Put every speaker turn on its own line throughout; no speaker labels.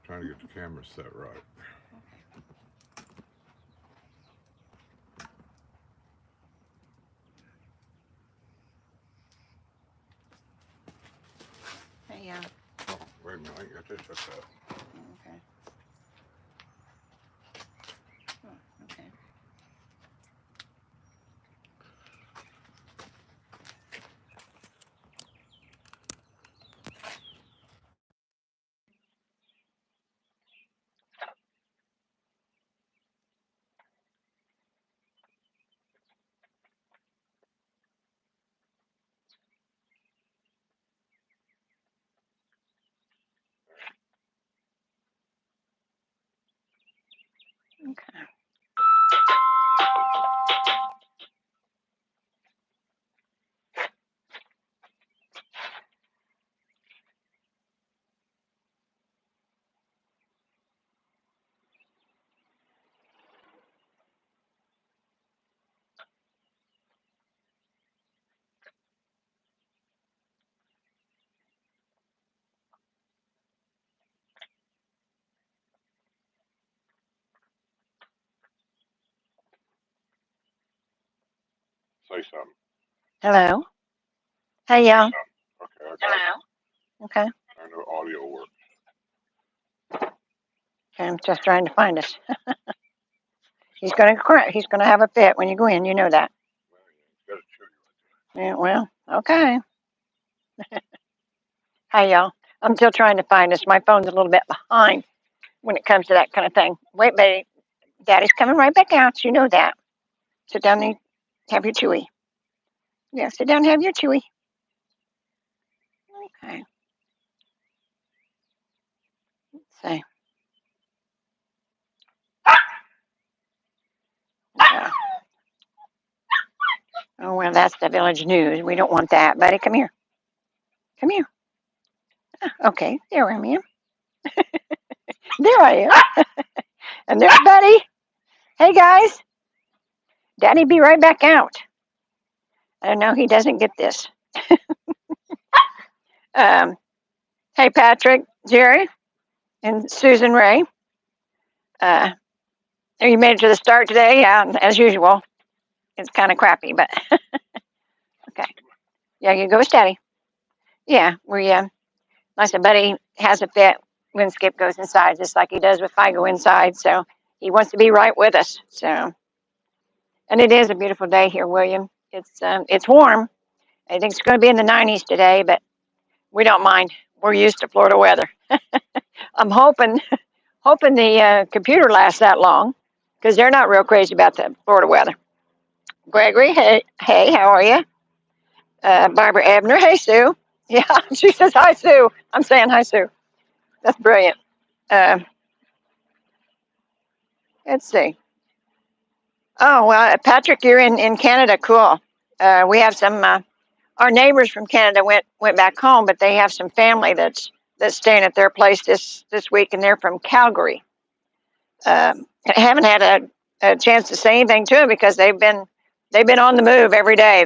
Trying to get the camera set right.
Hey,
Oh, wait a minute. I got this set up.
okay. Oh, okay. Okay.
Say something.
Hello. Hey,
Say
y'all.
something. Okay, I got it.
Okay.
I know audio works.
Okay, I'm just trying to find us. He's gonna cry. He's gonna have a fit when you go in. You know that.
Well, yeah, got to show
Yeah. Well. Okay. Hey, y'all. I'm still trying to find us. My phone's a little bit behind when it comes to that kind of thing. Wait, baby. Daddy's coming right back out. You know that. Sit down and have your chewy. Yeah. Sit down and have your chewy. Okay. So. Uh, oh well, that's the village news. We don't want that, buddy. Come here. Come here. Okay. There I am. There I am. And there's Buddy. Hey guys. Daddy be right back out. I know he doesn't get this. Um, hey Patrick, Jerry, and Susan Ray. Uh, you made it to the start today. Yeah, as usual. It's kind of crappy, but okay. Yeah, you go with Daddy. Yeah, we. Like I said, Buddy has a fit when Skip goes inside, just like he does if I go inside. So he wants to be right with us. So, and it is a beautiful day here, William. It's warm. I think it's going to be in the 90s today, but we don't mind. We're used to Florida weather. I'm hoping the computer lasts that long because they're not real crazy about the Florida weather. Gregory, hey, how are you? Barbara Ebner, hey, Sue. Yeah, she says hi, Sue. I'm saying hi, Sue. That's brilliant. Uh, let's see. Oh, well, Patrick, you're in Canada. Cool. We have some, our neighbors from Canada went back home, but they have some family that's staying at their place this week, and they're from Calgary. I haven't had a chance to say anything to them because they've been on the move every day.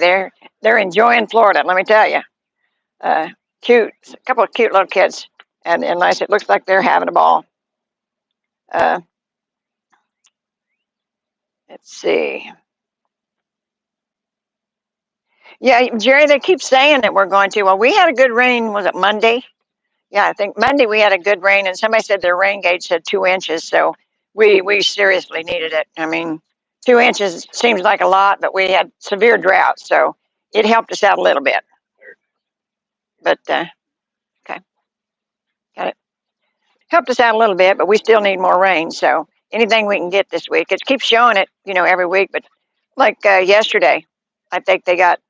They're enjoying Florida. Let me tell you, uh, cute, a couple of cute little kids, and nice. It looks like they're having a ball. Uh, let's see. Yeah, Jerry, they keep saying that we're going to. Well, we had a good rain. Was it Monday? Yeah, I think Monday we had a good rain, and somebody said their rain gauge said 2 inches. So we seriously needed it. I mean, 2 inches seems like a lot, but we had severe drought, so it helped us out a little bit. But okay, got it. Helped us out a little bit, but we still need more rain. So anything we can get this week, it keeps showing it, every week. But like yesterday, I think they got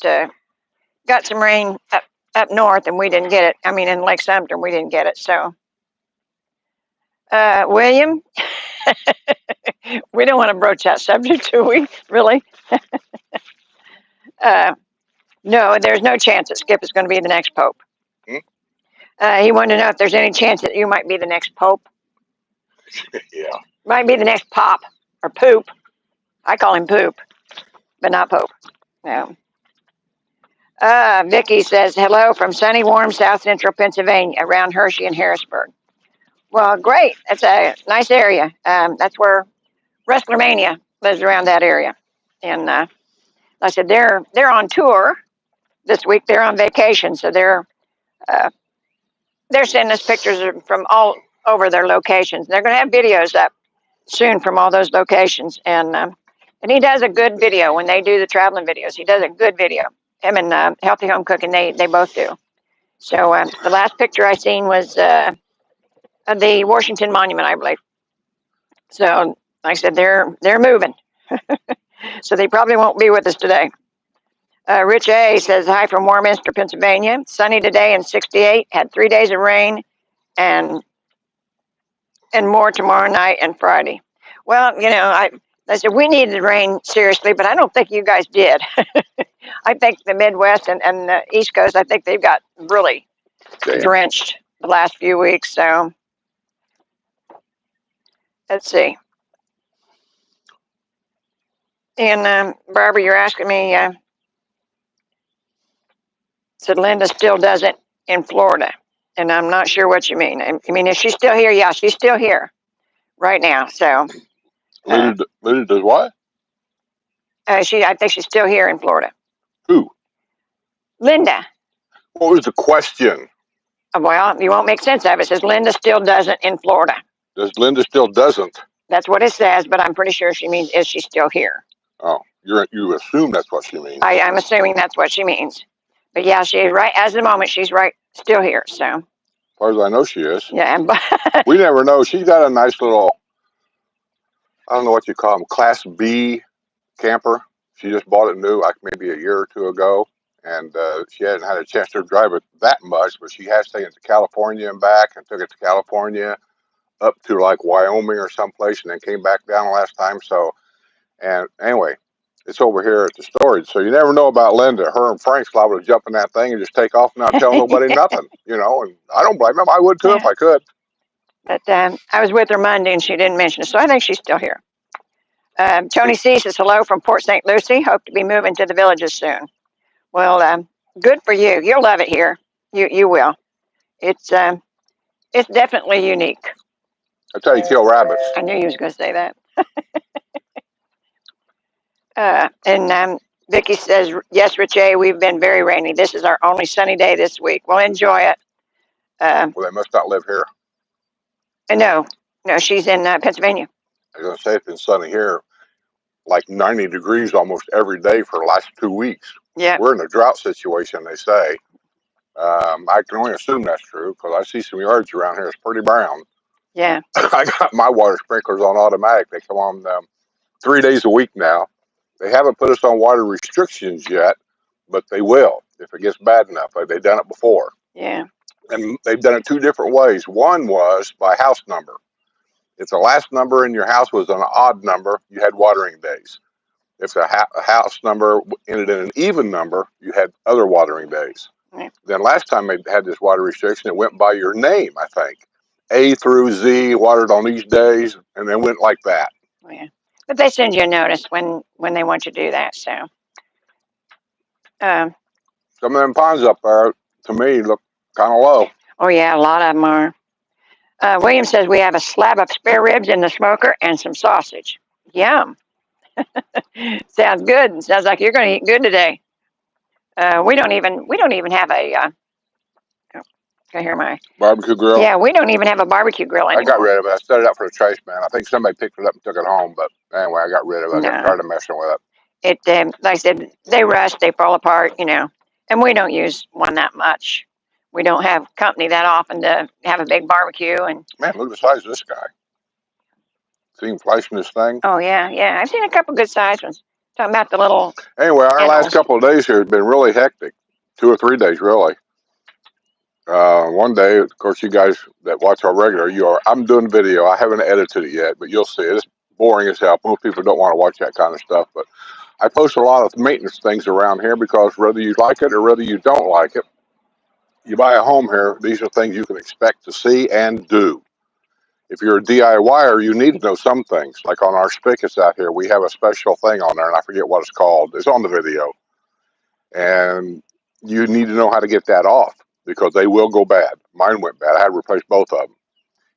some rain up north, and we didn't get it. I mean, in Lake Sumter, we didn't get it. So, William, we don't want to broach that subject, do we? Really? Uh, no, there's no chance that Skip is going to be the next pope.
Hmm?
He wanted to know if there's any chance that you might be the next pope.
Yeah.
Might be the next pop or poop. I call him poop, but not pope. No. Vicky says hello from sunny, warm South Central Pennsylvania, around Hershey and Harrisburg. Well, great. That's a nice area. That's where WrestleMania lives around that area. And like I said, they're on tour this week. They're on vacation, so uh, they're sending us pictures from all over their locations. They're going to have videos up soon from all those locations, and he does a good video when they do the traveling videos. He does a good video. Him and Healthy Home Cooking, they both do. So the last picture I seen was of the Washington Monument, I believe. So like I said, they're moving, so they probably won't be with us today. Rich A says hi from Warminster, Pennsylvania. Sunny today and 68. Had 3 days of rain and more tomorrow night and Friday. Well, I said we needed rain seriously, but I don't think you guys did. I think the Midwest and the East Coast, I think they've got really drenched the last few weeks. So let's see. And Barbara, you're asking me, said Linda still does it in Florida. And I'm not sure what you mean. I mean, is she still here? Yeah, she's still here right now. So
Linda does what?
I think she's still here in Florida.
Who?
Linda.
What was the question?
Well, you won't make sense of it. It says Linda still doesn't in Florida.
Does Linda still doesn't?
That's what it says, but I'm pretty sure she means is she still here?
Oh, you assume that's what she means.
I'm assuming that's what she means. But yeah, she's right. As the moment, she's right, still here. So
as far as I know, she is.
Yeah, but
we never know. She's got a nice little, I don't know what you call them, Class B camper. She just bought it new, like maybe a year or two ago. And she hadn't had a chance to drive it that much, but she has taken it to California and back, and took it to California up to like Wyoming or someplace, and then came back down last time. So, and anyway, it's over here at the storage. So you never know about Linda. Her and Frank's liable to jump in that thing and just take off and not tell nobody nothing, and I don't blame them. I would too if I could.
But I was with her Monday and she didn't mention it, so I think she's still here. Tony C says hello from Port St. Lucie. Hope to be moving to the villages soon. Well, good for you. You'll love it here. You will. It's definitely unique.
That's how you kill rabbits.
I knew you was going to say that. And Vicky says, yes, Rich A, we've been very rainy. This is our only sunny day this week. Well, enjoy it.
Well, they must not live here.
No, she's in Pennsylvania.
I was going to say it's been sunny here, like 90 degrees almost every day for the last 2 weeks.
Yeah.
We're in a drought situation, they say. I can only assume that's true because I see some yards around here. It's pretty brown.
Yeah.
I got my water sprinklers on automatic. They come on 3 days a week now. They haven't put us on water restrictions yet, but they will if it gets bad enough. Like they've done it before.
Yeah.
And they've done it 2 different ways. One was by house number. If the last number in your house was an odd number, you had watering days. If the house number ended in an even number, you had other watering days.
Yeah.
Then last time they had this water restriction, it went by your name, I think. A through Z watered on these days, and then went like that.
Yeah. But they send you a notice when they want you to do that. So
some of them ponds up there, to me, look kind of low.
Oh yeah, a lot of them are. William says we have a slab of spare ribs in the smoker and some sausage. Yum. Sounds good. Sounds like you're going to eat good today. We don't even have a. Can I hear my
barbecue grill?
Yeah, we don't even have a barbecue grill anymore.
I got rid of it. I set it up for the trash man. I think somebody picked it up and took it home, but anyway, I got rid of it. I got tired of messing with it.
Like I said, they rust, they fall apart, and we don't use one that much. We don't have company that often to have a big barbecue. And
man, look at the size of this guy. See him flashing this thing?
Oh yeah. I've seen a couple good sized ones. Talking about the little.
Anyway, our last couple of days here has been really hectic. 2 or 3 days, really. One day, of course, you guys that watch our regular, I'm doing video. I haven't edited it yet, but you'll see it. It's boring as hell. Most people don't want to watch that kind of stuff, but I post a lot of maintenance things around here because whether you like it or whether you don't like it, you buy a home here, these are things you can expect to see and do. If you're a DIYer, you need to know some things. Like on our spigots out here, we have a special thing on there, and I forget what it's called. It's on the video. And you need to know how to get that off because they will go bad. Mine went bad. I had to replace both of them.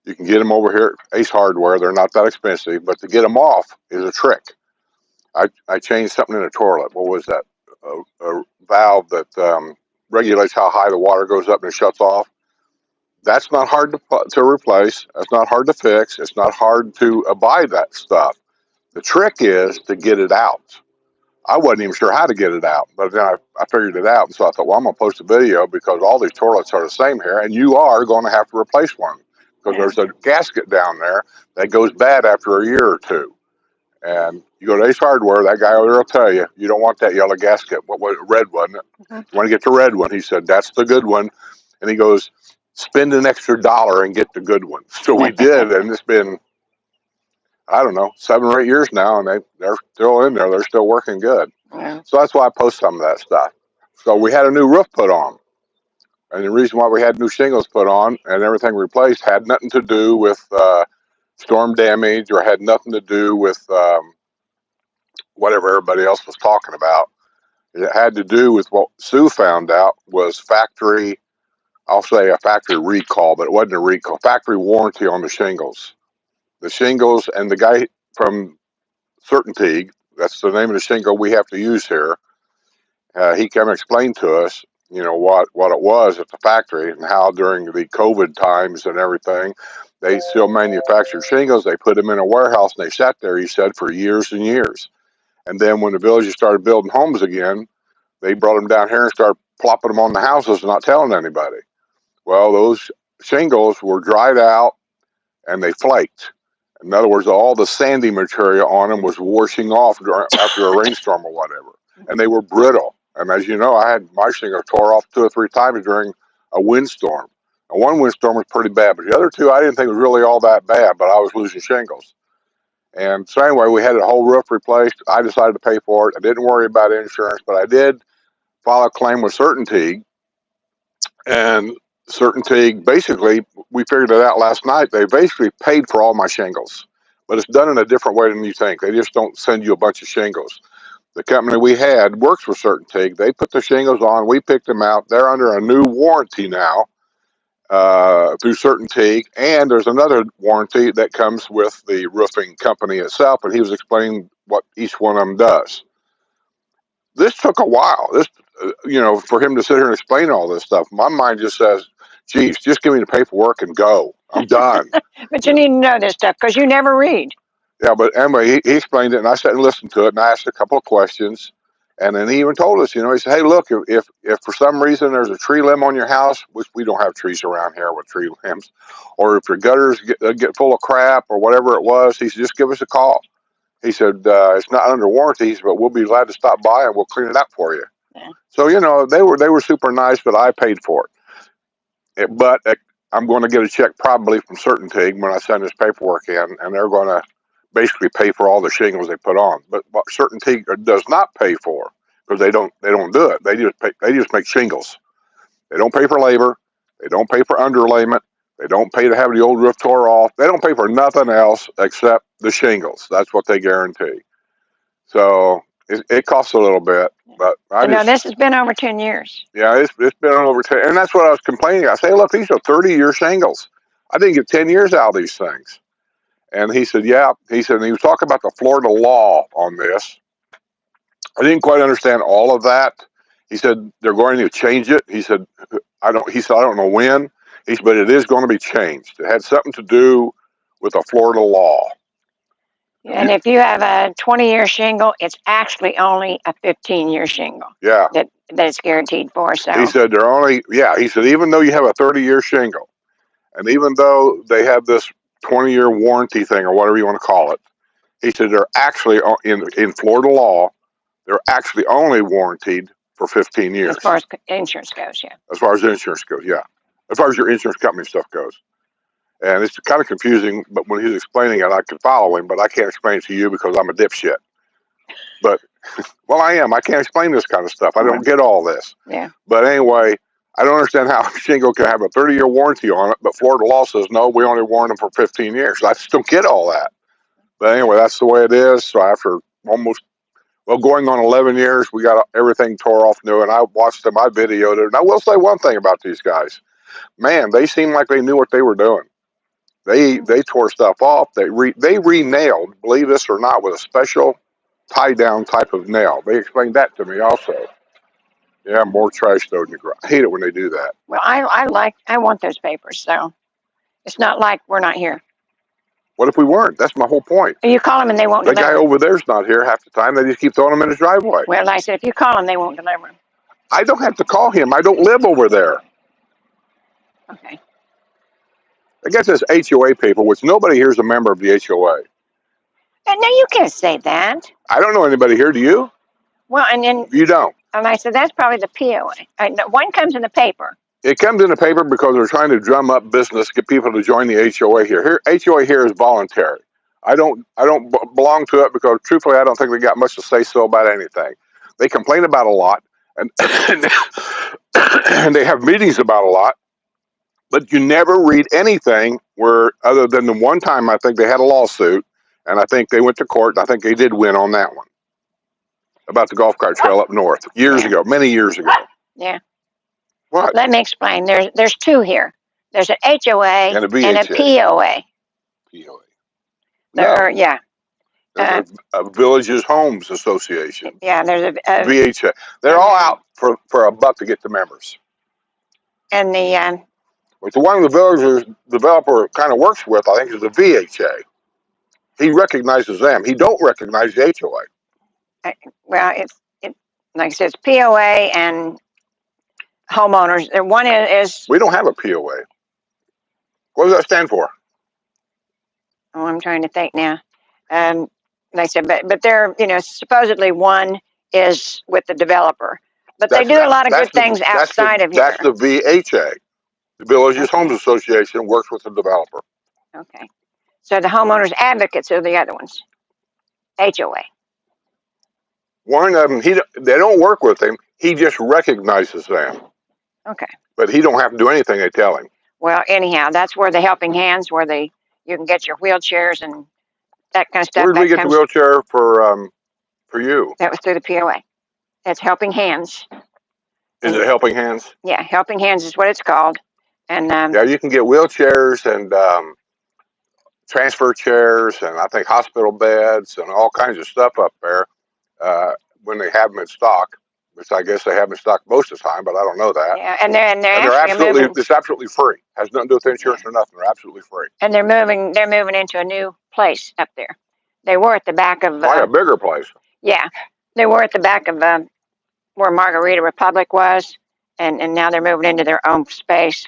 You can get them over here at Ace Hardware. They're not that expensive, but to get them off is a trick. I changed something in the toilet. What was that? A valve that regulates how high the water goes up and it shuts off. That's not hard to replace. That's not hard to fix. It's not hard to abide that stuff. The trick is to get it out. I wasn't even sure how to get it out, but then I figured it out. And so I thought, well, I'm going to post a video because all these toilets are the same here, and you are going to have to replace one because there's a gasket down there that goes bad after a year or two. And you go to Ace Hardware, that guy over there will tell you, you don't want that yellow gasket. What was it? Red, wasn't it?
Mm-hmm.
You want to get the red one. He said, that's the good one. And he goes, spend an extra $1 and get the good one. So we did, and it's been, I don't know, 7 or 8 years now, and they're still in there. They're still working good.
Yeah.
So that's why I post some of that stuff. So we had a new roof put on. And the reason why we had new shingles put on and everything replaced had nothing to do with storm damage or had nothing to do with whatever everybody else was talking about. It had to do with what Sue found out was factory, I'll say a factory recall, but it wasn't a recall, factory warranty on the shingles. The shingles, and the guy from Certainty, that's the name of the shingle we have to use here, he came and explained to us, you know, what it was at the factory and how during the COVID times and everything, they still manufactured shingles. They put them in a warehouse and they sat there, he said, for years and years. And then when the villages started building homes again, they brought them down here and started plopping them on the houses and not telling anybody. Well, those shingles were dried out and they flaked. In other words, all the sandy material on them was washing off after a rainstorm or whatever. And they were brittle. And as you know, I had my shingle tore off 2 or 3 times during a windstorm. And one windstorm was pretty bad, but the other 2 I didn't think was really all that bad, but I was losing shingles. And so anyway, we had a whole roof replaced. I decided to pay for it. I didn't worry about insurance, but I did file a claim with Certainty. And Certainty, basically, we figured it out last night. They basically paid for all my shingles, but it's done in a different way than you think. They just don't send you a bunch of shingles. The company we had works for Certainty. They put the shingles on. We picked them out. They're under a new warranty now through Certainty, and there's another warranty that comes with the roofing company itself. And he was explaining what each one of them does. This took a while. This, you know, for him to sit here and explain all this stuff, my mind just says, geez, just give me the paperwork and go. I'm done.
But you need to know this stuff because you never read.
Yeah, but anyway, he explained it, and I sat and listened to it, and I asked a couple of questions, and then he even told us, you know, he said, hey, look, if for some reason there's a tree limb on your house, which we don't have trees around here with tree limbs, or if your gutters get full of crap or whatever it was, he said, just give us a call. He said, it's not under warranties, but we'll be glad to stop by and we'll clean it up for you.
Yeah.
So, you know, they were super nice, but I paid for it. But I'm going to get a check probably from Certainty when I send this paperwork in, and they're going to basically pay for all the shingles they put on. But what Certainty does not pay for, because they don't do it. They just make shingles. They don't pay for labor. They don't pay for underlayment. They don't pay to have the old roof tore off. They don't pay for nothing else except the shingles. That's what they guarantee. So it costs a little bit, but
this has been over 10 years.
Yeah, it's been over 10, and that's what I was complaining. I say, look, these are 30-year shingles. I didn't get 10 years out of these things. And he said, yeah. He said, and he was talking about the Florida law on this. I didn't quite understand all of that. He said they're going to change it. He said, I don't know when. He said, but it is going to be changed. It had something to do with a Florida law.
And if you have a 20-year shingle, it's actually only a 15-year shingle.
Yeah.
That it's guaranteed for. So
he said he said even though you have a 30-year shingle, and even though they have this 20-year warranty thing or whatever you want to call it, he said they're actually in Florida law, they're actually only warranted for 15 years.
As far as insurance goes, yeah.
As far as insurance goes, yeah. As far as your insurance company stuff goes. And it's kind of confusing, but when he's explaining it, I can follow him, but I can't explain it to you because I'm a dipshit. But, well, I am. I can't explain this kind of stuff. I don't get all this.
Yeah.
But anyway, I don't understand how a shingle can have a 30-year warranty on it, but Florida law says, no, we only warrant them for 15 years. I just don't get all that. But anyway, that's the way it is. So after going on 11 years, we got everything tore off new, and I watched them, I videoed it. And I will say one thing about these guys. Man, they seemed like they knew what they were doing. They tore stuff off. They re-nailed, believe this or not, with a special tie down type of nail. They explained that to me also. Yeah, more trash stowed in the garage. I hate it when they do that.
Well, I want those papers, so it's not like we're not here.
What if we weren't? That's my whole point.
You call them and they won't
The guy
deliver.
over there's not here half the time. They just keep throwing them in his driveway.
Well, I said, if you call them, they won't deliver them.
I don't have to call him. I don't live over there.
Okay.
I guess this HOA people, which nobody here is a member of the HOA.
And no, you can't say that.
I don't know anybody here. Do you?
Well, and then
You don't.
and I said, that's probably the POA. One comes in the paper.
It comes in the paper because they're trying to drum up business, get people to join the HOA here. HOA here is voluntary. I don't belong to it because truthfully, I don't think they got much to say so about anything. They complain about a lot, and and they have meetings about a lot, but you never read anything where, other than the one time I think they had a lawsuit, and I think they went to court, and I think they did win on that one about the golf cart trail up north years ago, many years ago.
Yeah.
What?
Let me explain. There's two here. There's an HOA
And a
and a POA.
POA.
No. Yeah.
There's a Villages Homes Association.
Yeah, there's a
VHA. They're all out for $1 to get the members.
and the
But the one the Villages developer kind of works with, I think, is the VHA. He recognizes them. He don't recognize the HOA.
well, it's like I said, it's POA and homeowners. And one is
We don't have a POA. What does that stand for?
oh, I'm trying to think now. Like I said, but they're supposedly one is with the developer, but they do a lot of good things outside of here.
That's the VHA. The Villages Homes Association works with the developer.
Okay. So the homeowners advocates are the other ones. HOA.
One of them, they don't work with him. He just recognizes them.
Okay.
But he don't have to do anything they tell him.
Well, anyhow, that's where the helping hands, where you can get your wheelchairs and that kind of stuff.
Where did we get the wheelchair for you?
That was through the POA. That's Helping Hands.
Is it Helping Hands?
Yeah, Helping Hands is what it's called. And
yeah, you can get wheelchairs and transfer chairs and I think hospital beds and all kinds of stuff up there when they have them in stock, which I guess they have in stock most of the time, but I don't know that.
Yeah, and they're
absolutely it's absolutely free. Has nothing to do with insurance or nothing. They're absolutely free.
And they're moving into a new place up there. They were at the back of
quite a bigger place.
Yeah, they were at the back of where Margarita Republic was, and now they're moving into their own space.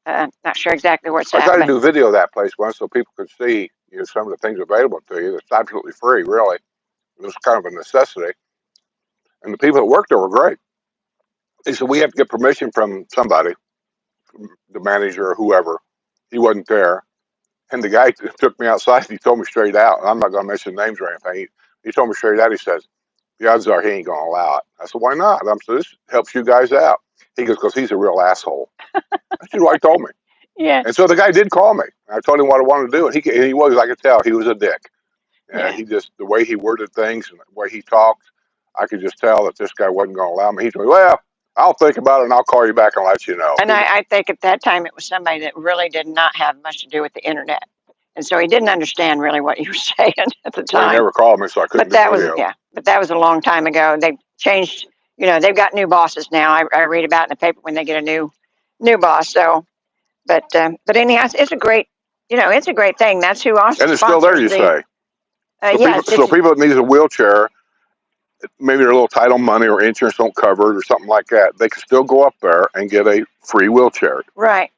Not sure exactly where it's at.
I tried to do video of that place once so people could see some of the things available to you. It's absolutely free, really. It was kind of a necessity. And the people that worked there were great. They said, we have to get permission from somebody, the manager or whoever. He wasn't there. And the guy took me outside and he told me straight out, and I'm not going to mention names or anything. He told me straight out, he says, the odds are he ain't going to allow it. I said, why not? I said, this helps you guys out. He goes, because he's a real asshole. That's what he told me.
Yeah.
And so the guy did call me. I told him what I wanted to do, and he was, I could tell, he was a dick.
Yeah.
He just, the way he worded things and the way he talked, I could just tell that this guy wasn't going to allow me. He told me, well, I'll think about it and I'll call you back and let you know.
And I think at that time it was somebody that really did not have much to do with the internet. And so he didn't understand really what you were saying at the time.
Well, he never called me, so I couldn't do video.
But that was a long time ago. They've changed, they've got new bosses now. I read about in the paper when they get a new boss. So, but anyhow, it's a great, it's a great thing. That's who also
and it's still there, you say. So people that need a wheelchair, maybe their little title money or insurance don't cover it or something like that, they can still go up there and get a free wheelchair.
Right.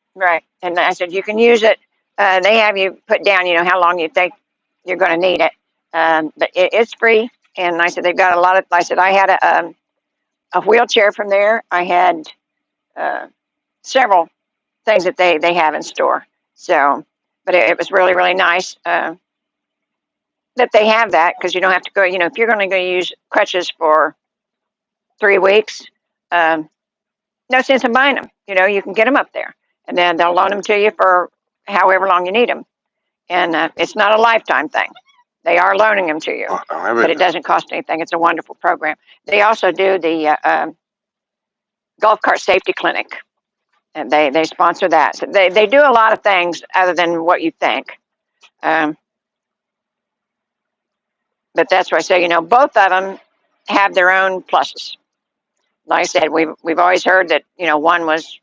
And I said, you can use it. They have you put down, how long you think you're going to need it. But it's free. And I said, they've got a lot of, I said, I had a wheelchair from there. I had several things that they have in store. So, but it was really, really nice that they have that, because you don't have to go, if you're going to go use crutches for 3 weeks, no sense in buying them. You can get them up there and then they'll loan them to you for however long you need them. And it's not a lifetime thing. They are loaning them to you, but it doesn't cost anything. It's a wonderful program. They also do the golf cart safety clinic. And they sponsor that. So they do a lot of things other than what you think. But that's why I say, both of them have their own pluses. Like I said, we've always heard that one was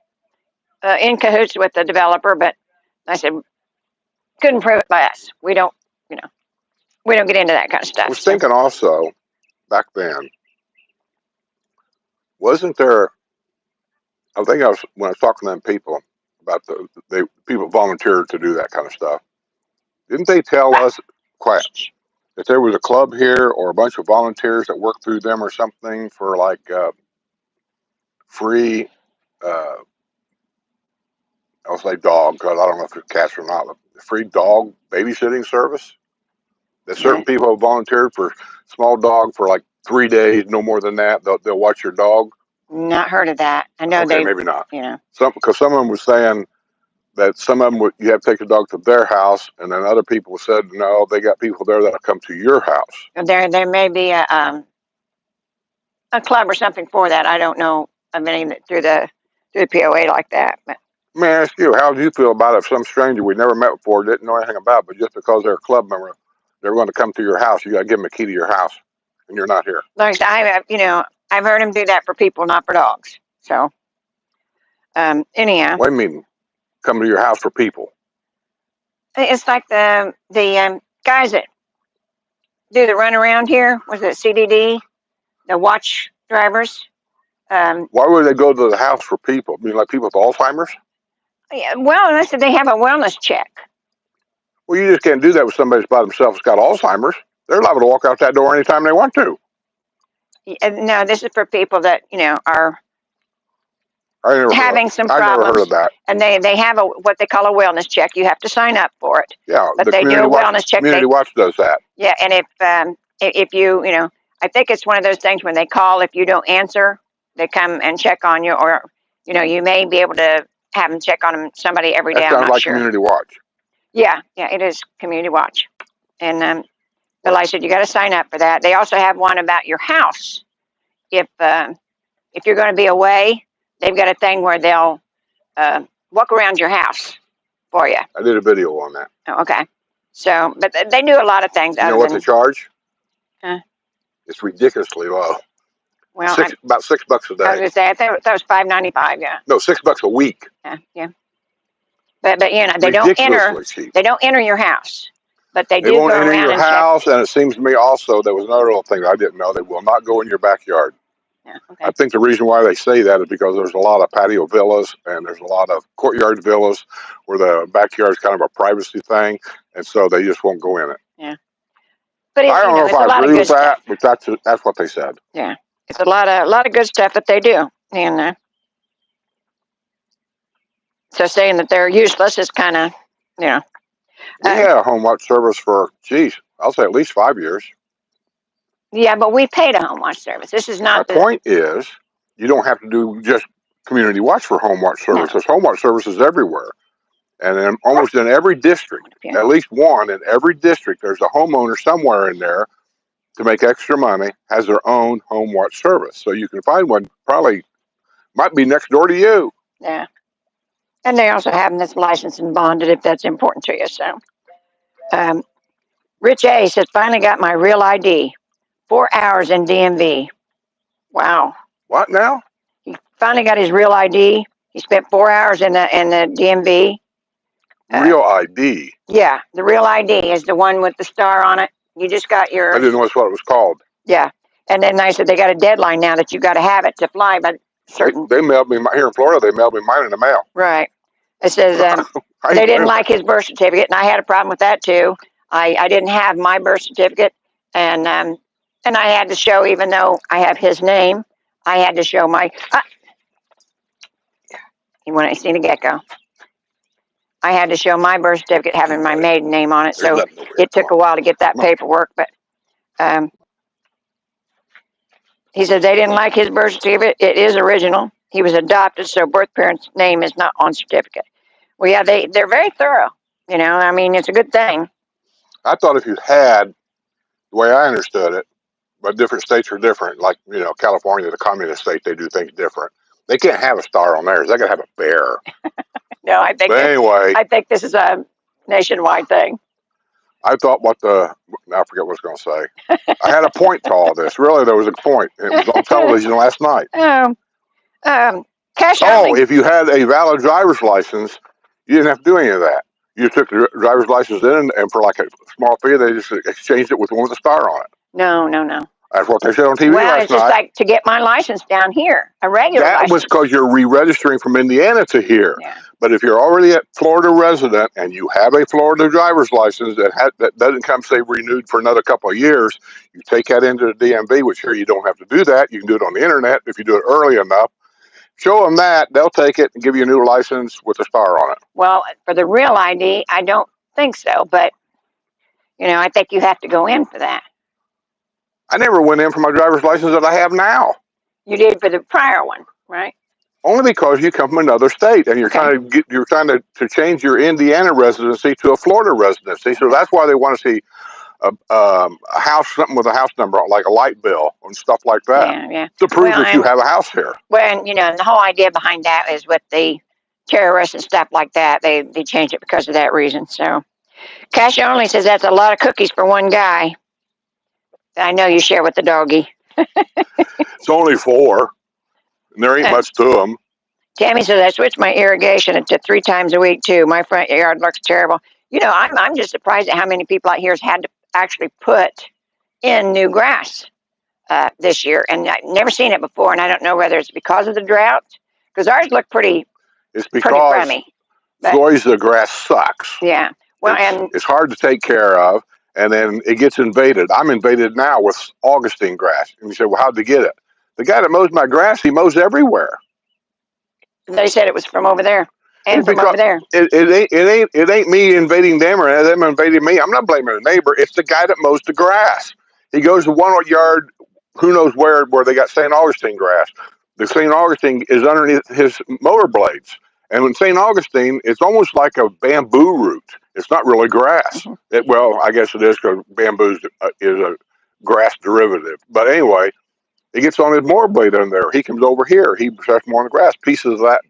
in cahoots with the developer, but I said couldn't prove it by us. We don't get into that kind of
I
stuff.
was thinking also back then, wasn't there? I think when I was talking to them people about the people volunteered to do that kind of stuff. Didn't they tell us quite that there was a club here or a bunch of volunteers that worked through them or something for like free? I'll say dog because I don't know if it's cats or not. But free dog babysitting service that certain people have volunteered for small dog for like 3 days, no more than that. They'll watch your dog.
Not heard of that. I know
Okay, maybe not. Because some of them were saying that some of them you have to take the dog to their house, and then other people said no, they got people there that'll come to your house.
There may be a club or something for that. I don't know of any through the POA like that. But
Let me ask you, how do you feel about it if some stranger we never met before, didn't know anything about, but just because they're a club member, they're going to come to your house, you got to give them a key to your house, and you're not here?
like I've heard them do that for people, not for dogs. So anyhow,
What do you mean, come to your house for people?
it's like the guys that do the run around here. Was it CDD? The watch drivers.
Why would they go to the house for people? I mean, like people with Alzheimer's?
Yeah, well, I said they have a wellness check.
Well, you just can't do that with somebody by themselves that's got Alzheimer's. They're liable to walk out that door anytime they want to.
No, this is for people that are having some
I
problems.
never heard of that.
And they have what they call a wellness check. You have to sign up for it.
Yeah,
but they do a wellness check.
Community Watch does that.
Yeah, and if you I think it's one of those things when they call, if you don't answer, they come and check on you, or you may be able to have them check on somebody every day.
That sounds like Community Watch.
Yeah, it is Community Watch, and but like I said, you got to sign up for that. They also have one about your house. If you're going to be away, they've got a thing where they'll walk around your house for you.
I did a video on that.
Oh, okay. So, but they do a lot of things.
You know what they charge?
Huh?
It's ridiculously low.
Well,
about $6 a day.
I was going to say, I thought that was $5.95. Yeah.
No, $6 a week.
Yeah. But they don't enter.
Cheap.
They don't enter your house, but they do
won't
go
enter
around
your
and
house.
check.
And it seems to me also there was another little thing that I didn't know. They will not go in your backyard.
Yeah, okay.
I think the reason why they say that is because there's a lot of patio villas and there's a lot of courtyard villas where the backyard is kind of a privacy thing, and so they just won't go in it.
Yeah. But
I don't know if I agree with that, but that's what they said.
Yeah, it's a lot of good stuff that they do, and so saying that they're useless is kind of
We had a home watch service for I'll say at least 5 years.
Yeah, but we paid a home watch service. This is not.
My point is, you don't have to do just Community Watch for home watch service.
No.
There's home watch services everywhere. And almost in every district, at least one in every district, there's a homeowner somewhere in there to make extra money, has their own home watch service. So you can find one, probably might be next door to you.
Yeah. And they also have them that's licensed and bonded if that's important to you. So, Rich A says, finally got my real ID. 4 hours in DMV. Wow.
What now?
He finally got his real ID. He spent 4 hours in the DMV.
Real ID?
Yeah, the real ID is the one with the star on it. You just got your.
I didn't know that's what it was called.
Yeah, and then they said they got a deadline now that you got to have it to fly, but certain.
They mailed me here in Florida. They mailed me mine in the mail.
Right. It says they didn't like his birth certificate, and I had a problem with that too. I didn't have my birth certificate, and I had to show, even though I have his name, I had to show my. You want to see the gecko? I had to show my birth certificate having my maiden name on it, so it took a while to get that paperwork. But he said they didn't like his birth certificate. It is original. He was adopted, so birth parent's name is not on certificate. Well, yeah, they're very thorough. I mean, it's a good thing.
I thought if you had, the way I understood it, but different states are different. Like, California, the communist state, they do things different. They can't have a star on theirs. They got to have a bear.
No, I think
But anyway,
I think this is a nationwide thing.
I thought I forget what I was going to say. I had a point to all this. Really, there was a point. It was on television last night.
Cash
Oh,
only.
if you had a valid driver's license, you didn't have to do any of that. You took the driver's license in, and for like a small fee, they just exchanged it with one with a star on it.
No.
That's what they said on TV
Well,
last
it's just
night.
like to get my license down here, a regular
That
license.
was because you're re-registering from Indiana to here.
Yeah.
But if you're already a Florida resident and you have a Florida driver's license that doesn't come, say, renewed for another couple of years, you take that into the DMV, which here you don't have to do that. You can do it on the internet if you do it early enough. Show them that, they'll take it and give you a new license with a star on it.
Well, for the real ID, I don't think so, but I think you have to go in for that.
I never went in for my driver's license that I have now.
You did for the prior one, right?
Only because you come from another state and you're trying to change your Indiana residency to a Florida residency. So that's why they want to see a house, something with a house number, like a light bill and stuff like that,
Yeah.
to prove that you have a house here.
Well, and the whole idea behind that is with the terrorists and stuff like that. They changed it because of that reason. So, Cash only says that's a lot of cookies for one guy. I know you share with the doggy.
It's only 4, and there ain't much to them.
Tammy says I switched my irrigation to 3 times a week too. My front yard looks terrible. I'm just surprised at how many people out here has had to actually put in new grass this year, and I've never seen it before. And I don't know whether it's because of the drought, because ours look pretty.
It's because
crummy,
Florida grass sucks.
Yeah. Well,
it's hard to take care of, and then it gets invaded. I'm invaded now with Augustine grass. And you say, well, how'd they get it? The guy that mows my grass, he mows everywhere.
They said it was from over there and from over there.
It ain't me invading them or them invading me. I'm not blaming the neighbor. It's the guy that mows the grass. He goes to one yard, who knows where they got St. Augustine grass. The St. Augustine is underneath his mower blades. And in St. Augustine, it's almost like a bamboo root. It's not really grass.
Mm-hmm.
Well, I guess it is because bamboo is a grass derivative. But anyway, it gets on his mower blade in there. He comes over here. He starts mowing the grass. Pieces of that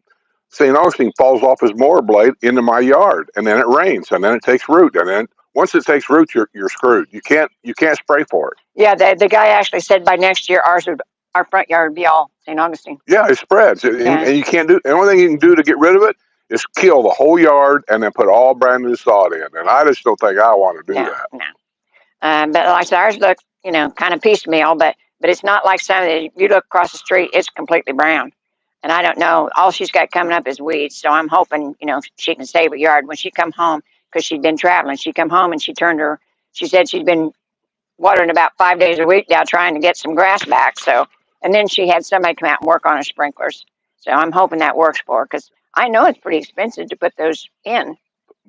St. Augustine falls off his mower blade into my yard, and then it rains, and then it takes root, and then once it takes root, you're screwed. You can't spray for it.
Yeah, the guy actually said by next year our front yard would be all St. Augustine.
Yeah, it spreads, and you can't do. The only thing you can do to get rid of it is kill the whole yard and then put all brand new sod in. And I just don't think I want to do that.
No. But like I said, ours looks kind of piecemeal, but it's not like some of the. You look across the street, it's completely brown. And I don't know. All she's got coming up is weeds. So I'm hoping, she can save her yard when she come home, because she'd been traveling. She come home and she said she'd been watering about 5 days a week now, trying to get some grass back. So, and then she had somebody come out and work on her sprinklers. So I'm hoping that works for her, because I know it's pretty expensive to put those in.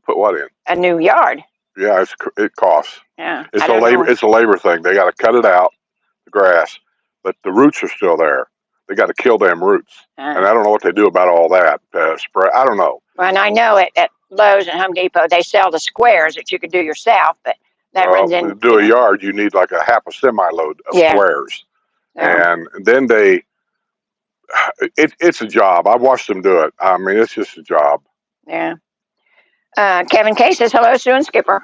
Put what in?
A new yard.
Yeah, it costs.
Yeah.
It's a labor thing. They got to cut it out, the grass, but the roots are still there. They got to kill them roots. And I don't know what they do about all that spray. I don't know.
Well, and I know at Lowe's and Home Depot, they sell the squares that you could do yourself, but that runs in.
To do a yard, you need like a half a semi-load of squares. And then it's a job. I've watched them do it. I mean, it's just a job.
Yeah. Kevin K says, hello, Sue and Skipper.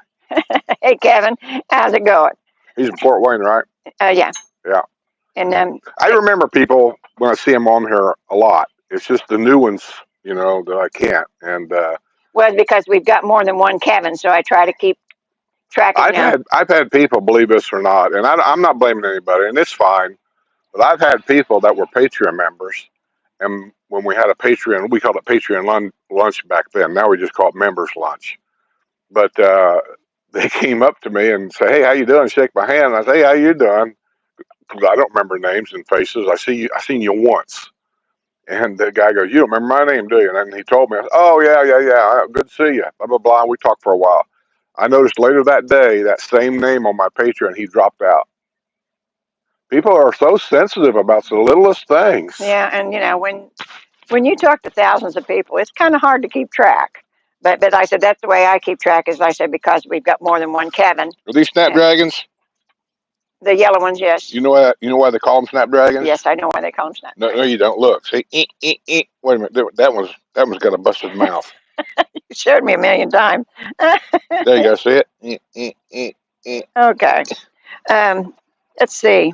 Hey, Kevin, how's it going?
He's in Fort Wayne, right?
Yeah.
Yeah.
And
I remember people when I see them on here a lot. It's just the new ones, that I can't. And
well, it's because we've got more than one Kevin, so I try to keep track of them.
I've had people, believe this or not, and I'm not blaming anybody, and it's fine. But I've had people that were Patreon members, and when we had a Patreon, we called it Patreon lunch back then. Now we just call it members lunch. But they came up to me and say, "Hey, how you doing?" Shake my hand. And I say, "Hey, how you doing?" I don't remember names and faces. I seen you once. And the guy goes, "You don't remember my name, do you?" And then he told me, "Oh, yeah. Good to see you." Blah, blah, blah. And we talked for a while. I noticed later that day, that same name on my Patreon, he dropped out. People are so sensitive about the littlest things.
Yeah, and when you talk to thousands of people, it's kind of hard to keep track. But I said, that's the way I keep track, is I said, because we've got more than one Kevin.
Are these Snapdragons?
The yellow ones, yes.
You know why they call them snapdragons?
Yes, I know why they call them snapdragons.
No, you don't. Look, see, wait a minute. That one's got a busted mouth.
You showed me a million times.
There you go. See it?
Okay. Let's see.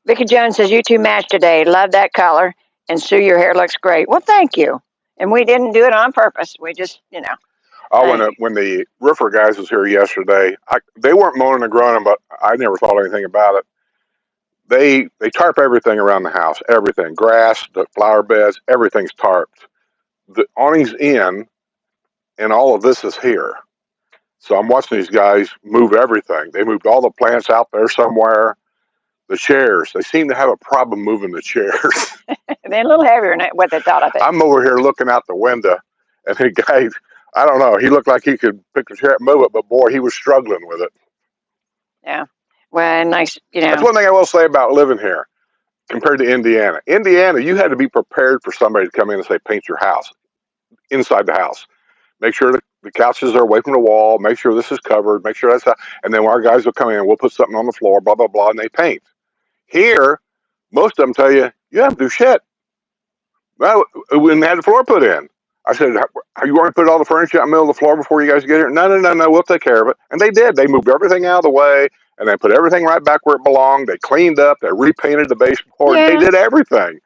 Vicky Jones says, you two match today. Love that color. And Sue, your hair looks great. Well, thank you. And we didn't do it on purpose. We just,
Oh, when the roofer guys was here yesterday, they weren't moaning and groaning, but I never thought anything about it. They tarp everything around the house. Everything, grass, the flower beds, everything's tarped. The awning's in, and all of this is here. So I'm watching these guys move everything. They moved all the plants out there somewhere. The chairs, they seem to have a problem moving the chairs.
they're a little heavier than what they thought of it.
I'm over here looking out the window, and the guy, I don't know, he looked like he could pick the chair up and move it, but boy, he was struggling with it.
Yeah. Well, nice,
That's one thing I will say about living here compared to Indiana. Indiana, you had to be prepared for somebody to come in and say, paint your house, inside the house. Make sure the couches are away from the wall. Make sure this is covered. Make sure that's how. And then our guys will come in and we'll put something on the floor, blah, blah, blah, and they paint. Here, most of them tell you, you have to do shit. Well, when they had the floor put in, I said, are you going to put all the furniture out in the middle of the floor before you guys get here? No, we'll take care of it. And they did. They moved everything out of the way, and they put everything right back where it belonged. They cleaned up. They repainted the baseboard. Yeah. They did everything.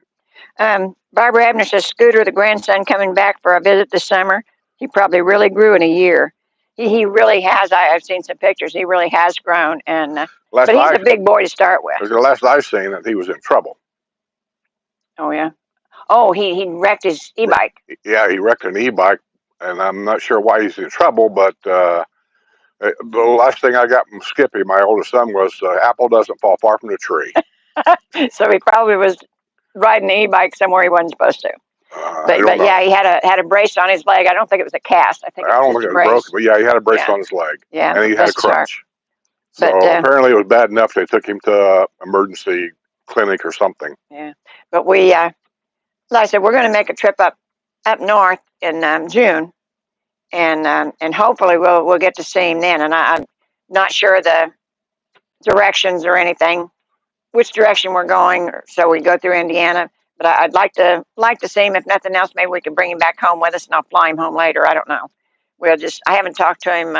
Barbara Abner says, Scooter, the grandson, coming back for a visit this summer. He probably really grew in a year. He really has. I've seen some pictures. He really has grown. And but he's a big boy to start with.
The last I've seen that he was in trouble.
Oh, yeah. Oh, he wrecked his e-bike.
Yeah, he wrecked an e-bike, and I'm not sure why he's in trouble, but the last thing I got from Skippy, my oldest son, was apple doesn't fall far from the tree.
So he probably was riding an e-bike somewhere he wasn't supposed to. But yeah, he had a brace on his leg. I don't think it was a cast. I don't think it was
broken, but yeah, he had a brace on his leg.
Yeah,
and he had a crutch. So apparently it was bad enough they took him to emergency clinic or something.
Yeah, but we, like I said, we're going to make a trip up north in June, and hopefully we'll get to see him then. And I'm not sure the directions or anything, which direction we're going. So we go through Indiana. But I'd like to see him. If nothing else, maybe we can bring him back home with us, and I'll fly him home later. I don't know. I haven't talked to him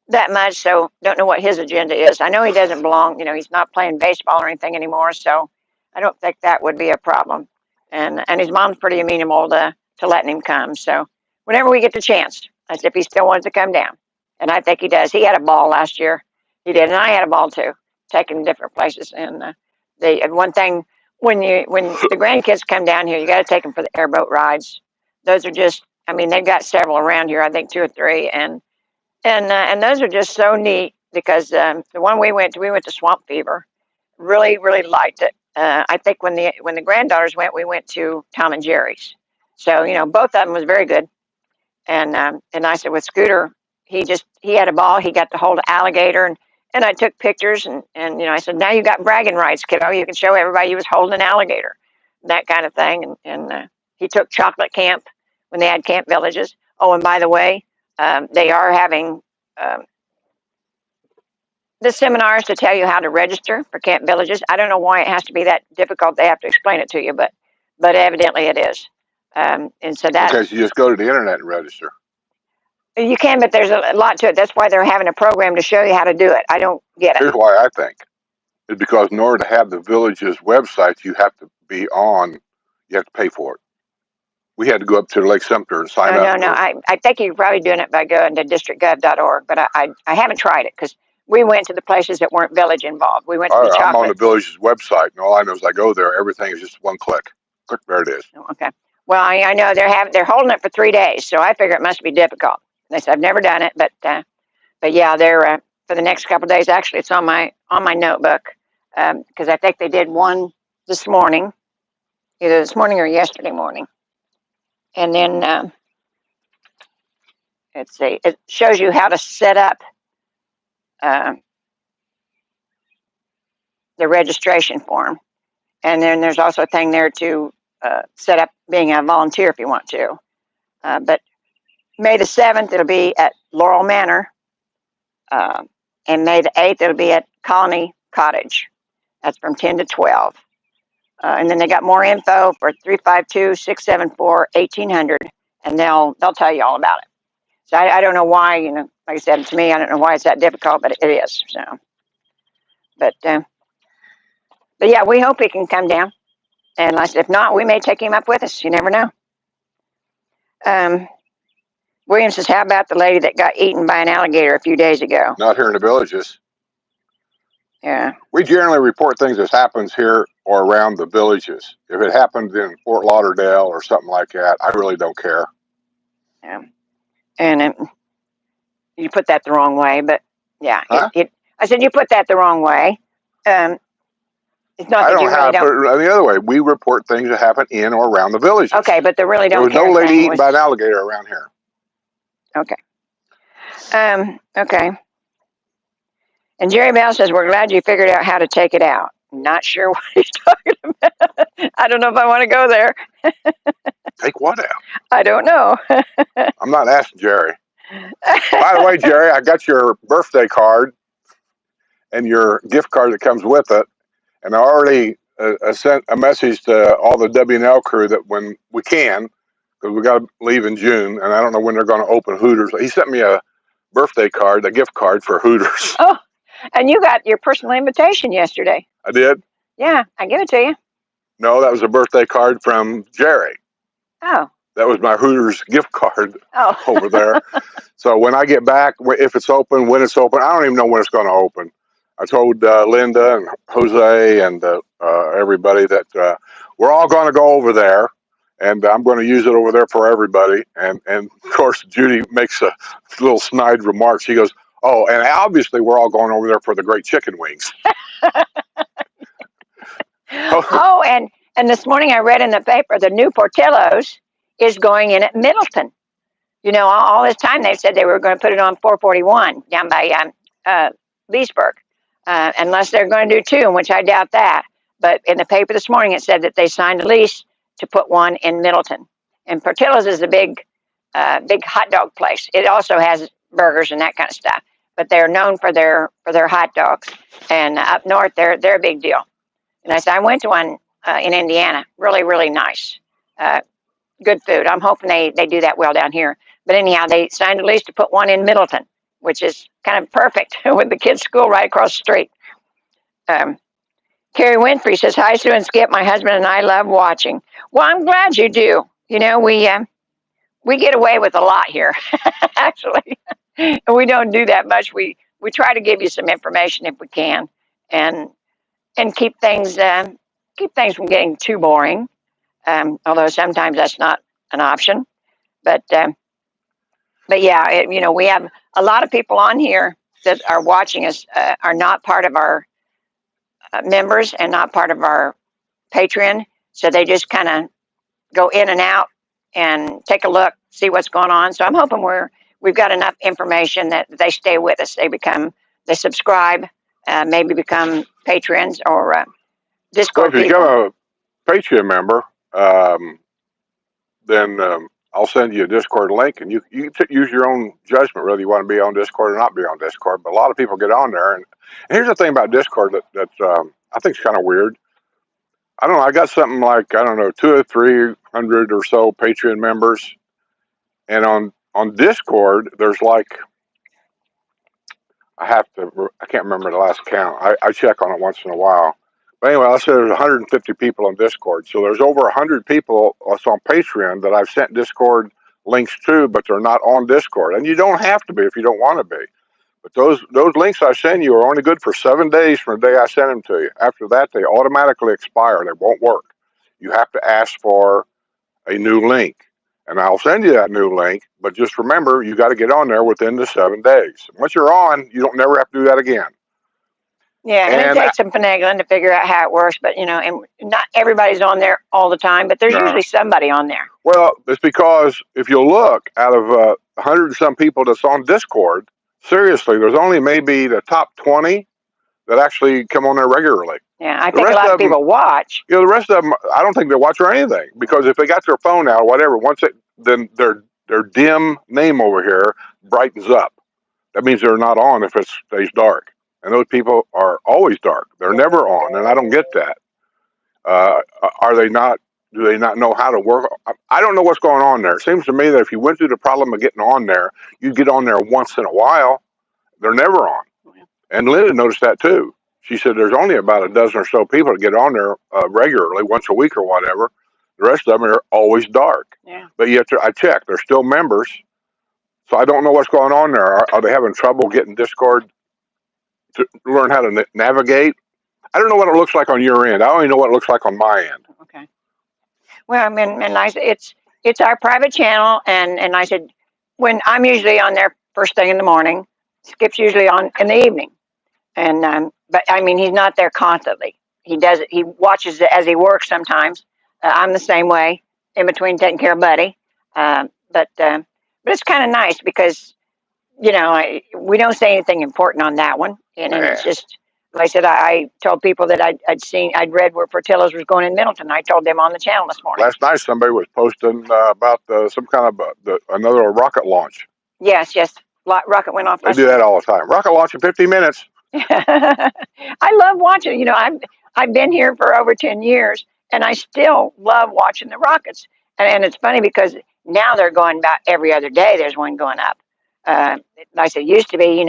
that much, so don't know what his agenda is. I know he doesn't belong. He's not playing baseball or anything anymore, so I don't think that would be a problem. And his mom's pretty amenable to letting him come. So whenever we get the chance, as if he still wants to come down, and I think he does. He had a ball last year. He did, and I had a ball too, taking different places. And one thing. When the grandkids come down here, you got to take them for the airboat rides. Those are just, they've got several around here. I think 2 or 3, and those are just so neat because the one we went to Swamp Fever. Really, really liked it. I think when the granddaughters went, we went to Tom and Jerry's. So both of them was very good. And I said with Scooter, he had a ball. He got to hold an alligator and I took pictures and I said, now you got bragging rights, kiddo. You can show everybody you was holding an alligator, that kind of thing. And he took chocolate camp when they had camp villages. Oh, and by the way, they are having the seminars to tell you how to register for camp villages. I don't know why it has to be that difficult. They have to explain it to you, but evidently it is. And so that.
Okay, so you just go to the internet and register.
You can, but there's a lot to it. That's why they're having a program to show you how to do it. I don't get it.
Here's why I think. It's because in order to have the village's website, you have to be on, you have to pay for it. We had to go up to Lake Sumter and sign up.
No. I think you're probably doing it by going to districtgov.org, but I haven't tried it because we went to the places that weren't village involved. We went to the chocolate.
I'm on the village's website, and all I know is I go there. Everything is just one click. Click, there it is.
Okay. Well, I know they're holding it for 3 days, so I figure it must be difficult. They said I've never done it, but yeah, they're for the next couple of days. Actually, it's on my notebook because I think they did one this morning, either this morning or yesterday morning, and then let's see, it shows you how to set up the registration form, and then there's also a thing there to set up being a volunteer if you want to, but. May the 7th, it'll be at Laurel Manor. And May the 8th, it'll be at Colony Cottage. That's from 10 to 12. And then they got more info for 352-674-1800, and they'll tell you all about it. So I don't know why, like I said, to me, I don't know why it's that difficult, but it is. So, but yeah, we hope he can come down. And like I said, if not, we may take him up with us. You never know. William says, how about the lady that got eaten by an alligator a few days ago?
Not here in the villages.
Yeah.
We generally report things that happens here or around the villages. If it happened in Fort Lauderdale or something like that, I really don't care.
Yeah. And you put that the wrong way, but yeah,
Huh?
I said you put that the wrong way. It's not
I
that
don't
you really
have to
don't.
put it the other way. We report things that happen in or around the villages.
Okay, but the really
There
don't
was
care
no lady
thing
eaten by an alligator around here.
Okay. Okay. And Jerry Bell says, we're glad you figured out how to take it out. Not sure what he's talking about. I don't know if I want to go there.
Take what out?
I don't know.
I'm not asking Jerry. By the way, Jerry, I got your birthday card and your gift card that comes with it. And I already sent a message to all the W&L crew that when we can, because we got to leave in June, and I don't know when they're going to open Hooters. He sent me a birthday card, a gift card for Hooters.
Oh, and you got your personal invitation yesterday.
I did?
Yeah, I give it to you.
No, that was a birthday card from Jerry.
Oh.
That was my Hooters gift card over there. So when I get back, if it's open, when it's open, I don't even know when it's going to open. I told Linda and Jose and everybody that we're all going to go over there, and I'm going to use it over there for everybody. And of course, Judy makes a little snide remark. She goes, "Oh, and obviously we're all going over there for the great chicken wings."
Oh, and this morning I read in the paper the new Portillo's is going in at Middleton. All this time they said they were going to put it on 441 down by Leesburg, unless they're going to do two, which I doubt that. But in the paper this morning it said that they signed a lease to put one in Middleton. And Portillo's is a big hot dog place. It also has burgers and that kind of stuff, but they're known for their hot dogs. And up north, they're a big deal. And I went to one in Indiana, really, really nice, good food. I'm hoping they do that well down here. But anyhow, they signed a lease to put one in Middleton, which is kind of perfect with the kids' school right across the street. Carrie Winfrey says, hi, Sue and Skip. My husband and I love watching. Well, I'm glad you do. We get away with a lot here, actually. And we don't do that much. We try to give you some information if we can, and keep things from getting too boring. Although sometimes that's not an option. But yeah, we have a lot of people on here that are watching us are not part of our members and not part of our Patreon. So they just kind of go in and out and take a look, see what's going on. So I'm hoping we've got enough information that they stay with us. They subscribe, maybe become patrons or Discord
well, if you
people.
become a Patreon member, then I'll send you a Discord link, and you use your own judgment whether you want to be on Discord or not be on Discord. But a lot of people get on there, and here's the thing about Discord that I think is kind of weird. I don't know. I got something like 200 or 300 or so Patreon members, and on Discord there's like I can't remember the last count. I check on it once in a while. But anyway, let's say there's 150 people on Discord. So there's over 100 people that's on Patreon that I've sent Discord links to, but they're not on Discord. And you don't have to be if you don't want to be. But those links I send you are only good for 7 days from the day I send them to you. After that, they automatically expire. They won't work. You have to ask for a new link. And I'll send you that new link, but just remember, you got to get on there within the 7 days. Once you're on, you don't never have to do that again.
Yeah, and it takes some finagling to figure out how it works, but and not everybody's on there all the time, but there's usually somebody on there.
Well, it's because if you look, out of 100 and some people that's on Discord, seriously, there's only maybe the top 20 that actually come on there regularly.
Yeah, I think a lot of people watch.
The rest of them, I don't think they watch or anything, because if they got their phone out or whatever, then their dim name over here brightens up. That means they're not on if it stays dark. and those people are always dark. They're never on, and I don't get that. Uh, are they not? Do they not know how to work? I don't know what's going on there. It seems to me that if you went through the problem of getting on there, you'd get on there once in a while. They're never on. And Linda noticed that too. She said there's only about a dozen or so people that get on there regularly, once a week or whatever. The rest of them are always dark.
Yeah.
But yet, I checked, they're still members. So I don't know what's going on there. Are they having trouble getting Discord to learn how to navigate? I don't know what it looks like on your end. I only know what it looks like on my end.
Okay. Well, I mean, and I said it's our private channel, and I said when I'm usually on there first thing in the morning, Skip's usually on in the evening, and but I mean he's not there constantly. He does it. He watches it as he works sometimes. I'm the same way in between taking care of Buddy, but it's kind of nice because we don't say anything important on that one, and it's just. Like I said, I told people that I'd read where Portillo's was going in Middleton. I told them on the channel this morning.
Last night, somebody was posting about some kind of another rocket launch.
Yes. Rocket went off.
They do that all the time. Rocket launch in 50 minutes.
I love watching. I've been here for over 10 years, and I still love watching the rockets. And it's funny because now they're going about every other day. There's one going up. Like I said, it used to be,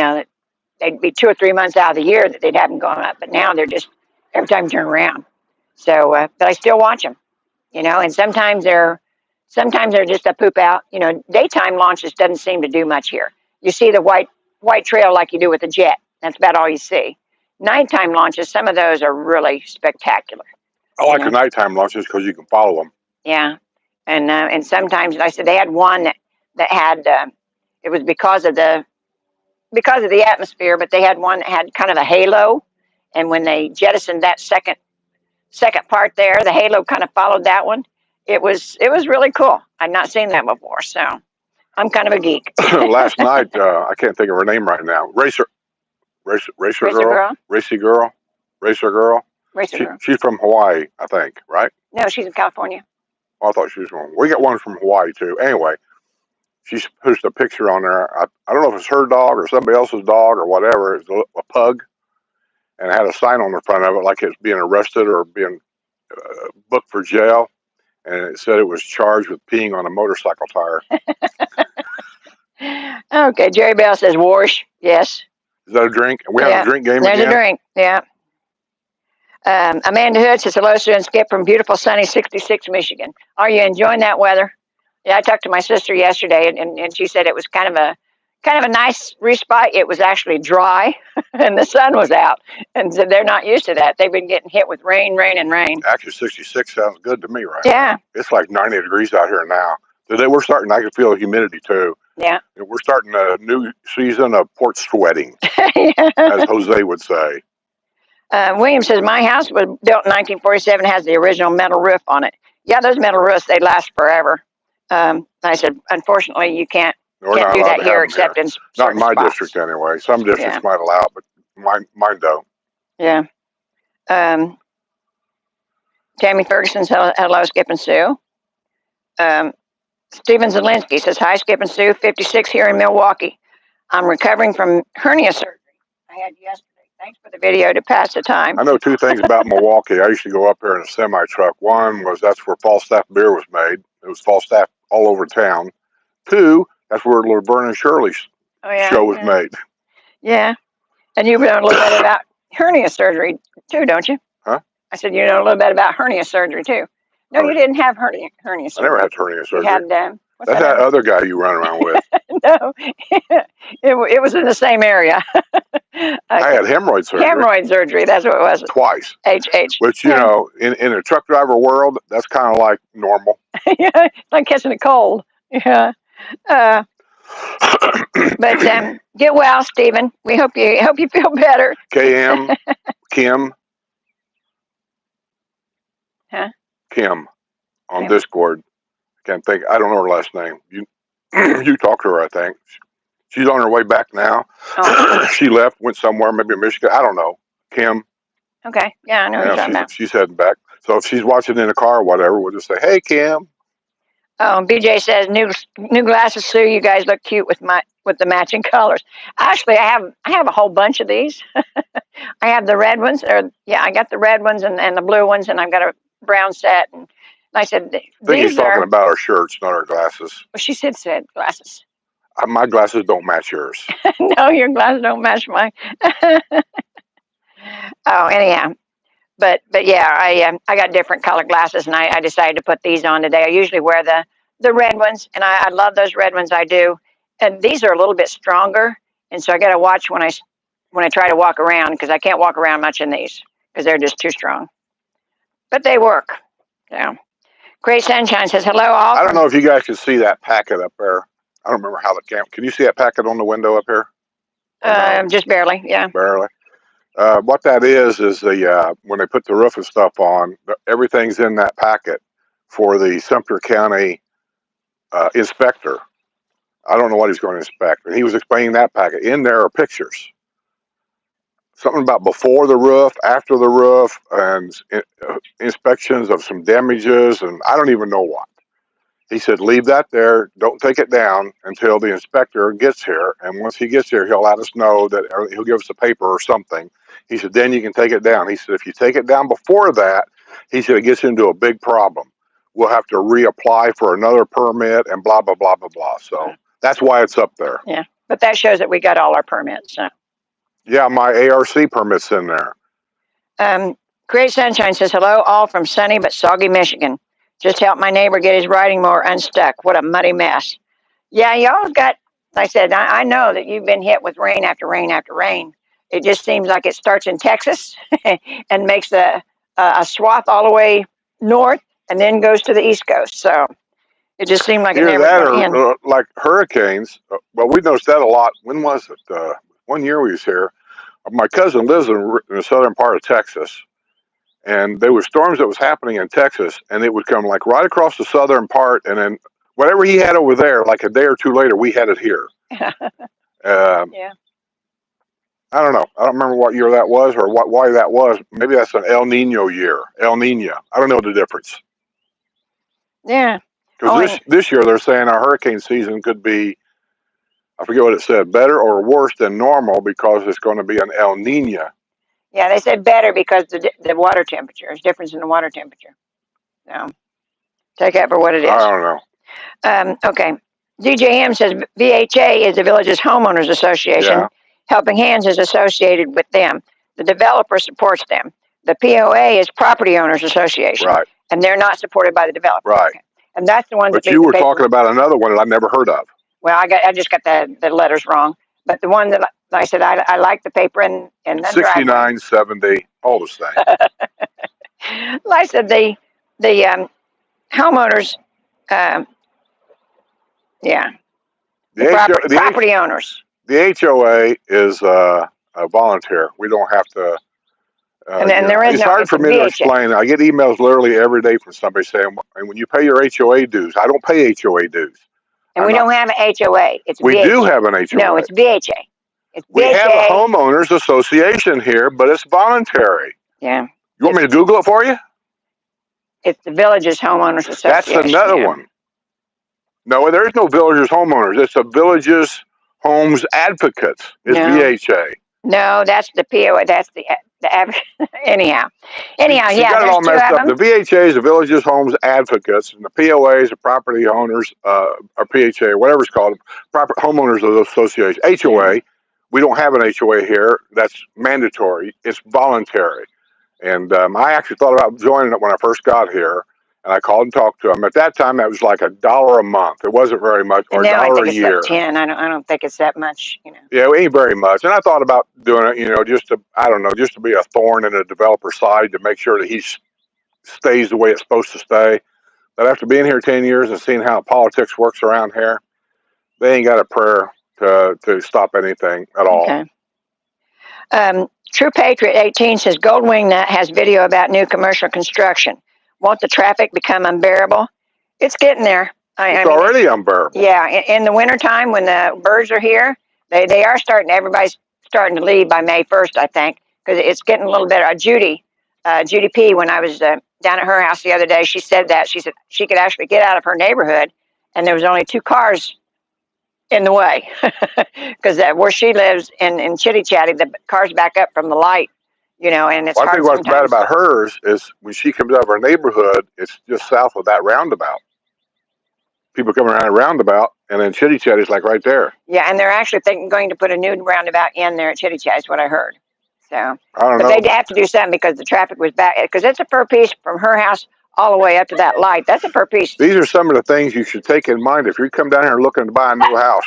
they'd be 2 or 3 months out of the year that they'd have them going up, but now they're just every time you turn around. So, but I still watch them, and sometimes they're just a poop out. Daytime launches doesn't seem to do much here. You see the white trail like you do with a jet. That's about all you see. Nighttime launches, some of those are really spectacular.
I like the nighttime launches because you can follow them.
Yeah, and sometimes I said they had one that had it was because of the atmosphere, but they had one that had kind of a halo, and when they jettisoned that second part there, the halo kind of followed that one. It was really cool. I'd not seen that before, so I'm kind of a geek.
Last night, I can't think of her name right now. Racer girl. She's from Hawaii, I think, right?
No, she's in California.
Oh, I thought she was from. We got one from Hawaii too. Anyway, she pushed a picture on there. I don't know if it's her dog or somebody else's dog or whatever. It's a pug, and it had a sign on the front of it like it's being arrested or being booked for jail, and it said it was charged with peeing on a motorcycle tire.
Okay, Jerry Bell says wash. Yes.
Is that a drink? We have a drink game
There's
again?
a drink, yeah. Amanda Hood says, hello, Sue and Skip from beautiful, sunny 66 Michigan. Are you enjoying that weather? Yeah, I talked to my sister yesterday, and she said it was kind of a nice respite. It was actually dry, and the sun was out, and so they're not used to that. They've been getting hit with rain.
Actually, 66 sounds good to me right
now.
Yeah. It's like 90 degrees out here now. Today we're starting, I can feel the humidity too.
Yeah.
We're starting a new season of porch sweating, as Jose would say.
William says, my house was built in 1947, has the original metal roof on it. Yeah, those metal roofs, they last forever. I said, unfortunately, you can't do that here except in
not in my
spots.
district anyway. Some districts might allow it, but mine don't.
Yeah. Tammy Ferguson says, hello, Skip and Sue. Steven Zielinski says, hi, Skip and Sue, 56 here in Milwaukee. I'm recovering from hernia surgery I had yesterday. Thanks for the video to pass the time.
I know 2 things about Milwaukee. I used to go up there in a semi-truck. One was that's where Falstaff beer was made. It was Falstaff all over town. 2, that's where Laverne and Shirley's show was made.
Yeah. And you know a little bit about hernia surgery too, don't you?
Huh?
I said you know a little bit about hernia surgery too. No, you didn't have hernia surgery.
I never had hernia surgery.
You had,
that's that other guy you run around with.
No, it was in the same area.
I had hemorrhoid surgery.
Hemorrhoid surgery, that's what it was.
Twice.
HH.
Which, in a truck driver world, that's kind of like normal.
Yeah, it's like catching a cold. Yeah. But get well, Stephen. We hope you feel better.
Kim.
Huh?
Kim on Discord. Can't think. I don't know her last name. You talked to her, I think. She's on her way back now.
Oh.
She left, went somewhere, maybe Michigan. I don't know. Kim.
Okay. Yeah, I know what you're talking about.
She's heading back. So if she's watching in a car or whatever, we'll just say, hey, Kim.
Oh, BJ says new glasses, Sue. You guys look cute with the matching colors. Actually, I have a whole bunch of these. I have the red ones, or yeah, I got the red ones and the blue ones, and I've got a brown set. And I said
I think he's
these
talking
are.
about our shirts, not our glasses.
Well, she said glasses.
My glasses don't match yours.
No, your glasses don't match mine. Oh, anyhow, but yeah, I got different colored glasses, and I decided to put these on today. I usually wear the red ones, and I love those red ones. I do, and these are a little bit stronger, and so I got to watch when I try to walk around because I can't walk around much in these because they're just too strong. But they work. Yeah. Great Sunshine says hello all.
I don't know if you guys can see that packet up there. I don't remember how the camera. Can you see that packet on the window up here?
No? Just barely. Yeah.
Barely. What that is the when they put the roof and stuff on, everything's in that packet for the Sumter County inspector. I don't know what he's going to inspect, but he was explaining that packet. In there are pictures. Something about before the roof, after the roof, and inspections of some damages, and I don't even know what. He said, leave that there. Don't take it down until the inspector gets here. And once he gets here, he'll let us know that he'll give us a paper or something. He said, then you can take it down. He said, if you take it down before that, he said, it gets into a big problem. We'll have to reapply for another permit and blah, blah, blah, blah, blah. So that's why it's up there.
Yeah. But that shows that we got all our permits. So.
Yeah, my ARC permit's in there.
Great Sunshine says, hello, all from sunny but soggy Michigan. Just helped my neighbor get his riding mower unstuck. What a muddy mess. Yeah, y'all got, like I said, I know that you've been hit with rain after rain after rain. It just seems like it starts in Texas and makes a swath all the way north and then goes to the East Coast. So it just seemed like
Either
it never
that
went
or
in.
like hurricanes. Well, we noticed that a lot. When was it? One year we was here. My cousin lives in the southern part of Texas, and there were storms that was happening in Texas, and it would come like right across the southern part, and then whatever he had over there, like a day or two later, we had it here.
Yeah.
I don't know. I don't remember what year that was or why that was. Maybe that's an El Nino year. El Nino. I don't know the difference.
Yeah.
Because this year they're saying our hurricane season could be, I forget what it said, better or worse than normal because it's going to be an El Nino.
Yeah, they said better because the water temperature is difference in the water temperature. So take that for what it is.
I don't know.
Okay. DJM says VHA is the Villages Homeowners Association.
Yeah.
Helping Hands is associated with them. The developer supports them. The POA is Property Owners Association.
Right.
And they're not supported by the developer.
Right.
Okay. And that's the one that.
But you were talking about another one that I never heard of.
Well, I just got the letters wrong. But the one that like I said, I like the paper and the
69, 70, all the same.
Like I said, the homeowners, yeah, the property owners.
The HOA is a volunteer. We don't have to.
And then there is
it's hard for me to explain. I get emails literally every day from somebody saying, "And when you pay your HOA dues, I don't pay HOA dues."
And we don't have an HOA. It's
we
VHA.
Do have an HOA.
No, it's VHA. It's VHA.
We have a homeowners association here, but it's voluntary.
Yeah.
You want me to Google it for you?
It's the Villages Homeowners Association.
That's another one. No, there is no Villages Homeowners. It's a Villages Homes Advocates. It's VHA.
No, that's the POA. That's the anyhow. Yeah.
You got it all messed up. The VHA is the Villages Homes Advocates, and the POA is the Property Owners, or PHA, whatever it's called, Homeowners Association. HOA. We don't have an HOA here. That's mandatory. It's voluntary. And I actually thought about joining it when I first got here, and I called and talked to them. At that time, that was like $1 a month. It wasn't very much, or $1 a year.
Like 10. I don't think it's that much.
Yeah, it ain't very much. And I thought about doing it, just to be a thorn in the developer's side to make sure that he stays the way it's supposed to stay. But after being here 10 years and seeing how politics works around here, they ain't got a prayer to stop anything at all.
Okay. True Patriot 18 says Goldwing Nut has video about new commercial construction. Won't the traffic become unbearable? It's getting there.
It's already unbearable.
Yeah, in the wintertime when the birds are here, they are everybody's starting to leave by May 1st, I think, because it's getting a little better. Judy P, when I was down at her house the other day. She said that she said she could actually get out of her neighborhood, and there was only 2 cars in the way, because where she lives in Chitty Chatty, the cars back up from the light, and it's
Well, I
hard
think what's bad
sometimes.
about hers is when she comes out of her neighborhood, it's just south of that roundabout. People come around a roundabout, and then Chitty Chatty's like right there.
Yeah, and they're actually going to put a new roundabout in there at Chitty Chatty, is what I heard. So,
I don't
but
know.
they'd have to do something because the traffic was back. Because it's a per piece from her house all the way up to that light. That's a per piece.
These are some of the things you should take in mind if you come down here looking to buy a new house.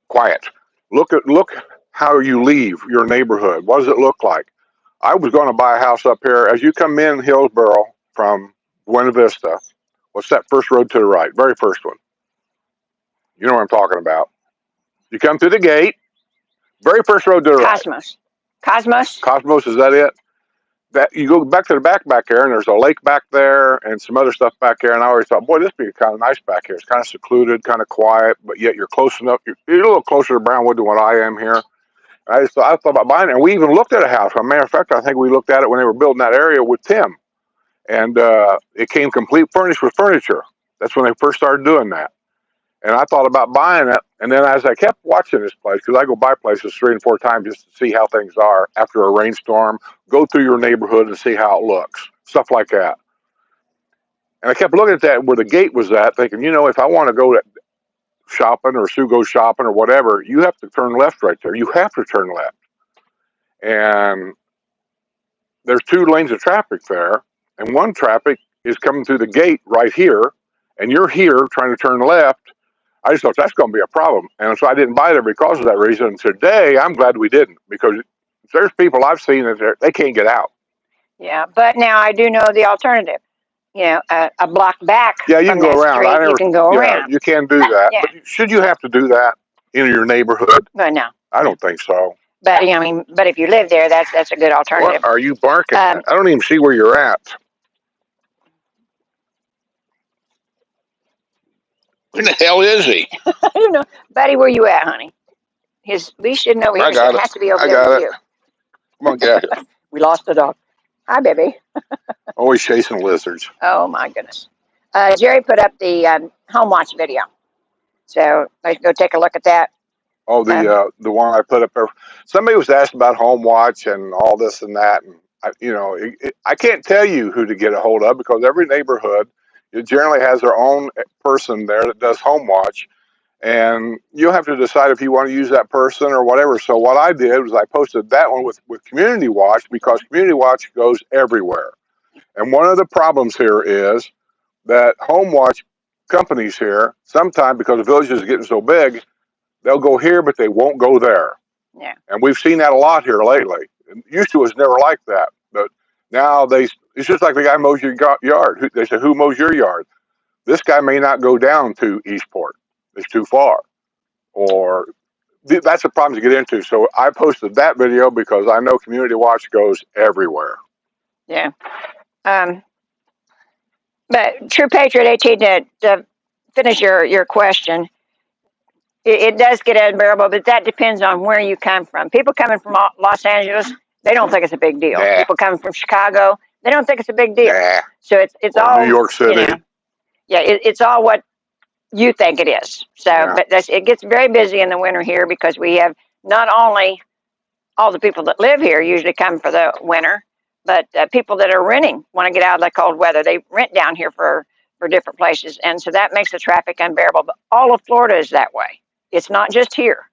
Quiet. Look how you leave your neighborhood. What does it look like? I was going to buy a house up here as you come in Hillsboro from Buena Vista. What's that first road to the right? Very first one. You know what I'm talking about. You come through the gate. Very first road to the right. Cosmos, is that it? That you go back to the back there, and there's a lake back there and some other stuff back there. And I always thought, boy, this would be kind of nice back here. It's kind of secluded, kind of quiet, but yet you're close enough. You're a little closer to Brownwood than what I am here. I thought about buying it. And we even looked at a house. As a matter of fact, I think we looked at it when they were building that area with Tim. And it came complete furnished with furniture. That's when they first started doing that. And I thought about buying it. And then as I kept watching this place, because I go by places 3 and 4 times just to see how things are after a rainstorm, go through your neighborhood and see how it looks, stuff like that. And I kept looking at that where the gate was at, thinking, if I want to go shopping or Sue goes shopping or whatever, you have to turn left right there. You have to turn left. And there's 2 lanes of traffic there. And one traffic is coming through the gate right here. And you're here trying to turn left. I just thought that's going to be a problem. And so I didn't buy it because of that reason. And today, I'm glad we didn't, because there's people I've seen that they can't get out.
Yeah, but now I do know the alternative. A block back.
Yeah, you can go around.
Street, you can go around.
You can do that.
Yeah.
But should you have to do that in your neighborhood?
But no.
I don't think so.
But but if you live there, that's a good alternative.
What are you barking at? I don't even see where you're at. Where the hell is he?
I don't know. Buddy, where you at, honey? We should know here. It has to be over there with you.
Come on, get here.
We lost the dog. Hi, baby.
Always chasing lizards.
Oh, my goodness. Jerry put up the home watch video. So let's go take a look at that.
Oh, the one I put up there. Somebody was asking about home watch and all this and that. And, I can't tell you who to get a hold of because every neighborhood it generally has their own person there that does home watch. And you'll have to decide if you want to use that person or whatever. So what I did was I posted that one with Community Watch because Community Watch goes everywhere. And one of the problems here is that home watch companies here, sometimes because the villages are getting so big, they'll go here, but they won't go there.
Yeah.
And we've seen that a lot here lately. It used to was never like that. But now it's just like the guy mows your yard. They say, who mows your yard? This guy may not go down to Eastport. It's too far. Or that's a problem to get into. So I posted that video because I know Community Watch goes everywhere.
Yeah. But True Patriot 18, to finish your question, it does get unbearable, but that depends on where you come from. People coming from Los Angeles, they don't think it's a big deal.
Nah.
People coming from Chicago, they don't think it's a big deal.
Nah.
So it's all
New York City.
It's all what you think it is. So,
Yeah.
But it gets very busy in the winter here because we have not only all the people that live here usually come for the winter, but people that are renting want to get out of the cold weather. They rent down here for different places, and so that makes the traffic unbearable. But all of Florida is that way. It's not just here.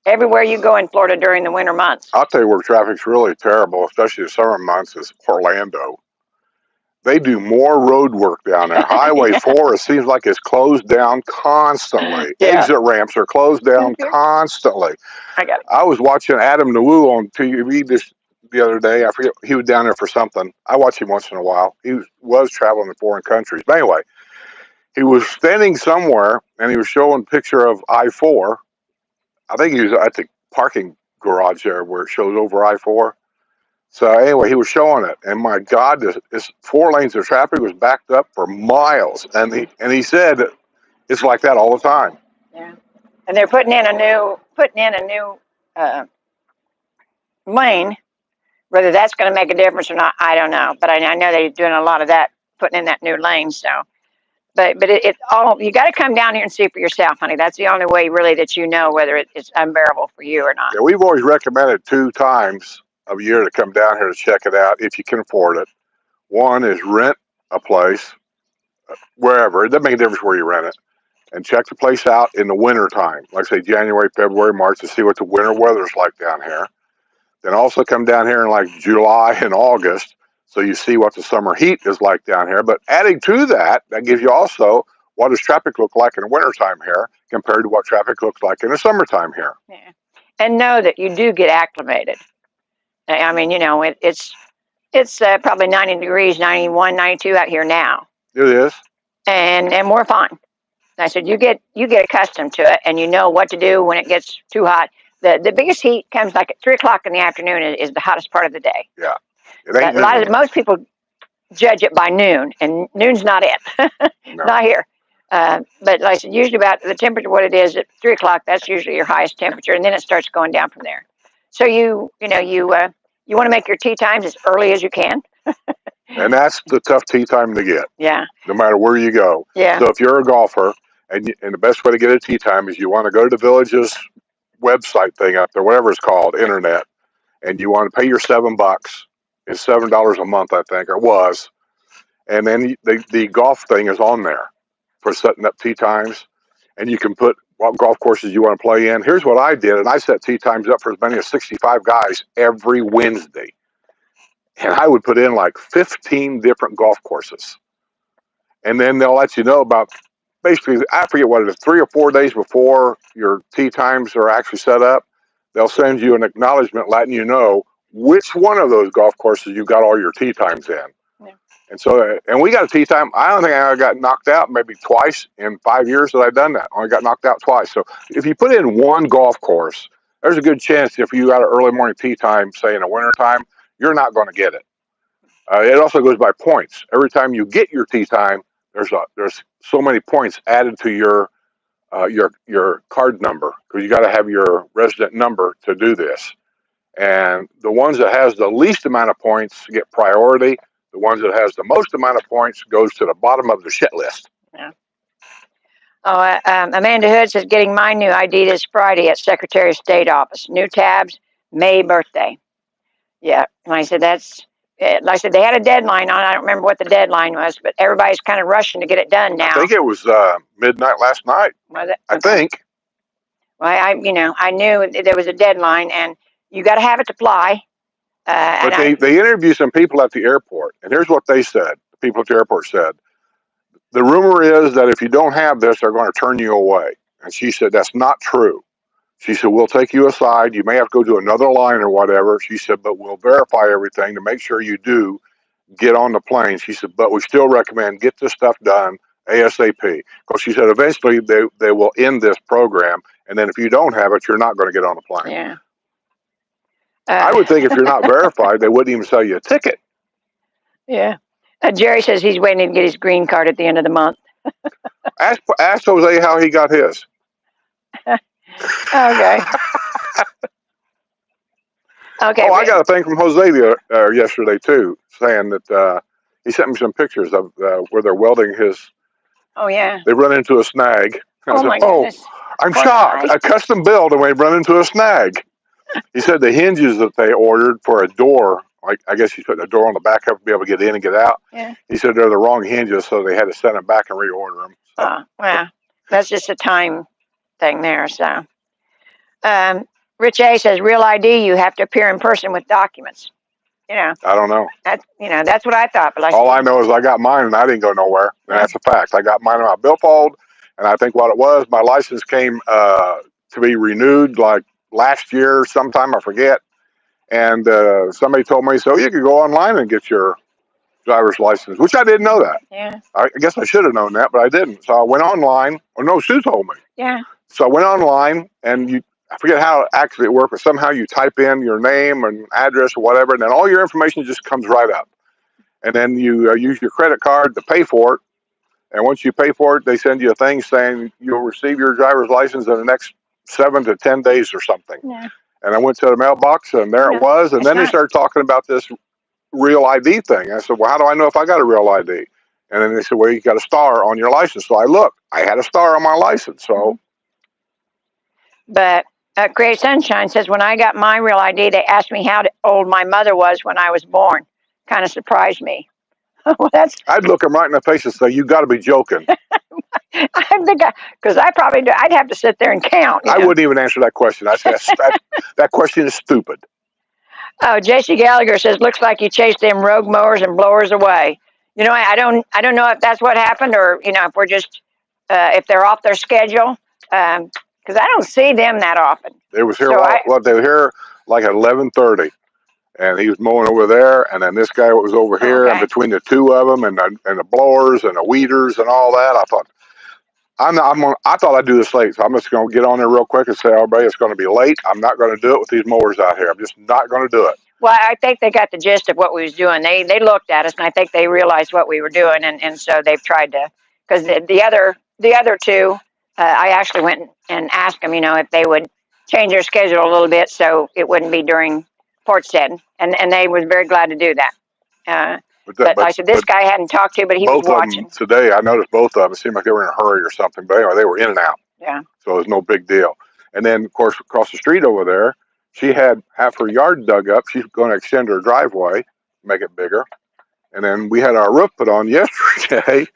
Everywhere you go in Florida during the winter months.
I'll tell you where traffic's really terrible, especially the summer months, is Orlando. They do more road work down there. Highway 4, it seems like it's closed down constantly.
Yeah.
Exit ramps are closed down constantly.
I got it.
I was watching Adam Nawu on TV the other day. I forget, he was down there for something. I watch him once in a while. He was traveling in foreign countries. But anyway, he was standing somewhere, and he was showing a picture of I-4. I think he was at the parking garage there where it shows over I-4. So anyway, he was showing it, and my God, this 4 lanes of traffic was backed up for miles. And he said it's like that all the time.
Yeah, and they're putting in a new lane. Whether that's going to make a difference or not, I don't know. But I know they're doing a lot of that putting in that new lane. So, but it all, you got to come down here and see for yourself, honey. That's the only way really that you know whether it's unbearable for you or not.
Yeah, we've always recommended 2 times a year to come down here to check it out if you can afford it. One is rent a place wherever. It doesn't make a difference where you rent it. And check the place out in the winter time, like say January, February, March, to see what the winter weather's like down here. Then also come down here in like July and August, so you see what the summer heat is like down here. But adding to that, that gives you also what does traffic look like in the wintertime here compared to what traffic looks like in the summertime here.
Yeah. And know that you do get acclimated. I mean, you know, it's probably 90 degrees, 91, 92 out here now.
It is.
And we're fine. I said, you get accustomed to it, and you know what to do when it gets too hot. The biggest heat comes like at 3 o'clock in the afternoon is the hottest part of the day.
Yeah. It ain't
most people judge it by noon, and noon's not it.
No.
Not here. But like I said, usually about the temperature, what it is at 3 o'clock, that's usually your highest temperature, and then it starts going down from there. So you want to make your tea times as early as you can.
And that's the tough tea time to get.
Yeah.
No matter where you go.
Yeah.
So if you're a golfer, and the best way to get a tea time is you want to go to the village's website thing up there, whatever it's called, internet, and you want to pay your $7. It's $7 a month, I think, or was. And then the golf thing is on there for setting up tee times, and you can put what golf courses you want to play in. Here's what I did, and I set tee times up for as many as 65 guys every Wednesday. And I would put in like 15 different golf courses. And then they'll let you know about, basically, I forget what it is, 3 or 4 days before your tee times are actually set up, they'll send you an acknowledgement letting you know which one of those golf courses you got all your tee times in. Yeah. And so, and we got a tee time. I don't think I got knocked out maybe twice in 5 years that I've done that. I only got knocked out twice. So if you put in one golf course, there's a good chance if you got an early morning tee time, say in the winter time, you're not going to get it. It also goes by points. Every time you get your tee time, there's so many points added to your card number, because you got to have your resident number to do this. And the ones that has the least amount of points get priority. The ones that has the most amount of points goes to the bottom of the shit list.
Yeah. Oh, Amanda Hood says, getting my new ID this Friday at Secretary of State office. New tabs, May birthday. Yeah, like I said, they had a deadline on. I don't remember what the deadline was, but everybody's kind of rushing to get it done now.
I think it was midnight last night.
Was it?
I think.
Well, I knew there was a deadline, and you got to have it to fly.
But they interviewed some people at the airport, and here's what they said. The people at the airport said, the rumor is that if you don't have this, they're going to turn you away. And she said, that's not true. She said, we'll take you aside. You may have to go to another line or whatever. She said, but we'll verify everything to make sure you do get on the plane. She said, but we still recommend get this stuff done ASAP. Because she said, eventually they will end this program. And then if you don't have it, you're not going to get on the plane.
Yeah.
I would think if you're not verified, they wouldn't even sell you a ticket.
Yeah. Jerry says he's waiting to get his green card at the end of the month.
Ask Jose how he got his.
Okay. Okay.
Oh, I got a thing from Jose yesterday too, saying that he sent me some pictures of where they're welding his.
Oh yeah.
They run into a snag.
Oh my goodness.
I'm shocked. A custom build, and we run into a snag. He said the hinges that they ordered for a door, like I guess he's putting a door on the back of it to be able to get in and get out.
Yeah.
He said they're the wrong hinges, so they had to send them back and reorder them. So.
Oh, well, that's just a time thing there. So, Rich A says, real ID, you have to appear in person with documents. You know.
I don't know.
That's what I thought. But
all I know is I got mine and I didn't go nowhere. And that's a fact. I got mine on my billfold, and I think what it was, my license came to be renewed like last year sometime, I forget. And somebody told me, so you could go online and get your driver's license, which I didn't know that.
Yeah.
I guess I should have known that, but I didn't. So I went online. Oh, no, Sue told me.
Yeah.
So I went online, and I forget how actually it worked, but somehow you type in your name and address or whatever, and then all your information just comes right up. And then you use your credit card to pay for it. And once you pay for it, they send you a thing saying you'll receive your driver's license in the next 7 to 10 days or something.
Yeah. And
I went to the mailbox, and there it was. And then they started talking about this real ID thing. I said, well, how do I know if I got a real ID? And then they said, well, you got a star on your license. So I looked. I had a star on my license. So.
But Great Sunshine says, when I got my real ID, they asked me how old my mother was when I was born. Kind of surprised me. Well, that's.
I'd look them right in the face and say, you got to be joking.
I think because I probably do. I'd have to sit there and count.
I wouldn't even answer that question. I said, that question is stupid.
Oh, J.C. Gallagher says, looks like you chased them rogue mowers and blowers away. You know, I don't know if that's what happened, or if we're just if they're off their schedule, because I don't see them that often.
They was here. They were here like at 11:30, and he was mowing over there, and then this guy was over here, and between the two of them, and the blowers and the weeders and all that, I thought. I thought I'd do this late, so I'm just going to get on there real quick and say, everybody, it's going to be late. I'm not going to do it with these mowers out here. I'm just not going to do it.
Well, I think they got the gist of what we was doing. They looked at us, and I think they realized what we were doing, and so they've tried to. Because the other two, I actually went and asked them, if they would change their schedule a little bit so it wouldn't be during Porch Settin, and they was very glad to do that. But like I said, this guy hadn't talked to, but he was watching.
Today, I noticed both of them. It seemed like they were in a hurry or something. But anyway, they were in and out.
Yeah.
So it was no big deal. And then, of course, across the street over there, she had half her yard dug up. She's going to extend her driveway, make it bigger. And then we had our roof put on yesterday.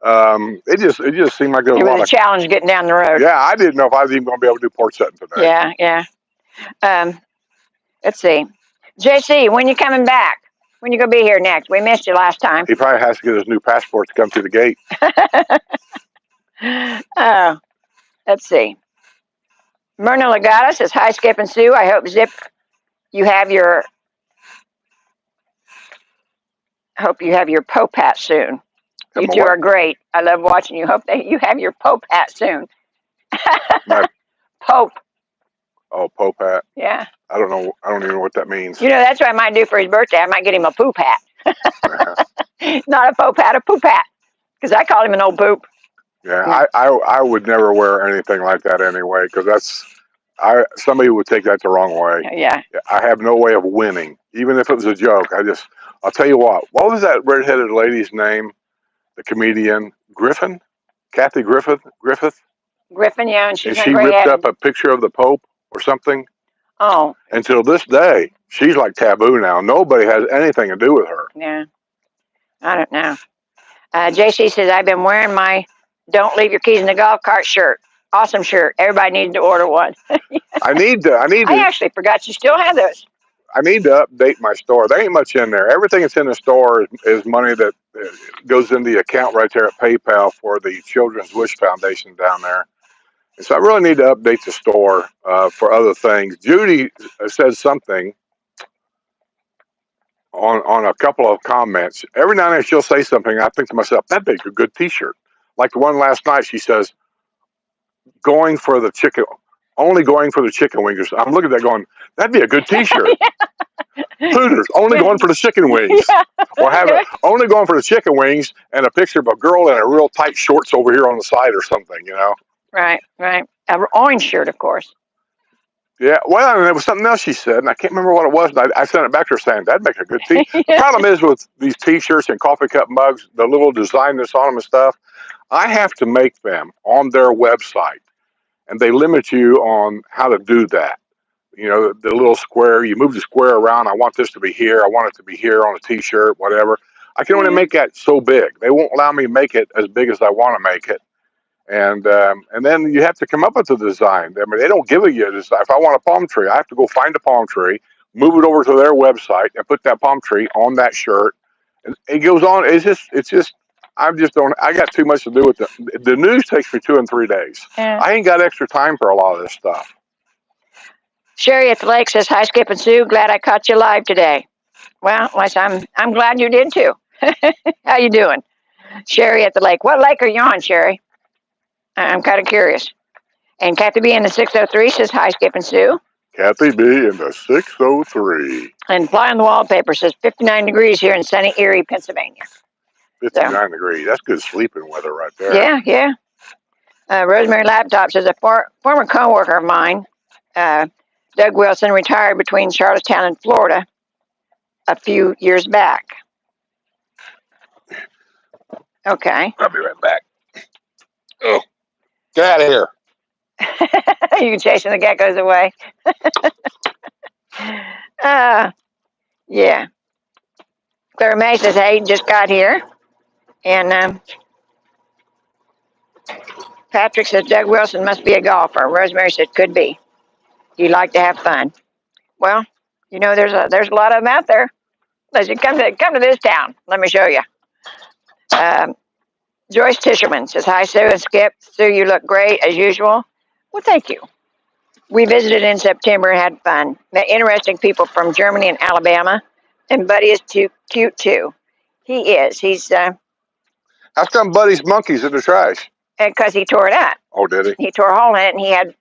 It just seemed like there was a lot of
challenge getting down the road.
Yeah, I didn't know if I was even going to be able to do porch setting today.
Yeah. Let's see. JC, when you coming back? When you gonna be here next? We missed you last time.
He probably has to get his new passport to come through the gate.
Oh, let's see. Myrna Legata says, hi, Skip and Sue. I hope you have your Pope hat soon. You two are great. I love watching you. Hope that you have your Pope hat soon. Pope.
Oh, Pope hat.
Yeah.
I don't know. I don't even know what that means.
That's what I might do for his birthday. I might get him a poop hat. Not a Pope hat, a poop hat. Because I call him an old poop.
Yeah, I would never wear anything like that anyway, because somebody would take that the wrong way.
Yeah.
I have no way of winning, even if it was a joke. I'll tell you what was that redheaded lady's name? The comedian Griffin? Kathy Griffith?
Griffin, yeah, and
she ripped up a picture of the Pope or something.
Oh.
Until this day, she's like taboo now. Nobody has anything to do with her.
Yeah. I don't know. JC says, I've been wearing my Don't Leave Your Keys in the Golf Cart shirt. Awesome shirt. Everybody needs to order one.
I
actually forgot you still have those.
I need to update my store. There ain't much in there. Everything that's in the store is money that goes in the account right there at PayPal for the Children's Wish Foundation down there. And so I really need to update the store for other things. Judy said something on a couple of comments. Every now and then she'll say something. I think to myself, that'd make a good T-shirt. Like the one last night, she says, only going for the chicken wings. I'm looking at that going, that'd be a good T-shirt. Hooters, only going for the chicken wings. Yeah. Or have it only going for the chicken wings and a picture of a girl in a real tight shorts over here on the side or something,
Right. An orange shirt, of course.
Yeah, well, and there was something else she said, and I can't remember what it was, but I sent it back to her saying, that'd make a good T. The problem is with these T-shirts and coffee cup mugs, the little design that's on them and stuff, I have to make them on their website, and they limit you on how to do that. The little square, you move the square around, I want this to be here, I want it to be here on a T-shirt, whatever. I can only make that so big. They won't allow me to make it as big as I want to make it. And then you have to come up with a design. I mean, they don't give you a design. If I want a palm tree, I have to go find a palm tree, move it over to their website, and put that palm tree on that shirt. And it goes on. I got too much to do with it. The news takes me 2 and 3 days. Yeah. I ain't got extra time for a lot of this stuff.
Sherry at the lake says, hi, Skip and Sue. Glad I caught you live today. Well, I'm glad you did too. How you doing? Sherry at the lake. What lake are you on, Sherry? I'm kind of curious. And Kathy B in the 603 says, hi, Skip and Sue.
Kathy B in the 603.
And Fly on the Wallpaper says 59 degrees here in sunny Erie, Pennsylvania.
59 degrees. That's good sleeping weather right there.
Yeah. Rosemary Laptop says, a former coworker of mine, Doug Wilson, retired between Charlottetown and Florida a few years back. Okay.
I'll be right back. Oh, get out of here.
You chasing the geckos away. Yeah. Clara May says, hey, just got here. And Patrick says, Doug Wilson must be a golfer. Rosemary said, could be. You like to have fun. Well, you know, there's a lot of them out there. Listen, come to this town. Let me show you. Joyce Tisherman says, hi, Sue and Skip. Sue, you look great as usual. Well, thank you. We visited in September and had fun. Met interesting people from Germany and Alabama. And Buddy is too cute, too. He is. He's,
How come Buddy's monkeys in the trash?
because he tore it up.
Oh, did he?
He tore a hole in it, and he had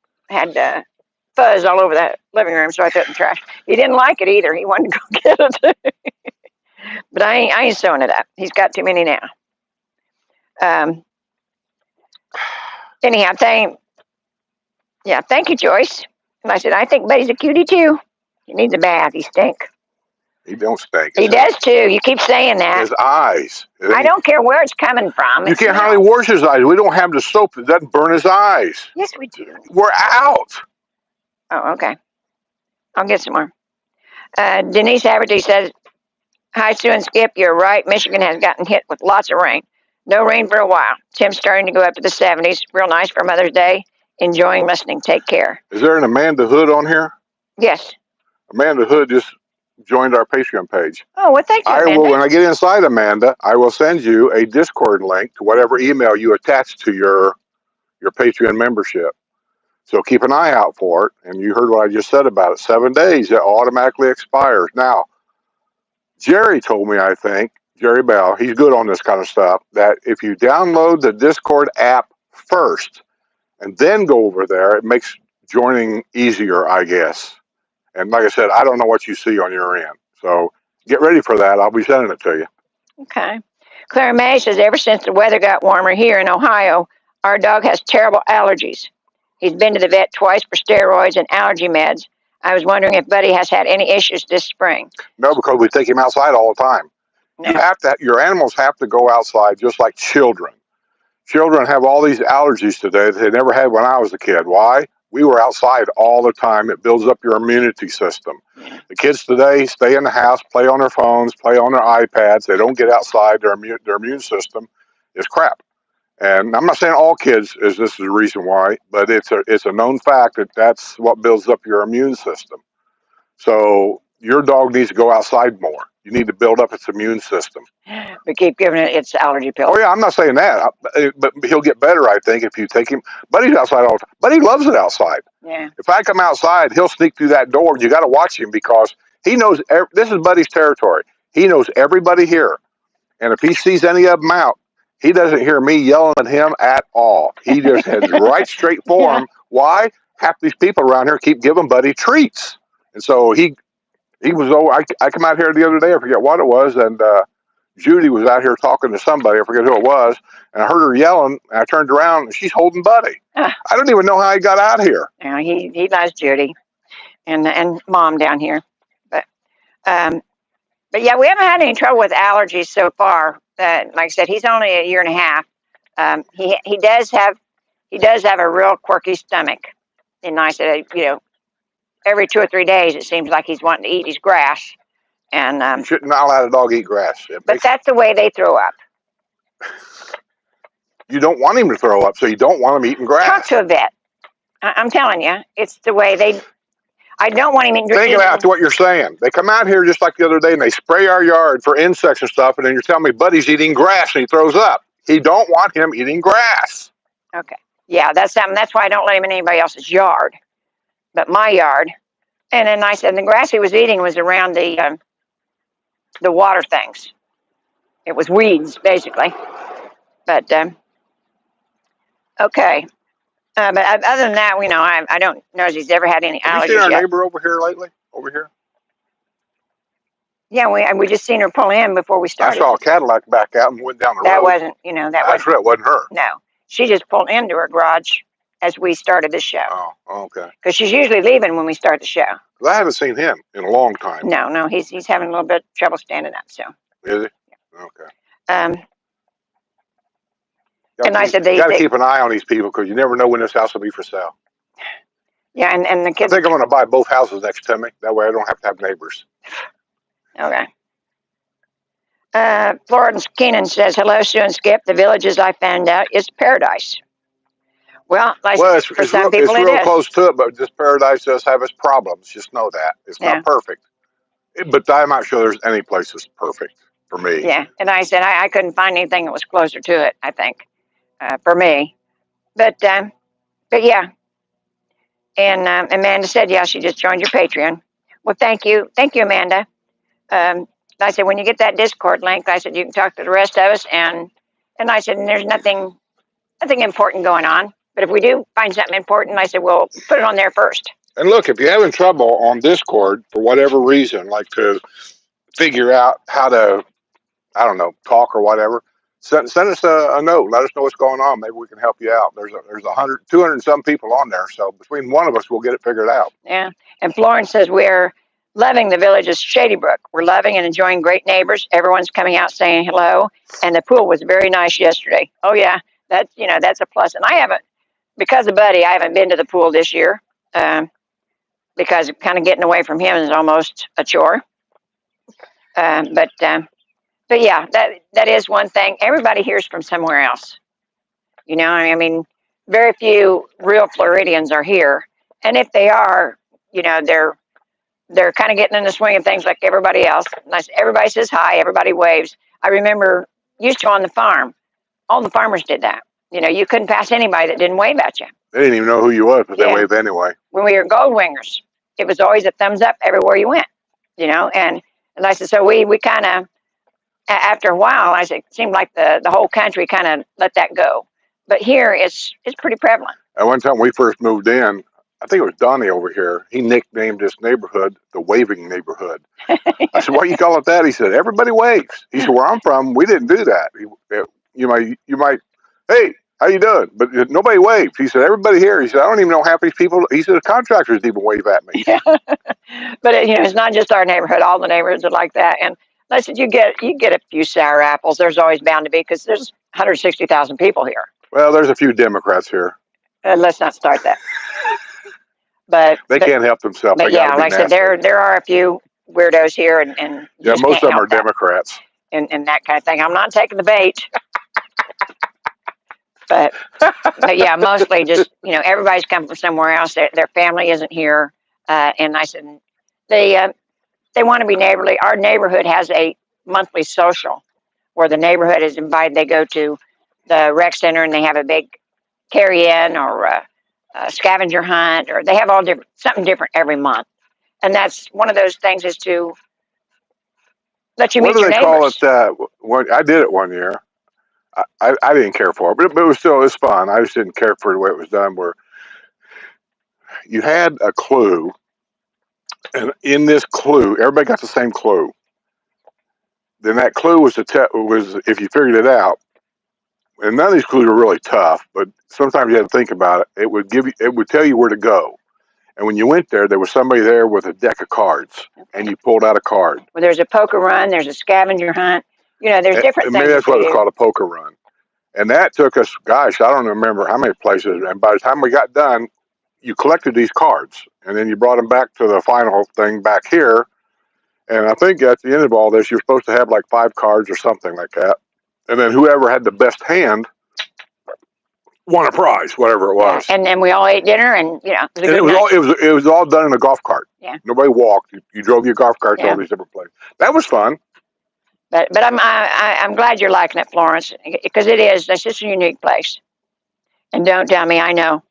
fuzz all over the living room, so I threw it in the trash. He didn't like it either. He wanted to go get it. But I ain't sewing it up. He's got too many now. Anyhow, thank you, Joyce. And I said, I think Buddy's a cutie too. He needs a bath. He stink.
He don't stink.
He does too. You keep saying that.
His eyes.
I don't care where it's coming from.
You can't hardly wash his eyes. We don't have the soap that doesn't burn his eyes.
Yes, we do.
We're out.
Oh, okay. I'll get some more. Denise Haverty says, hi, Sue and Skip. You're right. Michigan has gotten hit with lots of rain. No rain for a while. Tim's starting to go up to the 70s. Real nice for Mother's Day. Enjoying listening. Take care.
Is there an Amanda Hood on here?
Yes.
Amanda Hood just joined our Patreon page.
Oh, well, thank you, Amanda.
When I get inside, Amanda, I will send you a Discord link to whatever email you attach to your Patreon membership. So keep an eye out for it. And you heard what I just said about it. 7 days, it automatically expires. Now, Jerry told me, I think, Jerry Bell, he's good on this kind of stuff, that if you download the Discord app first and then go over there, it makes joining easier, I guess. And like I said, I don't know what you see on your end. So get ready for that. I'll be sending it to you.
Okay. Clara May says, ever since the weather got warmer here in Ohio, our dog has terrible allergies. He's been to the vet twice for steroids and allergy meds. I was wondering if Buddy has had any issues this spring.
No, because we take him outside all the time. No. Your animals have to go outside just like children. Children have all these allergies today that they never had when I was a kid. Why? We were outside all the time. It builds up your immunity system. The kids today stay in the house, play on their phones, play on their iPads. They don't get outside. Their immune system is crap. And I'm not saying all kids this is the reason why, but it's a known fact that that's what builds up your immune system. So your dog needs to go outside more. You need to build up its immune system.
But keep giving it its allergy pills.
Oh, yeah, I'm not saying that. But he'll get better, I think, if you take him. Buddy's outside all the time. Buddy loves it outside.
Yeah.
If I come outside, he'll sneak through that door. You got to watch him because he knows this is Buddy's territory. He knows everybody here. And if he sees any of them out, he doesn't hear me yelling at him at all. He just heads right straight for him. Why? Half these people around here keep giving Buddy treats. And so he was over. I come out here the other day, I forget what it was, and Judy was out here talking to somebody, I forget who it was, and I heard her yelling, and I turned around, and she's holding Buddy. I don't even know how he got out here.
Yeah, he loves Judy and Mom down here. But yeah, we haven't had any trouble with allergies so far. Like I said, he's only a year and a half. He does have a real quirky stomach. And I said, every 2 or 3 days, it seems like he's wanting to eat his grass. And
you shouldn't not allow a dog eat grass.
But that's the way they throw up.
You don't want him to throw up, so you don't want him eating grass.
Talk to a vet. I'm telling you, it's the way they. I don't want him eating.
Think about what you're saying. They come out here just like the other day, and they spray our yard for insects and stuff, and then you're telling me Buddy's eating grass and he throws up. He don't want him eating grass.
Okay. Yeah, that's why I don't let him in anybody else's yard, but my yard. And then I said the grass he was eating was around the water things. It was weeds, basically. But okay. But other than that, I don't know if he's ever had any allergies.
Have you seen our neighbor over here lately? Over here?
Yeah, we just seen her pull in before we started.
I saw a Cadillac back out and went down the road.
That wasn't,
That wasn't her.
No, she just pulled into her garage as we started the show.
Oh, okay.
Because she's usually leaving when we start the show.
I haven't seen him in a long time.
No, he's having a little bit of trouble standing up. So.
Is he? Yeah. Okay.
And I said,
you got to keep an eye on these people because you never know when this house will be for sale.
Yeah, and the
I
kids.
think I'm going to buy both houses next to me. That way I don't have to have neighbors.
Okay. Florence Keenan says, hello, Sue and Skip. The villages I found out is paradise. Well, for some people
it's real
it is.
close to it, but this paradise does have its problems. Just know that. It's not perfect. But I'm not sure there's any place that's perfect for me.
Yeah, and I said I couldn't find anything that was closer to it, I think, for me. But yeah. And Amanda said, yeah, she just joined your Patreon. Well, thank you. Thank you, Amanda. I said, when you get that Discord link, I said, you can talk to the rest of us. And I said, and there's nothing important going on. But if we do find something important, I said, well, put it on there first.
And look, if you're having trouble on Discord for whatever reason, like to figure out how to, I don't know, talk or whatever, send us a note. Let us know what's going on. Maybe we can help you out. There's 200 and some people on there. So between one of us, we'll get it figured out.
Yeah. And Florence says, we're loving the village of Shady Brook. We're loving and enjoying great neighbors. Everyone's coming out saying hello. And the pool was very nice yesterday. Oh, yeah. That's a plus. And I haven't, because of Buddy, I haven't been to the pool this year because kind of getting away from him is almost a chore. But yeah, that is one thing. Everybody hears from somewhere else. I mean, very few real Floridians are here. And if they are, they're kind of getting in the swing of things like everybody else. Everybody says hi, everybody waves. I remember used to on the farm, all the farmers did that. You couldn't pass anybody that didn't wave at you.
They didn't even know who you was, but they waved anyway.
When we were gold wingers, it was always a thumbs up everywhere you went, and I said, so we kind of, after a while, I said, it seemed like the whole country kind of let that go. But here it's pretty prevalent.
At one time we first moved in, I think it was Donnie over here. He nicknamed this neighborhood the waving neighborhood. I said, why you call it that? He said, everybody waves. He said, where I'm from, we didn't do that. You might, hey, how you doing? But nobody waved. He said, everybody here. He said, I don't even know half these people. He said, the contractors even wave at me.
Yeah. But it's not just our neighborhood. All the neighborhoods are like that. And I said, you get a few sour apples. There's always bound to be because there's 160,000 people here.
Well, there's a few Democrats here.
Let's not start that. But
they can't help themselves.
But yeah, like I said, there are a few weirdos here, and
yeah, most of them are Democrats.
And that kind of thing. I'm not taking the bait. But yeah, mostly just everybody's come from somewhere else. Their family isn't here, and I said they want to be neighborly. Our neighborhood has a monthly social where the neighborhood is invited. They go to the rec center and they have a big carry-in or a scavenger hunt, or they have something different every month. And that's one of those things is to let you meet your neighbors.
What do they call it? I did it one year. I didn't care for it, but it was fun. I just didn't care for the way it was done, where you had a clue, and in this clue, everybody got the same clue. Then that clue was if you figured it out, and none of these clues are really tough, but sometimes you had to think about it. It would tell you where to go. And when you went there was somebody there with a deck of cards, and you pulled out a card.
Well, there's a poker run, there's a scavenger hunt. There's different things.
Maybe that's what it's called, a poker run. And that took us, gosh, I don't remember how many places. And by the time we got done, you collected these cards, and then you brought them back to the final thing back here. And I think at the end of all this, you're supposed to have like 5 cards or something like that. And then whoever had the best hand won a prize, whatever it was.
And then we all ate dinner, and
it was all done in a golf cart.
Yeah.
Nobody walked. You drove your golf cart to all these different places. That was fun.
But I'm glad you're liking it, Florence, because that's just a unique place. And don't tell me, I know.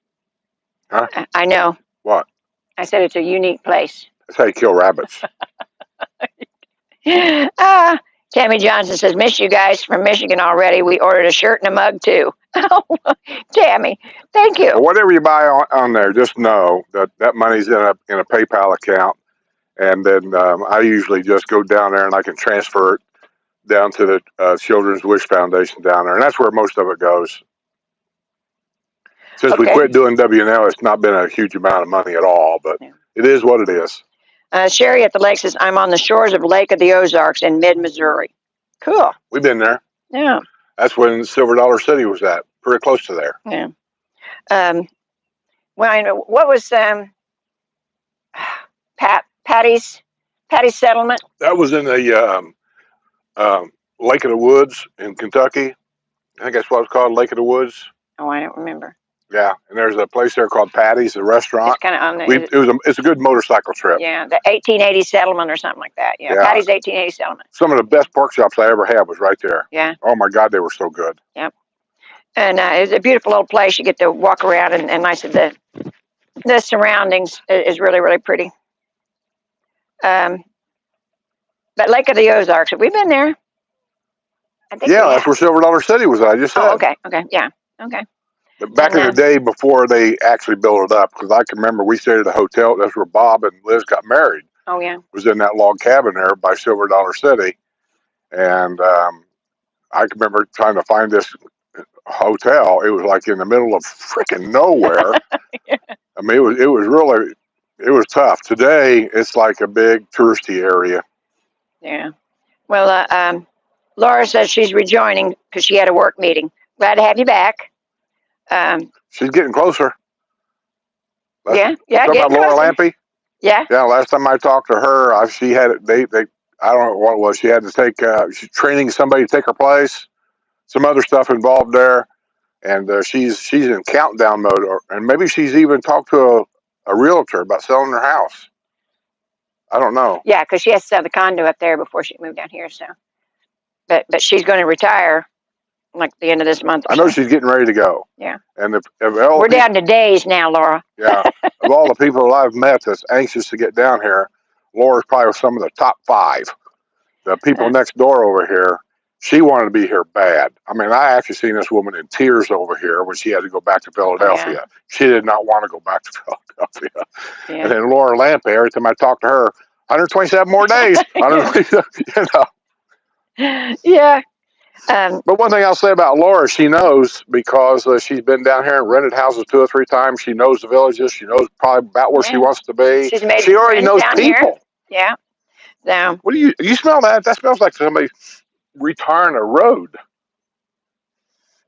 Huh?
I know.
What?
I said it's a unique place.
That's how you kill rabbits.
Tammy Johnson says, miss you guys from Michigan already. We ordered a shirt and a mug too. Oh, Tammy, thank you.
Well, whatever you buy on there, just know that money's in a PayPal account. And then I usually just go down there and I can transfer it down to the Children's Wish Foundation down there. And that's where most of it goes. Since we quit doing WNL, it's not been a huge amount of money at all, but it is what it is.
Sherry at the lake says, I'm on the shores of Lake of the Ozarks in mid-Missouri. Cool.
We've been there.
Yeah.
That's when Silver Dollar City was at. pretty close to there.
Yeah. Well, I know what was Patty's settlement.
That was in the Lake of the Woods in Kentucky. I think that's what it's called, Lake of the Woods.
Oh, I don't remember.
Yeah, and there's a place there called Patty's, a restaurant.
It's kind of on the.
It's a good motorcycle trip.
Yeah, the 1880 settlement or something like that. Yeah, Patty's 1880 settlement.
Some of the best pork chops I ever had was right there.
Yeah.
Oh my God, they were so good.
Yep. And it's a beautiful little place. You get to walk around, and like I said, the surroundings is really, really pretty. But Lake of the Ozarks, have we been there?
I think that's where Silver Dollar City was. I just said.
Oh, okay, yeah, okay.
But back in the day before they actually built it up, because I can remember we stayed at a hotel. That's where Bob and Liz got married.
Oh yeah.
Was in that log cabin there by Silver Dollar City, and I can remember trying to find this hotel. It was like in the middle of freaking nowhere. Yeah. I mean, it was tough. Today, it's like a big touristy area.
Yeah. Well, Laura says she's rejoining because she had a work meeting. Glad to have you back.
She's getting closer.
Yeah.
Talking about Laura Lampe?
Yeah.
Yeah. Last time I talked to her, she had they I don't know what it was. She had to take she's training somebody to take her place. Some other stuff involved there, and she's in countdown mode, and maybe she's even talked to a realtor about selling her house. I don't know.
Yeah, because she has to sell the condo up there before she moved down here. So, but she's going to retire like the end of this month.
I know she's getting ready to go.
Yeah.
And
we're down to days now, Laura.
Yeah. Of all the people I've met that's anxious to get down here, Laura's probably some of the top 5. The people next door over here, she wanted to be here bad. I mean, I actually seen this woman in tears over here when she had to go back to Philadelphia. Oh, yeah. She did not want to go back to Philadelphia. Yeah. And then Laura Lampe, every time I talk to her, 127 more days. You know.
Yeah.
But one thing I'll say about Laura, she knows because she's been down here and rented houses 2 or 3 times. She knows the villages. She knows probably about where she wants to be. She already knows people.
Here. Yeah. So.
What do you smell that? That smells like somebody retarring a road.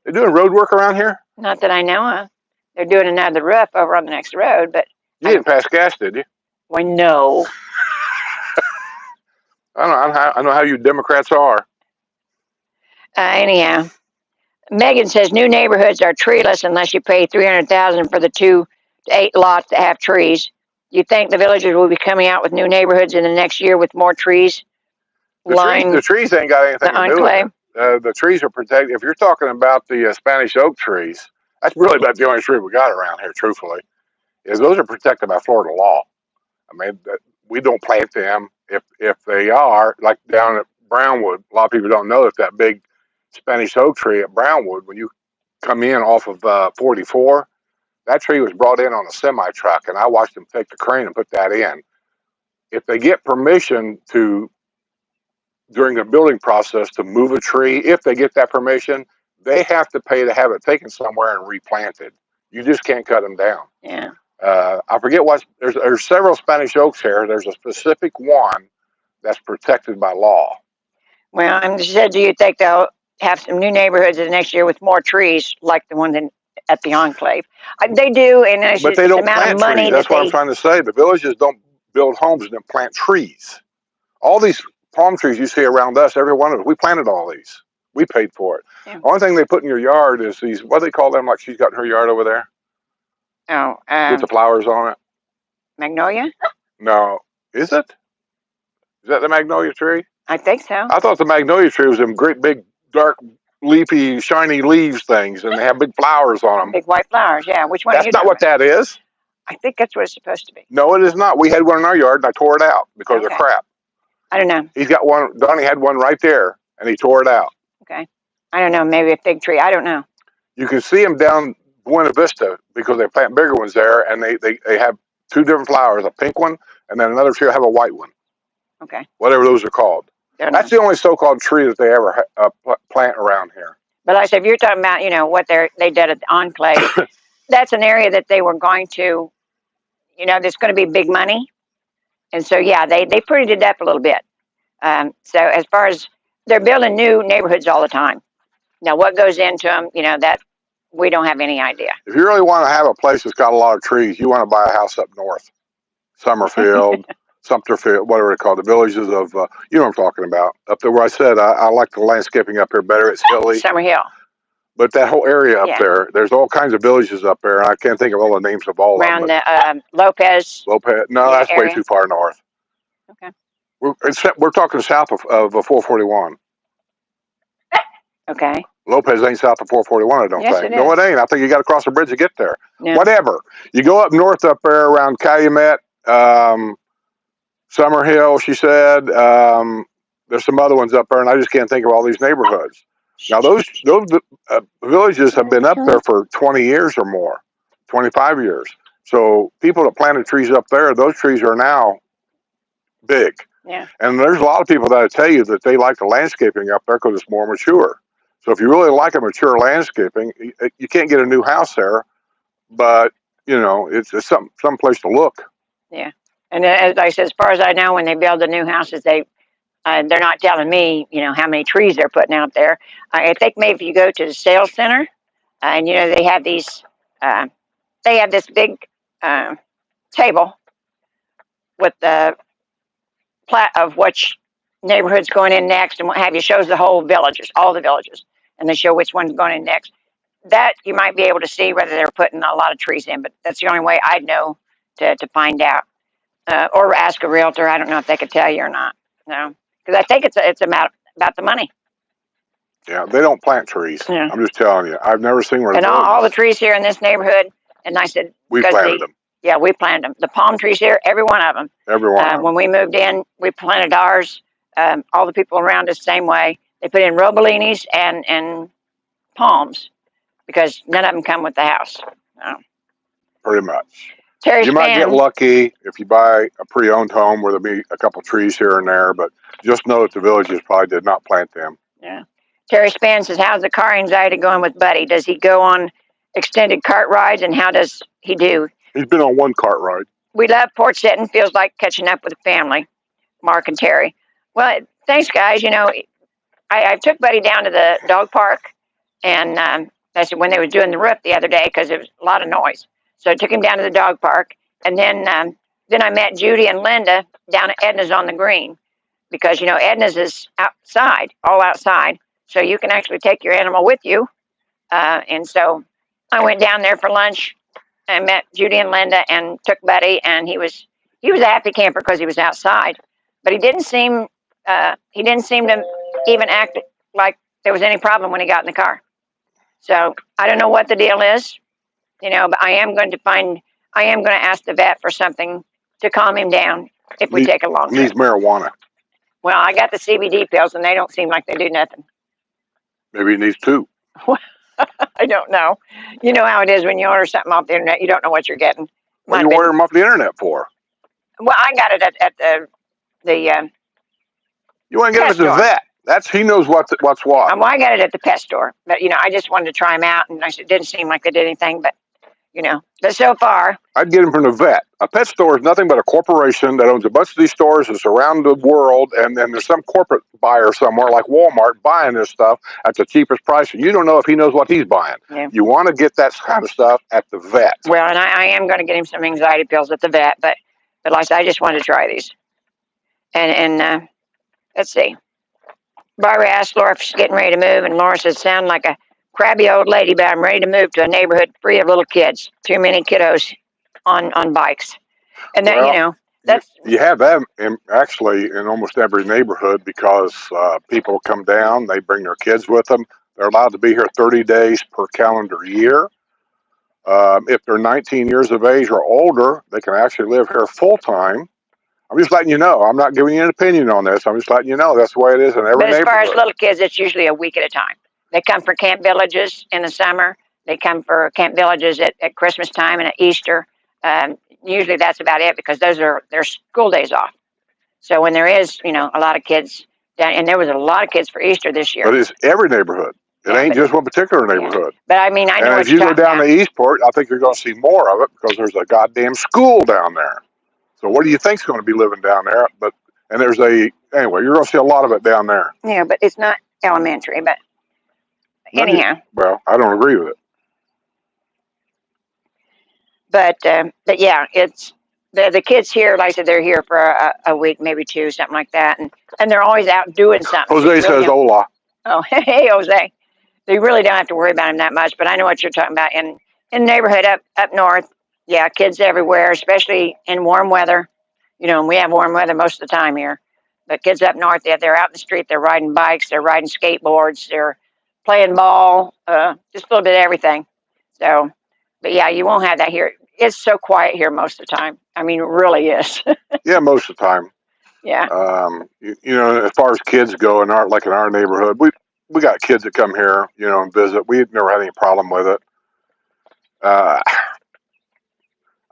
They're doing road work around here?
Not that I know of. They're doing another roof over on the next road, but.
You didn't pass gas, did you?
Why, no.
I know how you Democrats are.
Anyhow, Megan says new neighborhoods are treeless unless you pay $300,000 for the 2 to 8 lots that have trees. Do you think the villagers will be coming out with new neighborhoods in the next year with more trees?
The trees ain't got anything to do with it. The trees are protected. If you're talking about the Spanish oak trees, that's really about the only tree we got around here, truthfully. Is those are protected by Florida law. I mean, we don't plant them. If they are, like down at Brownwood, a lot of people don't know that big Spanish oak tree at Brownwood, when you come in off of 44, that tree was brought in on a semi truck, and I watched them take the crane and put that in. If they get permission during the building process to move a tree, if they get that permission, they have to pay to have it taken somewhere and replanted. You just can't cut them down.
Yeah.
I forget there's several Spanish oaks here. There's a specific one that's protected by law.
Well, and she said, do you think they'll have some new neighborhoods in the next year with more trees like the ones at the Enclave? They do, and it's
but they don't
the amount
plant
of money
trees. That's what I'm trying to say. The villages don't build homes and then plant trees. All these palm trees you see around us, every one of us, we planted all these. We paid for it. Yeah. The only thing they put in your yard is these, what do they call them, like she's got in her yard over there?
Oh.
With the flowers on it.
Magnolia?
No. Is it? Is that the magnolia tree?
I think so.
I thought the magnolia tree was them great big, dark, leafy, shiny leaves things, and they have big flowers on them.
Big white flowers, yeah. Which one?
That's not what that is.
I think that's what it's supposed to be.
No, it is not. We had one in our yard, and I tore it out because of crap.
I don't know.
He's got one. Donnie had one right there, and he tore it out.
Okay. I don't know. Maybe a fig tree. I don't know.
You can see them down Buena Vista because they plant bigger ones there, and they have 2 different flowers, a pink one, and then another tree will have a white one.
Okay.
Whatever those are called. That's the only so-called tree that they ever plant around here.
But like I said, if you're talking about, what they did at the Enclave, that's an area that they were going to, there's going to be big money. And so, yeah, they prettied it up a little bit. So as far as they're building new neighborhoods all the time. Now, what goes into them, that we don't have any idea.
If you really want to have a place that's got a lot of trees, you want to buy a house up north, Summerfield, Sumterfield, whatever they call it, the villages of, you know what I'm talking about. Up there where I said I like the landscaping up here better. It's hilly.
Summer Hill.
But that whole area up
Yeah.
there, there's all kinds of villages up there, and I can't think of all the names of all
Around
of them.
the Lopez.
Lopez, no,
Yeah,
that's way
area.
too far north.
Okay.
We're talking south of 441.
Okay.
Lopez ain't south of 441, I don't
Yes,
think.
it
No,
is.
it ain't. I think you got to cross the bridge to get there.
No.
Whatever. You go up north up there around Calumet, Summer Hill, she said. There's some other ones up there, and I just can't think of all these neighborhoods. Now, those villages have been up there for 20 years or more, 25 years. So people that planted trees up there, those trees are now big.
Yeah.
And there's a lot of people that tell you that they like the landscaping up there because it's more mature. So if you really like a mature landscaping, you can't get a new house there, but you know it's some place to look.
Yeah. And as I said, as far as I know, when they build the new houses, they're not telling me, you know, how many trees they're putting out there. I think maybe if you go to the sales center, and you know they have these, they have this big table with the plat of which neighborhood's going in next and what have you. Shows the whole villages, all the villages, and they show which one's going in next. That you might be able to see whether they're putting a lot of trees in, but that's the only way I'd know to find out. Or ask a realtor. I don't know if they could tell you or not. No, because I think it's about the money.
Yeah, they don't plant trees.
Yeah.
I'm just telling you. I've never seen one.
And all the trees here in this neighborhood, and I said,
we planted them.
Yeah, we planted them. The palm trees here, every one of them.
Every one of them.
When we moved in, we planted ours. All the people around us, same way. They put in robolinis and palms because none of them come with the house. No.
Pretty much.
Terry
You
Span,
might get lucky if you buy a pre-owned home where there'll be a couple trees here and there, but just know that the villages probably did not plant them.
Yeah. Terry Span says, how's the car anxiety going with Buddy? Does he go on extended cart rides, and how does he do?
He's been on one cart ride.
We love Porch Settin. Feels like catching up with the family, Mark and Terry. Well, thanks, guys. You know, I took Buddy down to the dog park, and I said when they were doing the roof the other day because there was a lot of noise. So I took him down to the dog park, and then I met Judy and Linda down at Edna's on the green, because you know Edna's is outside, all outside, so you can actually take your animal with you. And so I went down there for lunch and met Judy and Linda and took Buddy, and he was a happy camper because he was outside, but he didn't seem to even act like there was any problem when he got in the car. So I don't know what the deal is. You know, but I am going to ask the vet for something to calm him down if we take a long trip.
Needs marijuana.
Well, I got the CBD pills, and they don't seem like they do nothing.
Maybe he needs two.
I don't know. You know how it is when you order something off the internet, you don't know what you're getting.
What do you order them off the internet for?
Well, I got it at the
you want to get it at the vet. He knows what's what.
Well, I got it at the pet store, but you know, I just wanted to try them out, and it didn't seem like they did anything, but you know, but so far.
I'd get them from the vet. A pet store is nothing but a corporation that owns a bunch of these stores that's around the world, and then there's some corporate buyer somewhere like Walmart buying this stuff at the cheapest price, and you don't know if he knows what he's buying.
Yeah.
You want to get that kind of stuff at the vet.
Well, and I am going to get him some anxiety pills at the vet, but like I said, I just wanted to try these. And let's see. Barbara asked Laura if she's getting ready to move, and Laura said, sound like a crabby old lady, but I'm ready to move to a neighborhood free of little kids. Too many kiddos on bikes. And that, well, you know, that's...
You have that actually in almost every neighborhood, because people come down, they bring their kids with them. They're allowed to be here 30 days per calendar year. If they're 19 years of age or older, they can actually live here full-time. I'm just letting you know. I'm not giving you an opinion on this. I'm just letting you know that's the way it is in every neighborhood.
But as far as little kids, it's usually a week at a time. They come for camp villages in the summer. They come for camp villages at Christmas time and at Easter. Usually that's about it, because those are their school days off. So when there is, you know, a lot of kids down, and there was a lot of kids for Easter this year.
But it's every neighborhood. It ain't just one particular neighborhood.
Yeah. But I mean, I know.
And if you go down to Eastport, I think you're going to see more of it, because there's a goddamn school down there. So what do you think's going to be living down there? Anyway, you're going to see a lot of it down there.
Yeah, but it's not elementary. But anyhow.
Well, I don't agree with it.
But yeah, it's the kids here. Like I said, they're here for a week, maybe two, something like that, and they're always out doing something.
Jose says hola.
Oh, hey, Jose. So you really don't have to worry about him that much. But I know what you're talking about. In the neighborhood up north, yeah, kids everywhere, especially in warm weather. You know, and we have warm weather most of the time here. But kids up north, they're out in the street. They're riding bikes. They're riding skateboards. They're playing ball. Just a little bit of everything. So, but yeah, you won't have that here. It's so quiet here most of the time. I mean, it really is.
Yeah, most of the time.
Yeah.
You know, as far as kids go in our neighborhood, we got kids that come here, you know, and visit. We've never had any problem with it.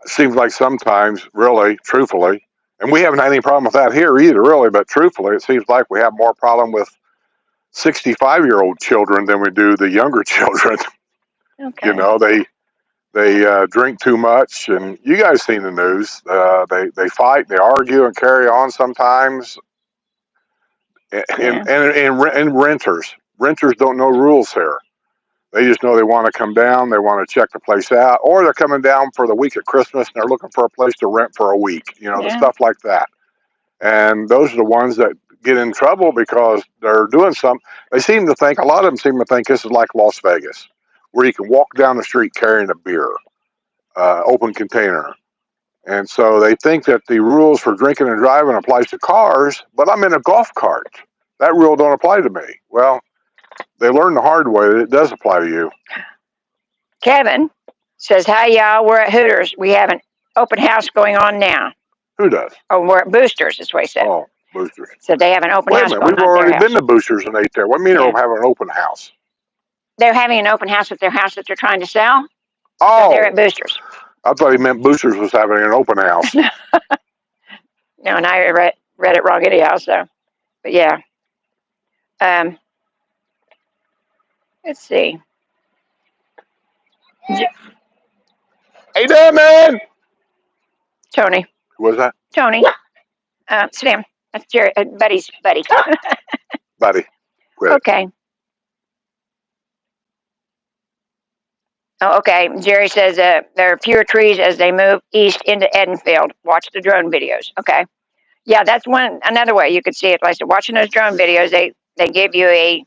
It seems like sometimes, really, truthfully, and we haven't had any problem with that here either, really. But truthfully, it seems like we have more problem with 65-year-old children than we do the younger children.
Okay.
You know, they drink too much, and you guys seen the news. They fight, they argue, and carry on sometimes. And renters don't know rules here. They just know they want to come down, they want to check the place out, or they're coming down for the week of Christmas and they're looking for a place to rent for a week. You know, the stuff like that. And those are the ones that get in trouble because they're doing something. A lot of them seem to think this is like Las Vegas, where you can walk down the street carrying a beer, open container. And so they think that the rules for drinking and driving applies to cars, but I'm in a golf cart. That rule don't apply to me. Well, they learned the hard way that it does apply to you.
Kevin says, hi, y'all. We're at Hooters. We have an open house going on now.
Who does?
Oh, we're at Boosters, is what he said.
Oh, Boosters.
So they have an open house going on.
We've already been to Boosters and ate there. What do you mean they're having an open house?
They're having an open house at their house that they're trying to sell.
Oh.
So they're at Boosters.
I thought he meant Boosters was having an open house.
No, and I read it wrong anyhow, so. But yeah. Let's see.
How you doing, man?
Tony.
Who was that?
Tony. Sit down. That's Jerry, Buddy's buddy.
Buddy. Quit.
Okay. Oh, okay. Jerry says there are fewer trees as they move east into Edenfield. Watch the drone videos. Okay. Yeah, that's another way you could see it. Like I said, watching those drone videos, they give you a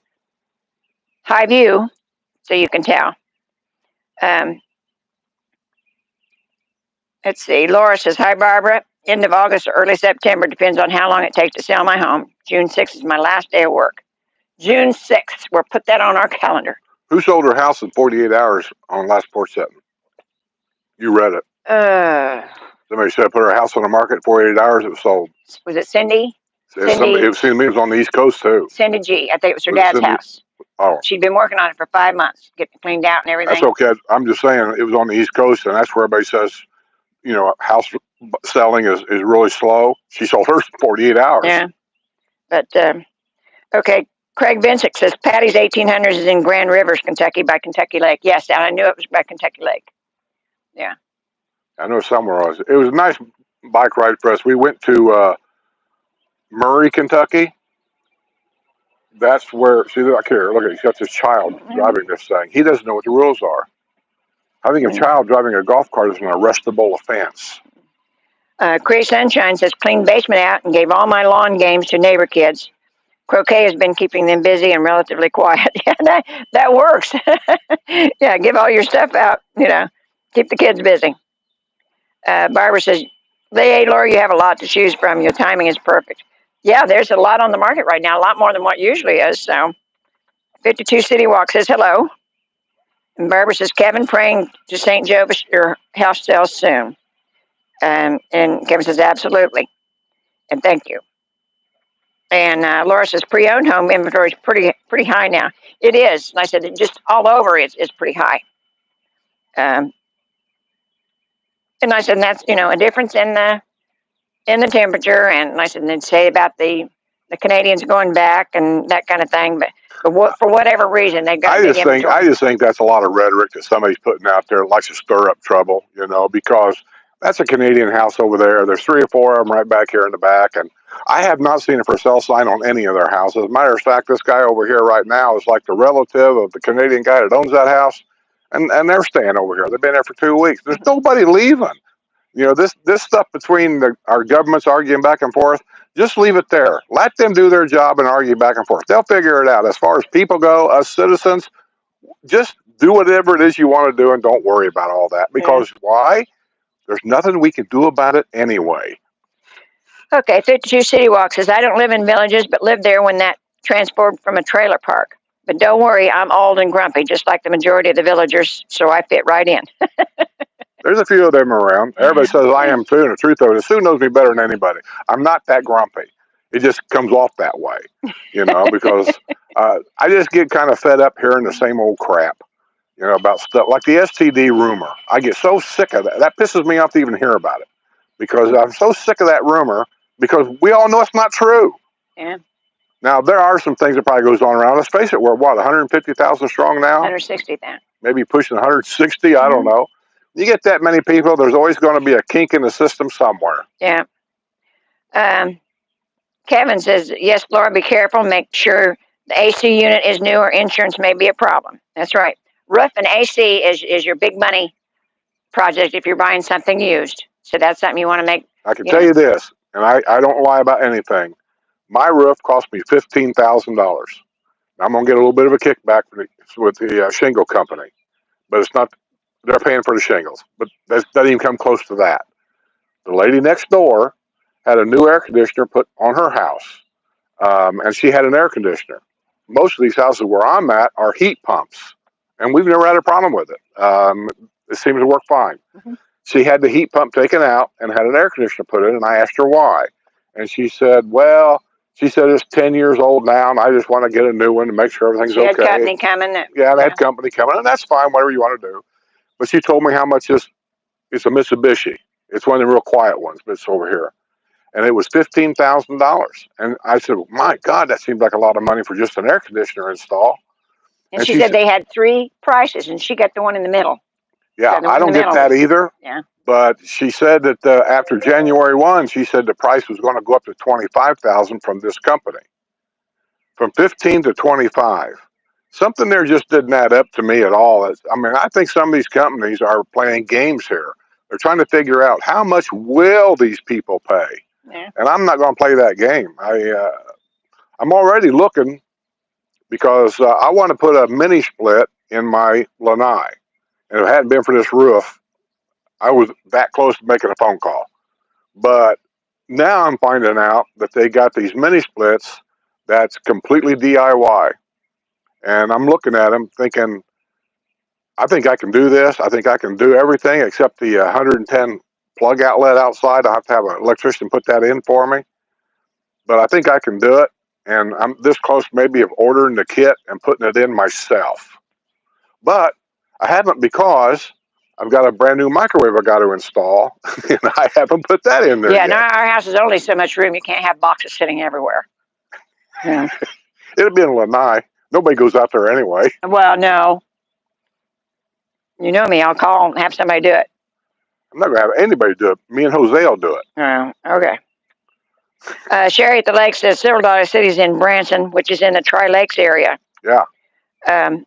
high view so you can tell. Let's see. Laura says, hi, Barbara. End of August or early September. Depends on how long it takes to sell my home. June 6th is my last day of work. June 6th. We'll put that on our calendar.
Who sold her house in 48 hours on last Porch Settin? You read it. Somebody said put her house on the market in 48 hours. It was sold. Was
it Cindy?
It seemed to me it was on the East Coast, too.
Cindy G. I think it was her dad's house.
Oh.
She'd been working on it for 5 months, getting it cleaned out and everything.
That's okay. I'm just saying it was on the East Coast, and that's where everybody says, you know, house selling is really slow. She sold hers in 48 hours.
Yeah. But, okay. Craig Vincic says Patty's 1800s is in Grand Rivers, Kentucky, by Kentucky Lake. Yes, I knew it was by Kentucky Lake. Yeah.
I know somewhere else. It was a nice bike ride for us. We went to Murray, Kentucky. That's where, see, look here, look at, he's got this child driving this thing. He doesn't know what the rules are. Having a child driving a golf cart is an arrestable offense.
Chris Sunshine says, cleaned basement out and gave all my lawn games to neighbor kids. Croquet has been keeping them busy and relatively quiet. Yeah, that works. Yeah, give all your stuff out, you know, keep the kids busy. Barbara says, hey, Laura, you have a lot to choose from. Your timing is perfect. Yeah, there's a lot on the market right now, a lot more than what usually is. So 52 City Walk says hello. And Barbara says, Kevin, praying to St. Jovis, your house sells soon. And Kevin says, absolutely. And thank you. And Laura says, pre-owned home inventory is pretty high now. It is. And I said, just all over it's pretty high. And I said, that's, you know, a difference in the temperature. And I said, and then say about the Canadians going back and that kind of thing. But for whatever reason, they got.
I just think that's a lot of rhetoric that somebody's putting out there that likes to stir up trouble, you know, because that's a Canadian house over there. There's 3 or 4 of them right back here in the back, and I have not seen a for sale sign on any of their houses. As a matter of fact, this guy over here right now is like the relative of the Canadian guy that owns that house, and they're staying over here. They've been there for 2 weeks. There's nobody leaving. This stuff between our governments arguing back and forth, just leave it there. Let them do their job and argue back and forth. They'll figure it out. As far as people go, us citizens, just do whatever it is you want to do and don't worry about all that. Because why? There's nothing we can do about it anyway.
Okay, 52 City Walk says, I don't live in villages, but lived there when that transported from a trailer park. But don't worry, I'm old and grumpy, just like the majority of the villagers, so I fit right in.
There's a few of them around. Everybody says I am too, and the truth of it is, Sue knows me better than anybody. I'm not that grumpy. It just comes off that way, because I just get kind of fed up hearing the same old crap, about stuff like the STD rumor. I get so sick of that. That pisses me off to even hear about it, because I'm so sick of that rumor, because we all know it's not true.
Yeah.
Now, there are some things that probably goes on around. Let's face it, we're 150,000 strong now?
160,000.
Maybe pushing 160, I don't know. You get that many people, there's always going to be a kink in the system somewhere.
Yeah. Kevin says, yes, Laura, be careful. Make sure the AC unit is new or insurance may be a problem. That's right. Roof and AC is your big money project if you're buying something used. So that's something you want to make.
I can tell you this, and I don't lie about anything. My roof cost me $15,000. I'm going to get a little bit of a kickback with the shingle company, but it's not, they're paying for the shingles, but that doesn't even come close to that. The lady next door had a new air conditioner put on her house, and she had an air conditioner. Most of these houses where I'm at are heat pumps, and we've never had a problem with it. It seems to work fine. She had the heat pump taken out and had an air conditioner put in, and I asked her why. And she said, it's 10 years old now, and I just want to get a new one to make sure everything's okay.
She had company coming.
They had company coming, and that's fine, whatever you want to do. But she told me how much it's a Mitsubishi. It's one of the real quiet ones, but it's over here. And it was $15,000. And I said, my God, that seems like a lot of money for just an air conditioner install.
And she said they had 3 prices, and she got the one in the middle.
Yeah, I don't get that either.
Yeah.
But she said that after January 1, she said the price was going to go up to $25,000 from this company. From 15 to 25. Something there just didn't add up to me at all. I think some of these companies are playing games here. They're trying to figure out how much will these people pay.
Yeah.
And I'm not going to play that game. I'm already looking because I want to put a mini split in my lanai. And if it hadn't been for this roof, I was that close to making a phone call. But now I'm finding out that they got these mini splits that's completely DIY. And I'm looking at them thinking, I think I can do this. I think I can do everything except the 110 plug outlet outside. I have to have an electrician put that in for me. But I think I can do it. And I'm this close maybe of ordering the kit and putting it in myself. But I haven't, because I've got a brand new microwave I got to install, and I haven't put that in there yet.
Yeah, our house is only so much room. You can't have boxes sitting everywhere. Yeah.
It'll be in Lanai. Nobody goes out there anyway.
Well, no. You know me. I'll call and have somebody do it.
I'm not going to have anybody do it. Me and Jose will do it.
Oh, okay. Sherry at the Lake says Silver City's in Branson, which is in the Tri-Lakes area.
Yeah.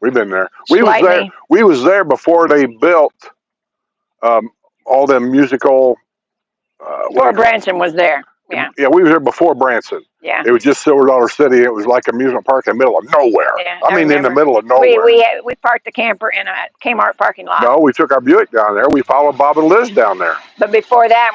We've been there. We was there before they built all them musical.
Before Branson was there. Yeah.
Yeah, we were there before Branson.
Yeah.
It was just Silver City. It was like an amusement park in the middle of nowhere.
Yeah,
in the middle of nowhere.
We parked the camper in a Kmart parking lot.
No, we took our Buick down there. We followed Bob and Liz down there.
But before that,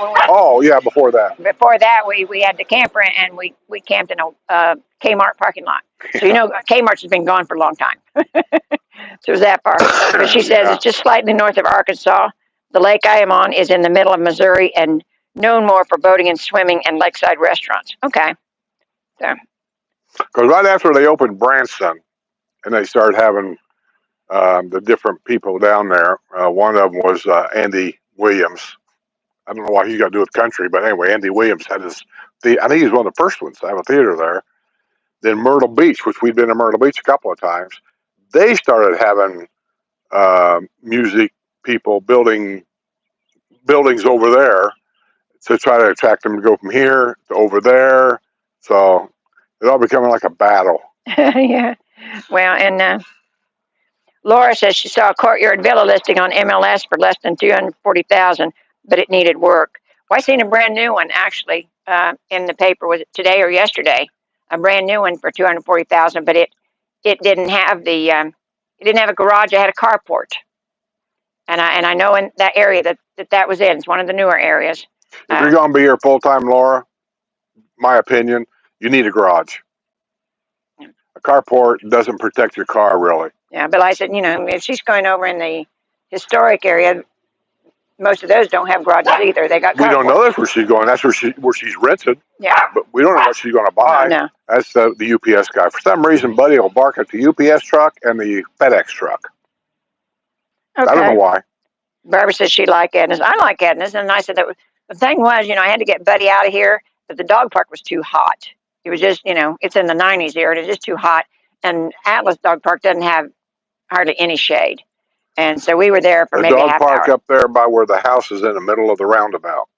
before that.
Before that, we had the camper and we camped in a Kmart parking lot. So Kmart's has been gone for a long time. So it was that far. But she says it's just slightly north of Arkansas. The lake I am on is in the middle of Missouri and known more for boating and swimming and lakeside restaurants. Okay. So.
Because right after they opened Branson, and they started having the different people down there, one of them was Andy Williams. I don't know why he's got to do with country, but anyway, Andy Williams had I think he's one of the first ones to have a theater there. Then Myrtle Beach, which we've been to Myrtle Beach a couple of times, they started having music people building buildings over there to try to attract them to go from here to over there. So it's all becoming like a battle.
Yeah. Well, and Laura says she saw a courtyard villa listing on MLS for less than 240,000, but it needed work. Well, I seen a brand new one actually in the paper. Was it today or yesterday? A brand new one for 240,000, but it didn't have the it didn't have a garage. It had a carport, and I know in that area that was in. It's one of the newer areas.
If you're going to be here full time, Laura, my opinion, you need a garage. A carport doesn't protect your car really.
Yeah, but I said, if she's going over in the historic area, most of those don't have garages either. They got carports.
We don't know that's where she's going. That's where she's rented.
Yeah.
But we don't know what she's going to buy.
No.
That's the UPS guy. For some reason, Buddy will bark at the UPS truck and the FedEx truck. Okay. I don't know why.
Barbara says she liked Edna's. I like Edna's, and I said that the thing was, I had to get Buddy out of here, but the dog park was too hot. It was just, it's in the 90s here, and it's just too hot. And Atlas Dog Park doesn't have hardly any shade. And so we were there for maybe half an hour.
The dog park up there by where the house is in the middle of the roundabout.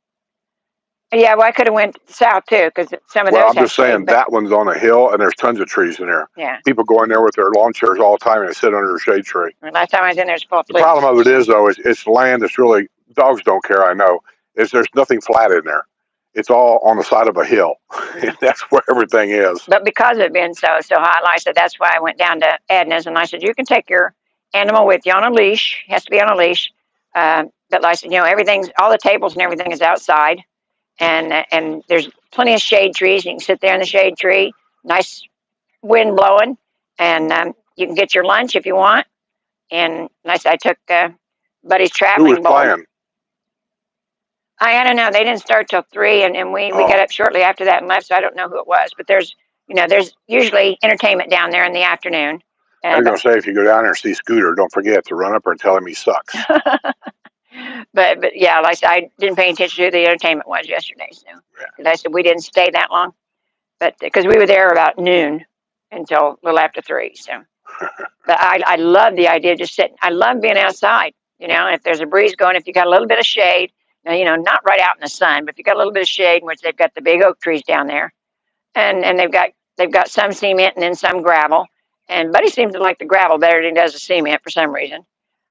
Yeah, well, I could have went south too, because some of those.
Well, I'm just saying that one's on a hill, and there's tons of trees in there.
Yeah.
People go in there with their lawn chairs all the time and they sit under a shade tree.
Last time I was in there, it was full of
fleas. The problem of it is, though, it's land that's really, dogs don't care, I know, there's nothing flat in there. It's all on the side of a hill. That's where everything is.
But because of it being so hot, like I said, that's why I went down to Edna's, and I said, you can take your animal with you on a leash. It has to be on a leash. But like I said, everything's, all the tables and everything is outside. And there's plenty of shade trees. You can sit there in the shade tree, nice wind blowing, and you can get your lunch if you want. And nice, I took Buddy's traveling
Who was playing?
I don't know. They didn't start till 3, and we got up shortly after that and left, so I don't know who it was. But there's usually entertainment down there in the afternoon.
I was going to say, if you go down there and see Scooter, don't forget to run up there and tell him he sucks.
But yeah, like I said, I didn't pay attention to who the entertainment was yesterday. So, because I said we didn't stay that long, but because we were there about noon until a little after 3. So, but I love the idea of just sitting. I love being outside. And if there's a breeze going, if you got a little bit of shade, now, not right out in the sun, but if you got a little bit of shade, in which they've got the big oak trees down there, and they've got some cement and then some gravel. And Buddy seems to like the gravel better than he does the cement for some reason.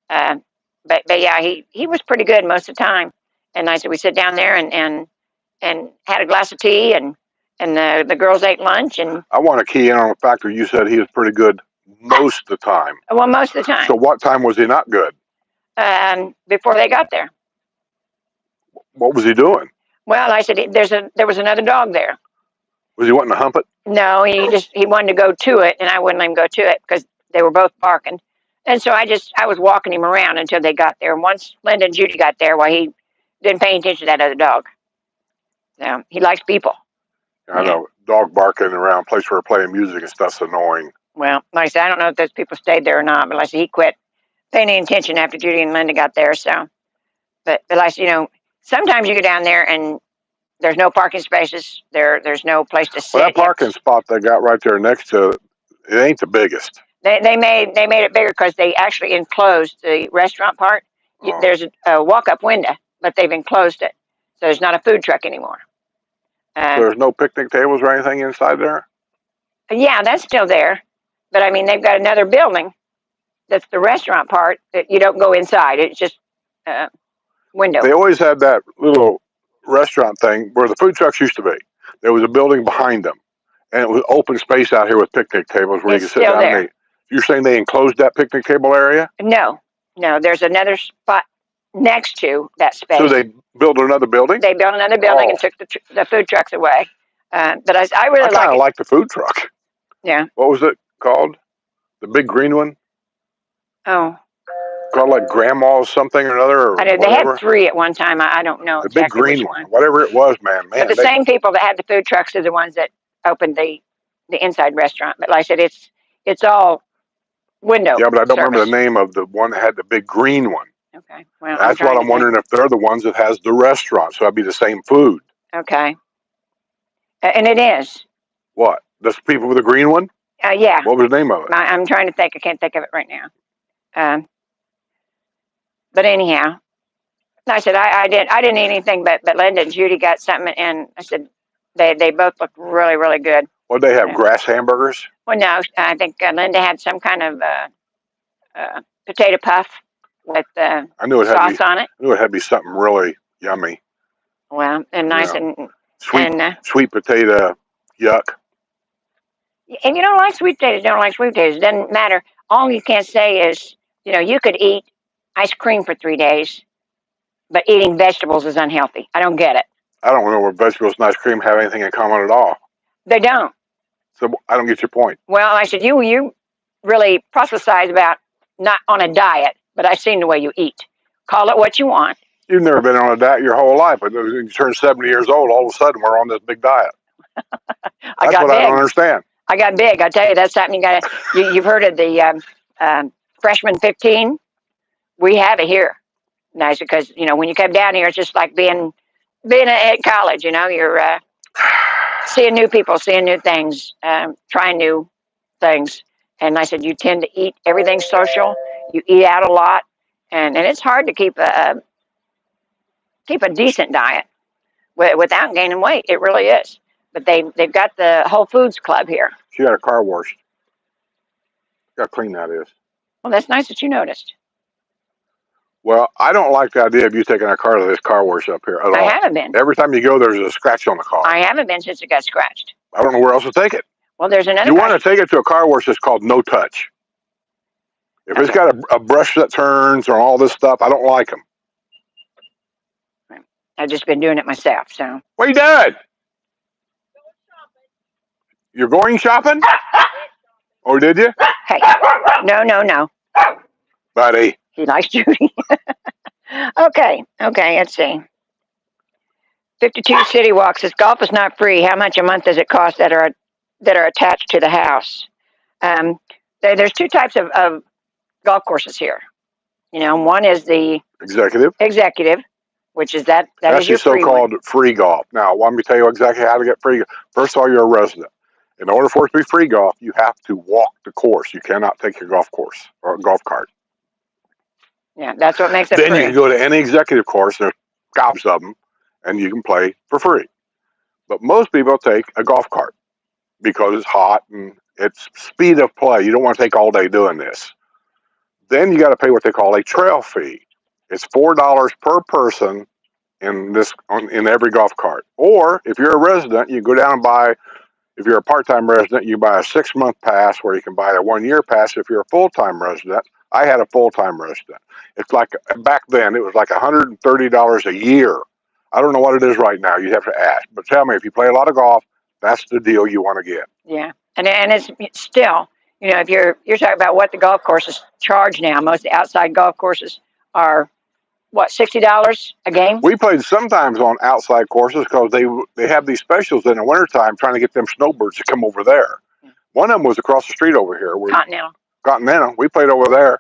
But yeah, he was pretty good most of the time. And I said we sit down there and had a glass of tea and the girls ate lunch. And
I want to key in on the fact that you said he was pretty good most of the time.
Well, most of the time.
So what time was he not good?
Before they got there.
What was he doing?
Well, I said there was another dog there.
Was he wanting to hump it?
No, he wanted to go to it, and I wouldn't let him go to it because they were both barking. And so I was walking him around until they got there. And once Linda and Judy got there, he didn't pay attention to that other dog. So he likes people.
I know, dog barking around, place where we're playing music and stuff's annoying.
Well, like I said, I don't know if those people stayed there or not, but like I said, he quit paying any attention after Judy and Linda got there. So, but like I said, sometimes you go down there and there's no parking spaces. There's no place to sit.
Well, that parking spot they got right there next to it ain't the biggest.
They made it bigger because they actually enclosed the restaurant part. Oh. There's a walk-up window, but they've enclosed it, so there's not a food truck anymore.
So there's no picnic tables or anything inside there?
Yeah, that's still there, but I mean they've got another building that's the restaurant part that you don't go inside. It's just window.
They always had that little restaurant thing where the food trucks used to be. There was a building behind them, and it was open space out here with picnic tables where you could sit down and eat. You're saying they enclosed that picnic table area?
No, there's another spot next to that space.
So they built another building?
They built another building and took the food trucks away. But I really
kind of like the food truck.
Yeah.
What was it called? The big green one?
Oh.
Called like Grandma's something or another? Or
they had 3 at one time. I don't know
the
exactly
big green one. Whatever it was, man.
But the same people that had the food trucks are the ones that opened the inside restaurant. But like I said, it's all window.
Yeah, but I don't remember the name of the one that had the big green one.
Okay. Well,
that's what I'm wondering if they're the ones that has the restaurant. So that'd be the same food.
Okay. And it is.
What? The people with the green one?
Yeah.
What was the name of it?
I'm trying to think. I can't think of it right now. But anyhow, I said I didn't eat anything, but Linda and Judy got something, and I said they both looked really, really good.
What they have? Grass hamburgers?
Well, no, I think Linda had some kind of potato puff with
I knew it had to
sauce on it.
I knew it had to be something really yummy.
Well, and nice
Yeah.
and
Sweet potato, yuck.
and you don't like sweet potatoes. Don't like sweet potatoes. It doesn't matter. All you can't say is, you could eat ice cream for 3 days, but eating vegetables is unhealthy. I don't get it.
I don't know where vegetables and ice cream have anything in common at all.
They don't.
So I don't get your point.
Well, I said you really prophesize about not on a diet, but I've seen the way you eat. Call it what you want.
You've never been on a diet your whole life, but when you turn 70 years old, all of a sudden we're on this big diet.
I got
what
big.
I don't understand.
I got big. I tell you, that's something you've heard of the freshman 15. We have it here. Nice because when you come down here, it's just like being at college. You're seeing new people, seeing new things, trying new things. And I said, you tend to eat everything social. You eat out a lot, and it's hard to keep a decent diet without gaining weight. It really is. But they've got the Whole Foods Club here.
She got a car wash. Look how clean that is.
Well, that's nice that you noticed.
Well, I don't like the idea of you taking a car to this car wash up here at all.
I haven't been.
Every time you go, there's a scratch on the car.
I haven't been since it got scratched.
I don't know where else to take it.
Well, there's another.
You want to take it to a car wash that's called no touch. If it's got a brush that turns or all this stuff, I don't like them.
I've just been doing it myself. So.
What are you doing? You're going shopping? Or did you?
Hey, no.
Buddy.
He likes Judy. Okay, let's see. 52 City Walk says, golf is not free. How much a month does it cost that are attached to the house? There's two types of golf courses here. One is the executive, which is that's is your
so-called free golf. Now, let me tell you exactly how to get free. First of all, you're a resident. In order for it to be free golf, you have to walk the course. You cannot take your golf course or golf cart.
Yeah, that's what makes it
then
free.
You can go to any executive course, there's gobs of them, and you can play for free. But most people take a golf cart because it's hot and it's speed of play. You don't want to take all day doing this. Then you got to pay what they call a trail fee. It's $4 per person in every golf cart. Or if you're a resident, you go down and buy. If you're a part-time resident, you buy a 6-month pass where you can buy a 1-year pass. If you're a full-time resident, I had a full-time resident. It's like, back then, it was like $130 a year. I don't know what it is right now. You'd have to ask. But tell me, if you play a lot of golf, that's the deal you want to get.
Yeah. And it's still, if you're talking about what the golf courses charge now, most of the outside golf courses are, what, $60 a game?
We played sometimes on outside courses because they have these specials in the wintertime trying to get them snowbirds to come over there. Yeah. One of them was across the street over here. Continental. We played over there.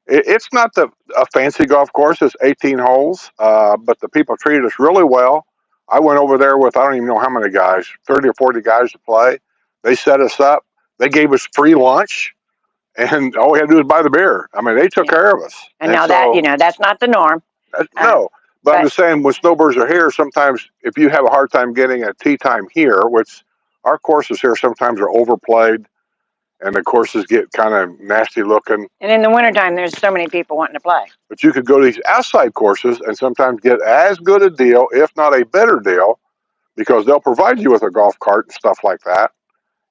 It's not a fancy golf course. It's 18 holes, but the people treated us really well. I went over there with, I don't even know how many guys, 30 or 40 guys to play. They set us up. They gave us free lunch, and all we had to do was buy the beer. I mean, they took care of us.
And now that, that's not the norm.
No, but I'm just saying when snowbirds are here, sometimes if you have a hard time getting a tee time here, which our courses here sometimes are overplayed, and the courses get kind of nasty looking.
And in the wintertime, there's so many people wanting to play.
But you could go to these outside courses and sometimes get as good a deal, if not a better deal, because they'll provide you with a golf cart and stuff like that.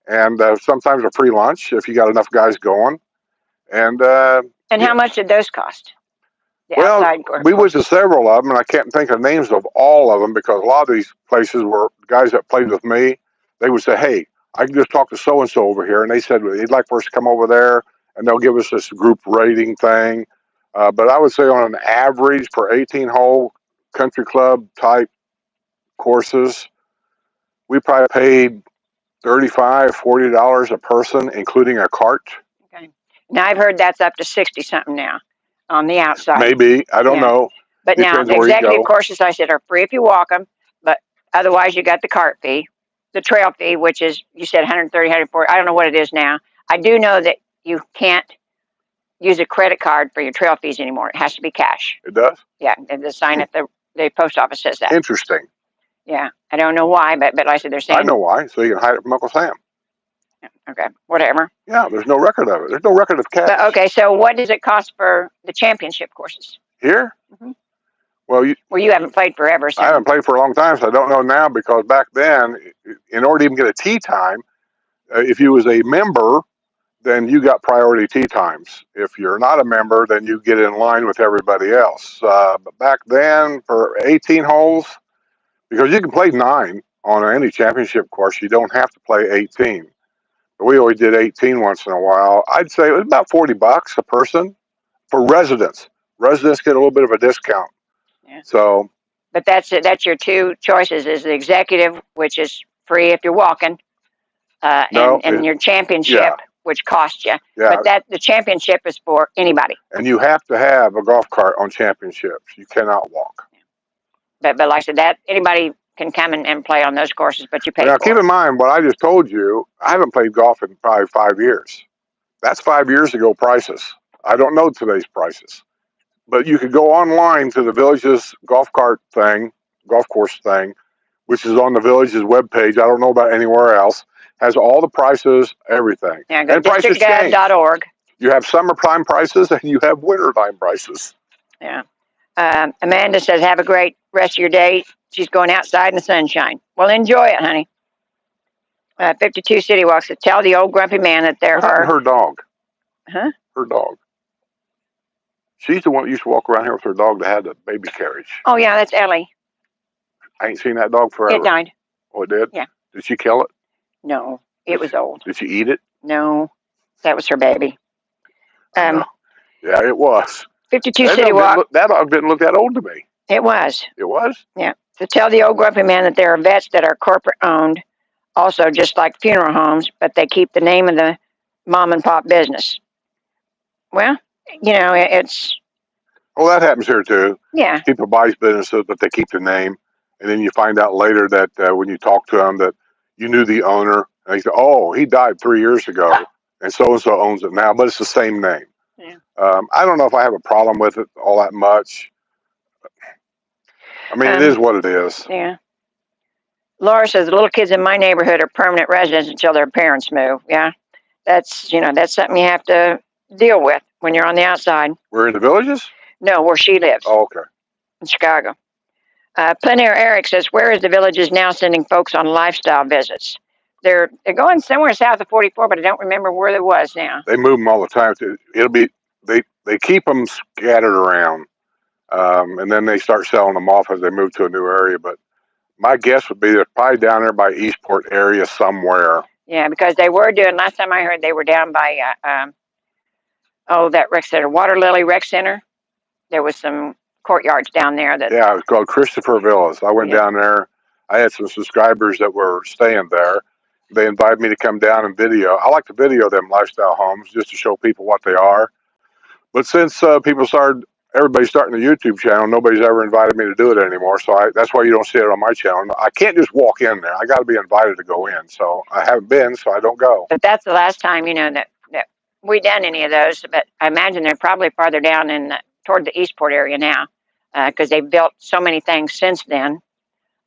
And sometimes a free lunch if you got enough guys going. And
how much did those cost?
Well, we went to several of them, and I can't think of names of all of them because a lot of these places were guys that played with me. They would say, hey, I can just talk to so-and-so over here. And they said, they'd like for us to come over there, and they'll give us this group rating thing. But I would say on an average for 18-hole country club type courses, we probably paid $35, $40 a person, including a cart.
Okay. Now, I've heard that's up to 60-something now on the outside.
Maybe. I don't know.
But now, the executive courses, I said, are free if you walk them, but otherwise you got the cart fee. The trail fee, which is, you said 130, 140. I don't know what it is now. I do know that you can't use a credit card for your trail fees anymore. It has to be cash.
It does?
Yeah, the sign at the post office says that.
Interesting.
Yeah, I don't know why, but I said they're saying.
I know why. So you can hide it from Uncle Sam.
Okay, whatever.
Yeah, there's no record of it. There's no record of cash.
But okay, so what does it cost for the championship courses?
Here?
Mm-hmm.
Well,
you haven't played forever, so
I haven't played for a long time, so I don't know now, because back then, in order to even get a tee time, if you was a member, then you got priority tee times. If you're not a member, then you get in line with everybody else. But back then, for 18 holes, because you can play 9 on any championship course, you don't have to play 18. We always did 18 once in a while. I'd say it was about $40 a person for residents. Residents get a little bit of a discount.
yeah.
So,
but that's it. That's your two choices: is the executive, which is free if you're walking,
no,
and your championship,
yeah.
which costs you.
Yeah.
But the championship is for anybody.
And you have to have a golf cart on championships. You cannot walk.
But like I said, that anybody can come and play on those courses, but you pay
Now,
for
keep
it.
in mind what I just told you. I haven't played golf in probably 5 years. That's 5 years ago prices. I don't know today's prices. But you could go online to the village's golf cart thing, golf course thing, which is on the village's webpage. I don't know about anywhere else. Has all the prices, everything.
Yeah, go
and prices change.
districtgov.org.
You have summertime prices and you have wintertime prices.
Yeah. Amanda says, have a great rest of your day. She's going outside in the sunshine. Well, enjoy it, honey. 52 City Walks to tell the old grumpy man that there are...
her dog?
Huh?
Her dog. She's the one that used to walk around here with her dog that had the baby carriage.
Oh, yeah, that's Ellie.
I ain't seen that dog forever.
It died.
Oh, it did?
Yeah.
Did she kill it?
No, it was old.
Did she eat it?
No, that was her baby.
No. Yeah, it was.
52 City Walk.
That dog didn't look that old to me.
It was.
It was?
Yeah. To tell the old grumpy man that there are vets that are corporate owned, also just like funeral homes, but they keep the name of the mom and pop business. Well, it's...
Well, that happens here too.
Yeah.
People buy businesses, but they keep the name. And then you find out later that when you talk to them that you knew the owner. And they say, oh, he died 3 years ago. And so-and-so owns it now, but it's the same name.
Yeah.
I don't know if I have a problem with it all that much. I mean, it is what it is.
Yeah. Laura says the little kids in my neighborhood are permanent residents until their parents move. Yeah. That's something you have to deal with when you're on the outside.
We're in the villages?
No, where she lives.
Oh, okay.
In Chicago. Plein Air Eric says, where is the villages now sending folks on lifestyle visits? They're going somewhere south of 44, but I don't remember where it was now.
They move them all the time. It'll be they keep them scattered around, and then they start selling them off as they move to a new area. But my guess would be they're probably down there by Eastport area somewhere.
Yeah, because they were doing, last time I heard, they were down by that rec center, Water Lily Rec Center. There was some courtyards down there that...
Yeah, it's called Christopher Villas. I went down there. I had some subscribers that were staying there. They invited me to come down and video. I like to video them lifestyle homes just to show people what they are. But since everybody's starting a YouTube channel, nobody's ever invited me to do it anymore. So that's why you don't see it on my channel. I can't just walk in there. I got to be invited to go in. So I haven't been, so I don't go.
But that's the last time, that we done any of those. But I imagine they're probably farther down toward the Eastport area now, because they've built so many things since then.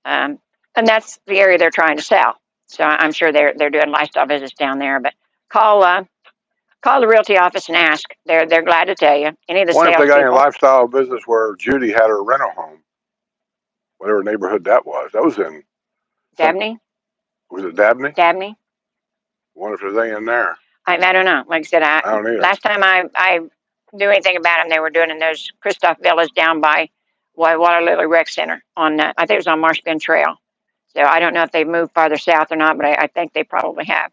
And that's the area they're trying to sell. So I'm sure they're doing lifestyle visits down there. But call the realty office and ask. They're glad to tell you. Any of the
Wonder if they got any
salespeople.
lifestyle business where Judy had her rental home, whatever neighborhood that was. That was in
Dabney.
Was it Dabney?
Dabney.
Wonder if there's anything in there.
I don't know. Like I said,
I don't either.
Last time I knew anything about them, they were doing in those Christoph Villas down by Water Lily Rec Center on, I think it was on Marsh Bend Trail. So I don't know if they've moved farther south or not, but I think they probably have.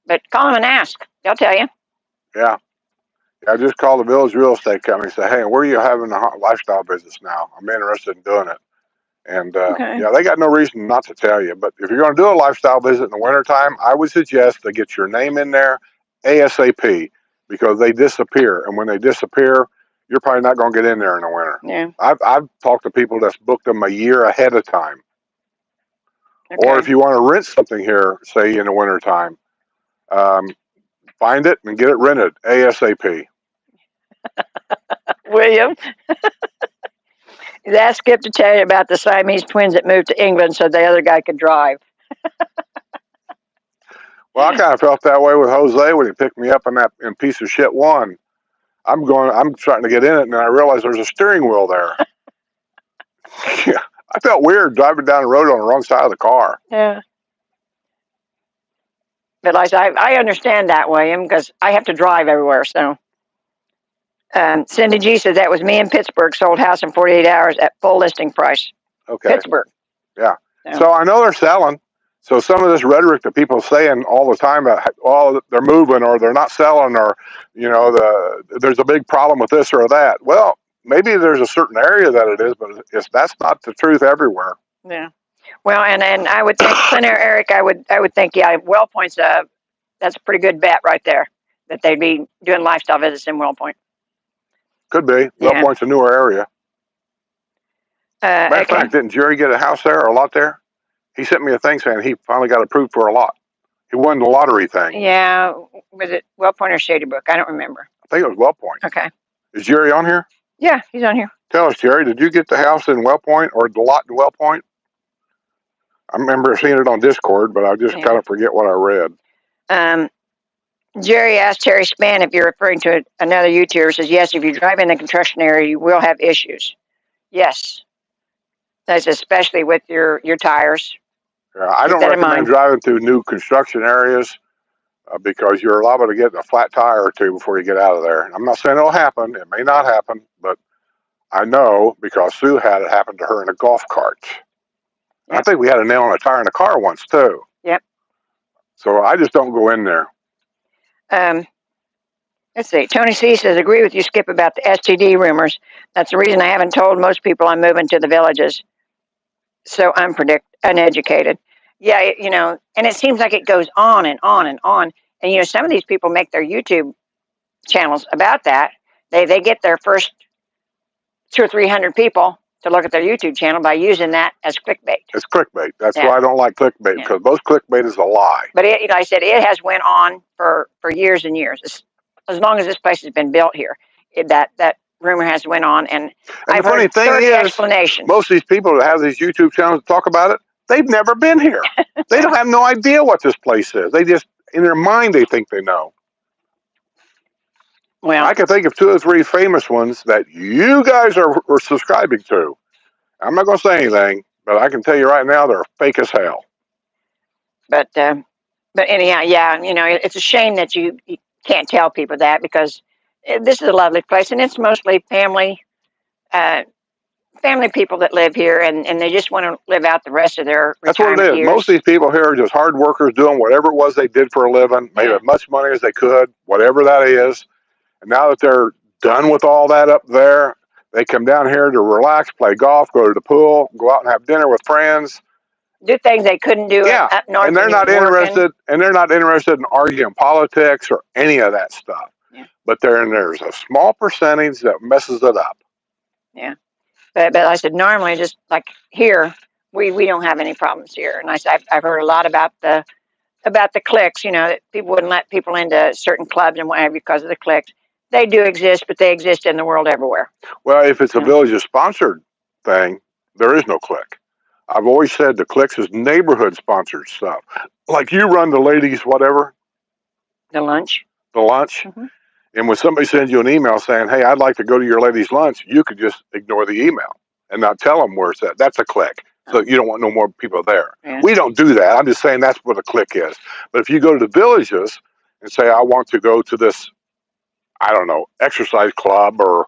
But call them and ask. They'll tell you.
Yeah. I just called the Village Real Estate Company and say, hey, where are you having a lifestyle business now? I'm interested in doing it. And they got no reason not to tell you. But if you're going to do a lifestyle visit in the wintertime, I would suggest they get your name in there ASAP, because they disappear. And when they disappear, you're probably not going to get in there in the winter.
Yeah.
I've talked to people that's booked them a year ahead of time.
Okay.
Or if you want to rent something here, say in the wintertime, find it and get it rented ASAP.
William, ask Skip to tell you about the Siamese twins that moved to England so the other guy could drive.
Well, I kind of felt that way with Jose when he picked me up in piece of shit one. I'm starting to get in it, and I realized there's a steering wheel there. Yeah, I felt weird driving down the road on the wrong side of the car.
Yeah. But like I understand that, William, because I have to drive everywhere. So Cindy G says that was me in Pittsburgh, sold house in 48 hours at full listing price.
Okay.
Pittsburgh.
Yeah. So I know they're selling. So some of this rhetoric that people saying all the time that, oh, they're moving or they're not selling or, there's a big problem with this or that. Well, maybe there's a certain area that it is, but that's not the truth everywhere.
Yeah. Well, and I would think Clint or Eric, I would think, yeah, Well Point's that's a pretty good bet right there that they'd be doing lifestyle visits in Well Point.
Could be. Well Point's a newer area. Matter of fact, didn't Jerry get a house there or a lot there? He sent me a thing saying he finally got approved for a lot. He won the lottery thing.
Yeah. Was it Well Point or Shady Brook? I don't remember.
I think it was Well Point.
Okay.
Is Jerry on here?
Yeah, he's on here.
Tell us, Jerry, did you get the house in Well Point or the lot in Well Point? I remember seeing it on Discord, but I just kind of forget what I read.
Jerry asked Terry Spann if you're referring to another YouTuber. Says, yes, if you drive in the construction area, you will have issues. Yes. That's especially with your tires.
Yeah, I don't recommend driving through new construction areas because you're liable to get a flat tire or two before you get out of there. I'm not saying it'll happen. It may not happen, but I know because Sue had it happen to her in a golf cart. Yep. I think we had a nail on a tire in a car once, too.
Yep.
So I just don't go in there.
Let's see. Tony C says, agree with you, Skip, about the STD rumors. That's the reason I haven't told most people I'm moving to the villages. So I'm uneducated. Yeah, and it seems like it goes on and on and on. And, some of these people make their YouTube channels about that. They get their first 200 or 300 people to look at their YouTube channel by using that as clickbait.
It's clickbait. That's why I don't like clickbait, because most clickbait is a lie.
But I said it has went on for years and years. As long as this place has been built here, that rumor has went on, and I've heard 30 explanations.
Most of these people that have these YouTube channels that talk about it, they've never been here. They don't have no idea what this place is. They just, in their mind, they think they know. Well, I can think of 2 or 3 famous ones that you guys are subscribing to. I'm not going to say anything, but I can tell you right now they're fake as hell.
But anyhow, yeah, it's a shame that you can't tell people that, because this is a lovely place, and it's mostly family people that live here, and they just want to live out the rest of their retirement
That's what it is.
years.
Most of these people here are just hard workers doing whatever it was they did for a living, made as much money as they could, whatever that is. And now that they're done with all that up there, they come down here to relax, play golf, go to the pool, go out and have dinner with friends.
Do things they couldn't do up north.
And they're not interested, in arguing politics or any of that stuff. Yeah. But there's a small percentage that messes it up.
Yeah. But I said, normally, just like here, we don't have any problems here. And I said, I've heard a lot about the cliques, that people wouldn't let people into certain clubs and what have you because of the cliques. They do exist, but they exist in the world everywhere.
Well, if it's a village-sponsored thing, there is no clique. I've always said the cliques is neighborhood-sponsored stuff. Like you run the ladies, whatever.
The lunch.
The lunch. Mm-hmm. And when somebody sends you an email saying, hey, I'd like to go to your ladies' lunch, you could just ignore the email and not tell them where it's at. That's a clique. So you don't want no more people there. Yeah. We don't do that. I'm just saying that's what a clique is. But if you go to the villages and say, I want to go to this, I don't know, exercise club or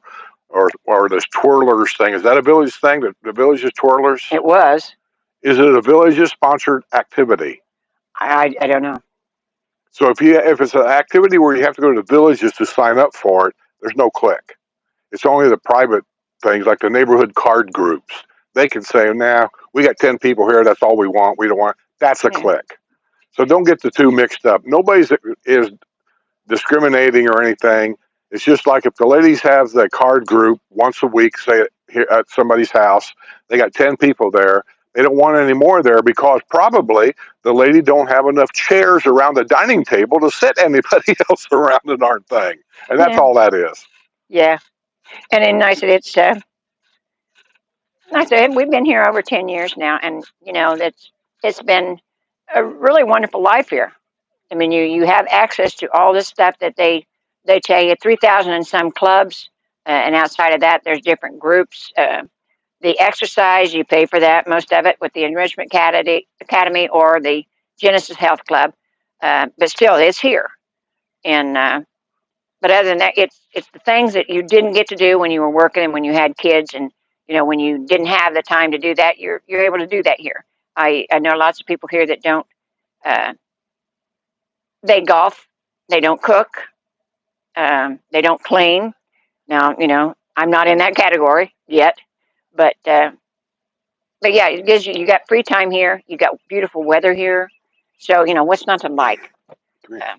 this twirlers thing. Is that a village thing? The villages twirlers?
It was.
Is it a villages sponsored activity?
I don't know.
So if it's an activity where you have to go to the villages to sign up for it, there's no clique. It's only the private things like the neighborhood card groups. They can say, nah, we got 10 people here. That's all we want. We don't want. That's a clique. So don't get the two mixed up. Nobody's is discriminating or anything. It's just like if the ladies have the card group once a week, say here at somebody's house, they got 10 people there. They don't want any more there because probably the lady don't have enough chairs around the dining table to sit anybody else around the darn thing. And that's all that is.
Yeah. And then I said, we've been here over 10 years now, and it's been a really wonderful life here. I mean, you have access to all this stuff that they tell you. 3,000 in some clubs, and outside of that, there's different groups. The exercise, you pay for that, most of it, with the Enrichment Academy or the Genesis Health Club. But still, it's here. And but other than that, it's the things that you didn't get to do when you were working and when you had kids, and when you didn't have the time to do that, you're able to do that here. I know lots of people here that don't. Uh, they golf, they don't cook, they don't clean. Now, I'm not in that category yet, but yeah, it gives you got free time here. You got beautiful weather here, so what's not to like. Uh,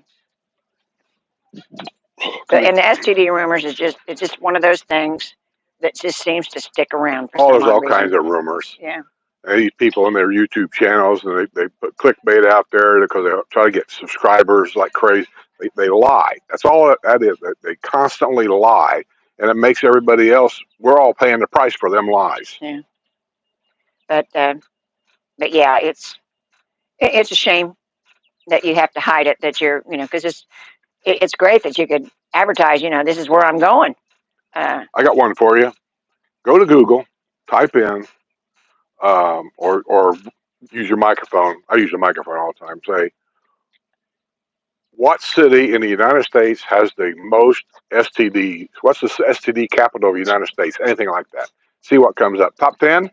and the STD rumors it's just one of those things that just seems to stick around for some
there's
odd
all
reason.
kinds of rumors.
Yeah.
These people on their YouTube channels, and they put clickbait out there because they try to get subscribers like crazy. They lie. That's all that is. They constantly lie, and it makes everybody else. We're all paying the price for them lies.
Yeah. But yeah, it's a shame that you have to hide it. That you're because it's great that you could advertise. This is where I'm going.
I got one for you. Go to Google, type in, or use your microphone. I use a microphone all the time. Say, what city in the United States has the most STDs? What's the STD capital of the United States? Anything like that. See what comes up. Top 10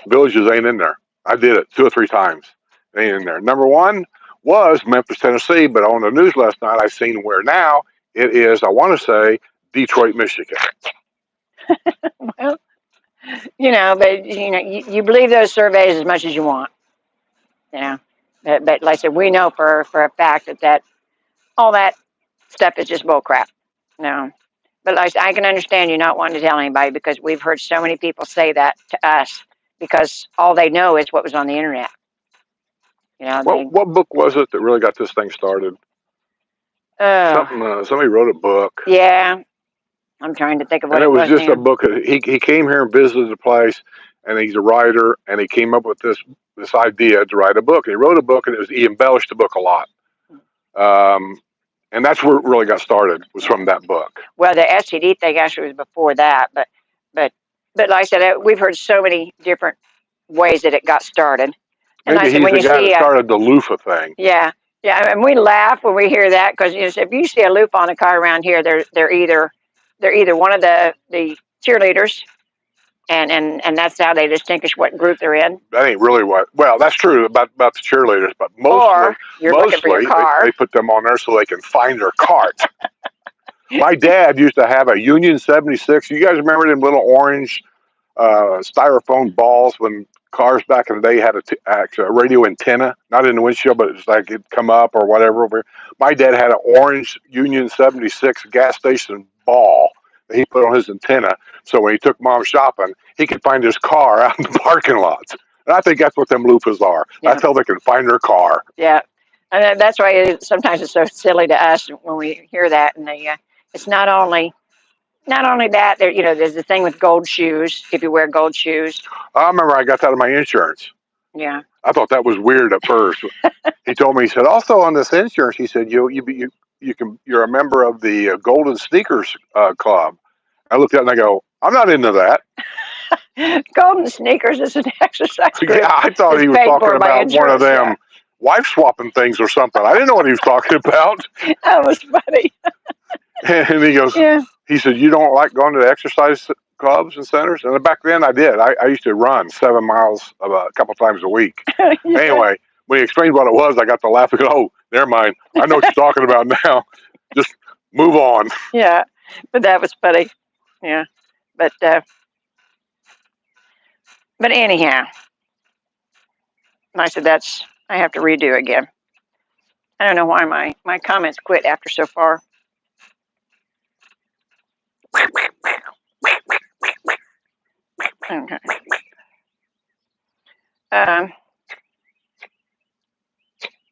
villages ain't in there. I did it 2 or 3 times. They ain't in there. Number 1 was Memphis, Tennessee, but on the news last night I seen where now it is. I want to say Detroit, Michigan.
Well, but you believe those surveys as much as you want. But like I said, we know for a fact that all that stuff is just bull crap. No. But like I can understand you not wanting to tell anybody because we've heard so many people say that to us because all they know is what was on the internet.
What book was it that really got this thing started? Somebody wrote a book.
Yeah, I'm trying to think of what
it was. Just
now.
a book. He came here and visited the place, and he's a writer, and he came up with this idea to write a book. And he wrote a book, and he embellished the book a lot. And that's where it really got started, was from that book.
Well, the STD thing actually was before that, but like I said, we've heard so many different ways that it got started. And
Maybe he's the guy that started the loofah thing.
Yeah, and we laugh when we hear that because if you see a loofah on a car around here, they're either one of the cheerleaders, and that's how they distinguish what group they're in.
That ain't really what. Well, that's true about the cheerleaders, but
mostly
they put them on there so they can find their cart. My dad used to have a Union 76. You guys remember them little orange styrofoam balls when cars back in the day had a radio antenna, not in the windshield, but it's like it'd come up or whatever. My dad had an orange Union 76 gas station ball that he put on his antenna, so when he took mom shopping, he could find his car out in the parking lots. And I think that's what them loofahs are. Yeah. That's how they can find their car.
Yeah, and that's why sometimes it's so silly to us when we hear that. And it's not only that, there's the thing with gold shoes. If you wear gold shoes,
I remember I got that in my insurance.
Yeah,
I thought that was weird at first. He told me, he said, also on this insurance, he said, you're a member of the Golden Sneakers Club. I looked at it and I go, I'm not into that.
Golden Sneakers is an exercise group.
Yeah, I thought he was talking about one of them wife swapping things or something. I didn't know what he was talking about.
That was funny.
And he goes, yeah. He said, you don't like going to the exercise clubs and centers? And back then I did. I used to run 7 miles a couple times a week. Yeah. Anyway, when he explained what it was, I got to laugh and go, oh, never mind. I know what you're talking about now. Just move on.
Yeah, but that was funny. Yeah, but anyhow, I said I have to redo again. I don't know why my comments quit after so far. Okay.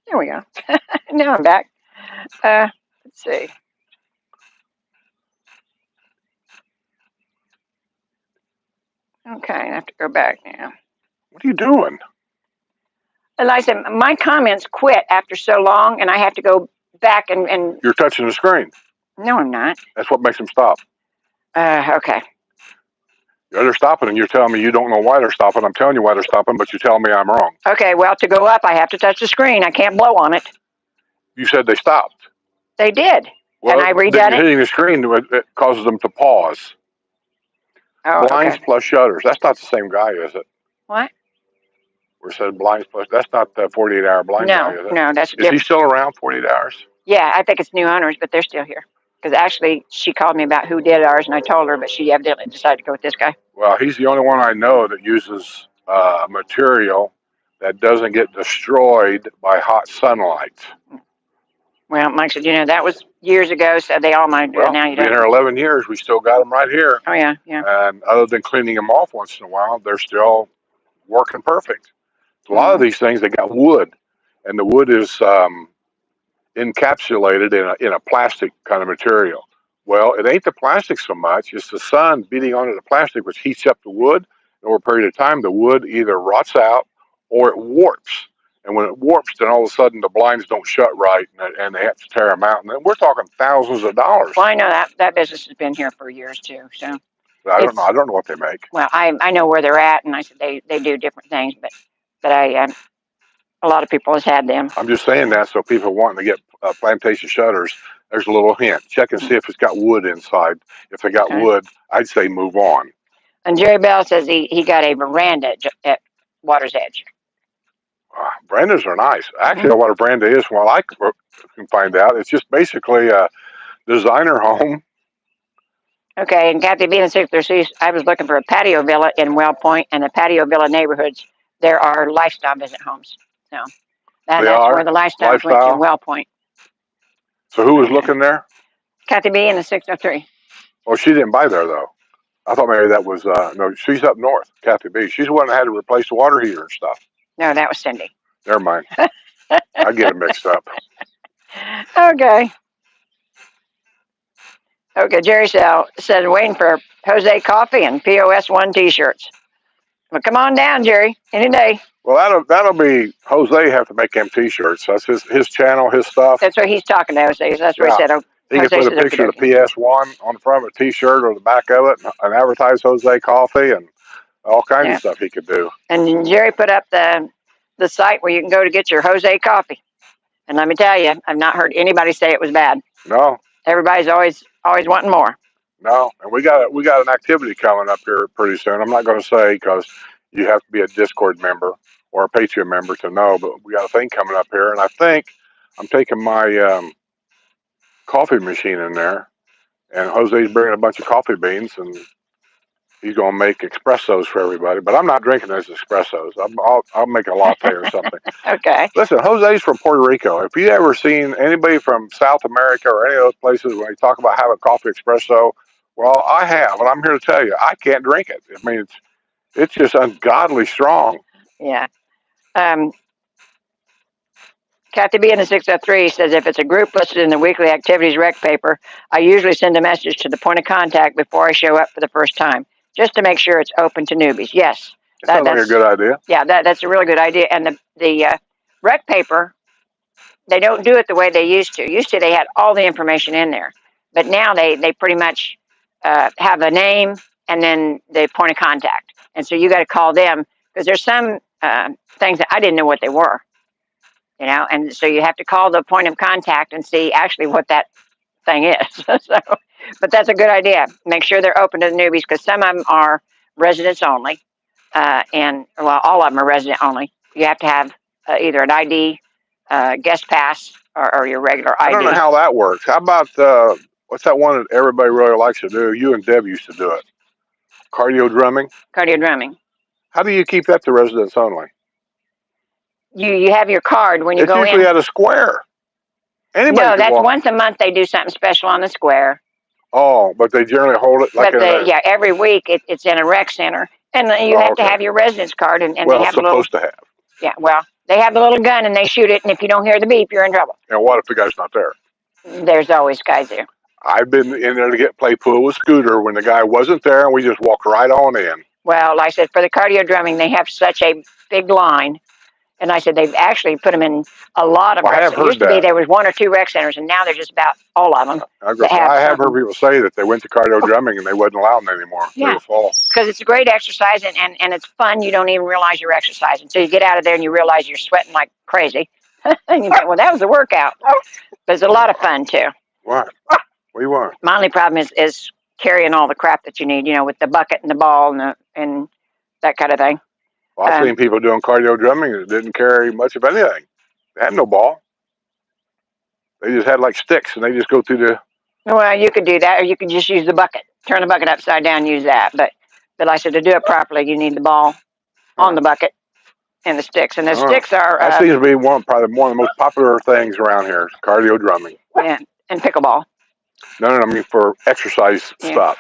There we go. Now I'm back. Let's see. Okay, I have to go back now.
What are you doing?
And like I said, my comments quit after so long, and I have to go back and
You're touching the screen.
no, I'm not.
That's what makes them stop.
Okay.
They're stopping, and you're telling me you don't know why they're stopping. I'm telling you why they're stopping, but you're telling me I'm wrong.
Okay, well, to go up, I have to touch the screen. I can't blow on it.
You said they stopped.
They did.
Well,
and I redone
then
it.
hitting the screen, it causes them to pause.
Oh,
Blinds
okay.
plus shutters. That's not the same guy, is it?
What?
We said blinds plus. That's not the 48-hour blind guy, is it?
No, that's
Is he
different.
still around 48 hours?
Yeah, I think it's new owners, but they're still here. Because actually, she called me about who did ours, and I told her, but she evidently decided to go with this guy.
Well, he's the only one I know that uses material that doesn't get destroyed by hot sunlight.
Well, Mike said, that was years ago, so they all might do
Well,
it now. You
been
don't.
here 11 years. We still got them right here.
Oh, yeah.
And other than cleaning them off once in a while, they're still working perfect. A lot of these things, they got wood, and the wood is encapsulated in a plastic kind of material. Well, it ain't the plastic so much; it's the sun beating onto the plastic, which heats up the wood. And over a period of time, the wood either rots out or it warps. And when it warps, then all of a sudden the blinds don't shut right, and they have to tear them out. And then we're talking thousands of dollars.
Well, I know that business has been here for years too. So
I don't know. I don't know what they make.
Well, I know where they're at, and I said they do different things, but a lot of people has had them.
I'm just saying that so people wanting to get plantation shutters, there's a little hint. Check and see if it's got wood inside. If they got wood, I'd say move on.
And Jerry Bell says he got a veranda at Water's Edge.
Verandas are nice. Actually, I know what a veranda is. Well, I can find out. It's just basically a designer home.
Okay, and Kathy being in 636, I was looking for a patio villa in Well Point, and the patio villa neighborhoods, there are lifestyle visit homes. So that's where the lifestyle went to, Well Point.
So who was looking there?
Kathy B in the 603.
Oh, she didn't buy there, though. I thought maybe that was, no, she's up north, Kathy B. She's the one that had to replace the water heater and stuff.
No, that was Cindy.
Never mind. I get it mixed up.
Okay. Okay, Jerry said waiting for Jose coffee and POS 1 t-shirts. Well, come on down, Jerry, any day.
Well, that'll be Jose have to make them t-shirts. That's his channel, his stuff.
That's what he's talking to Jose. That's what he said.
He can put a picture of the PS1 on the front of a t-shirt or the back of it and advertise Jose Coffee and all kinds of stuff he could do.
And Jerry put up the site where you can go to get your Jose coffee. And let me tell you, I've not heard anybody say it was bad.
No.
Everybody's always wanting more.
No, and we got an activity coming up here pretty soon. I'm not going to say because you have to be a Discord member or a Patreon member to know, but we got a thing coming up here, and I think I'm taking my coffee machine in there, and Jose's bringing a bunch of coffee beans, and he's going to make espressos for everybody. But I'm not drinking those espressos. I'll make a latte or something.
Okay.
Listen, Jose's from Puerto Rico. If you ever seen anybody from South America or any of those places when they talk about having coffee espresso, well, I have, and I'm here to tell you, I can't drink it. I mean, it's just ungodly strong.
Yeah. Kathy B in the 603 says if it's a group listed in the weekly activities rec paper, I usually send a message to the point of contact before I show up for the first time, just to make sure it's open to newbies. Yes.
That sounds like a good idea.
Yeah, that's a really good idea. And the rec paper, they don't do it the way they used to. Used to, they had all the information in there. But now they pretty much have a name and then the point of contact. And so you got to call them because there's some things that I didn't know what they were. And so you have to call the point of contact and see actually what that thing is. But that's a good idea. Make sure they're open to the newbies because some of them are residents only. And all of them are resident only. You have to have either an ID, guest pass, or your regular ID.
I don't know how that works. How about what's that one that everybody really likes to do? You and Deb used to do it. Cardio drumming.
Cardio drumming.
How do you keep that to residents only?
You have your card when you go in.
It's usually at a square. Anybody
no, that's once a month they do something special on the square.
Oh, but they generally hold it like
every week it's in a rec center, and you have to have your residence card, and they have
supposed to have.
Yeah, well, they have the little gun and they shoot it, and if you don't hear the beep, you're in trouble.
And what if the guy's not there?
There's always guys there.
I've been in there to play pool with Scooter when the guy wasn't there, and we just walked right on in.
Well, like I said, for the cardio drumming, they have such a big line. And I said they've actually put them in a lot of
Well, I
rec
have
centers. It
heard
used to be
that.
there was 1 or 2 rec centers, and now they're just about all of them.
I have heard people say that they went to cardio drumming and they wouldn't allow them anymore.
Yeah.
They were full.
Because it's a great exercise and it's fun. You don't even realize you're exercising. So you get out of there and you realize you're sweating like crazy. And you think, well, that was a workout. But it's a lot of fun too.
What? What do you want?
My only problem is carrying all the crap that you need, with the bucket and the ball and that kind of thing.
Well, I've seen people doing cardio drumming that didn't carry much of anything. They had no ball. They just had like sticks, and they just go through the.
Well, you could do that, or you could just use the bucket. Turn the bucket upside down and use that. But like I said, to do it properly, you need the ball on the bucket and the sticks. And the sticks are...
that seems to be probably one of the most popular things around here, cardio drumming.
Yeah, and pickleball.
No, I mean for exercise stuff.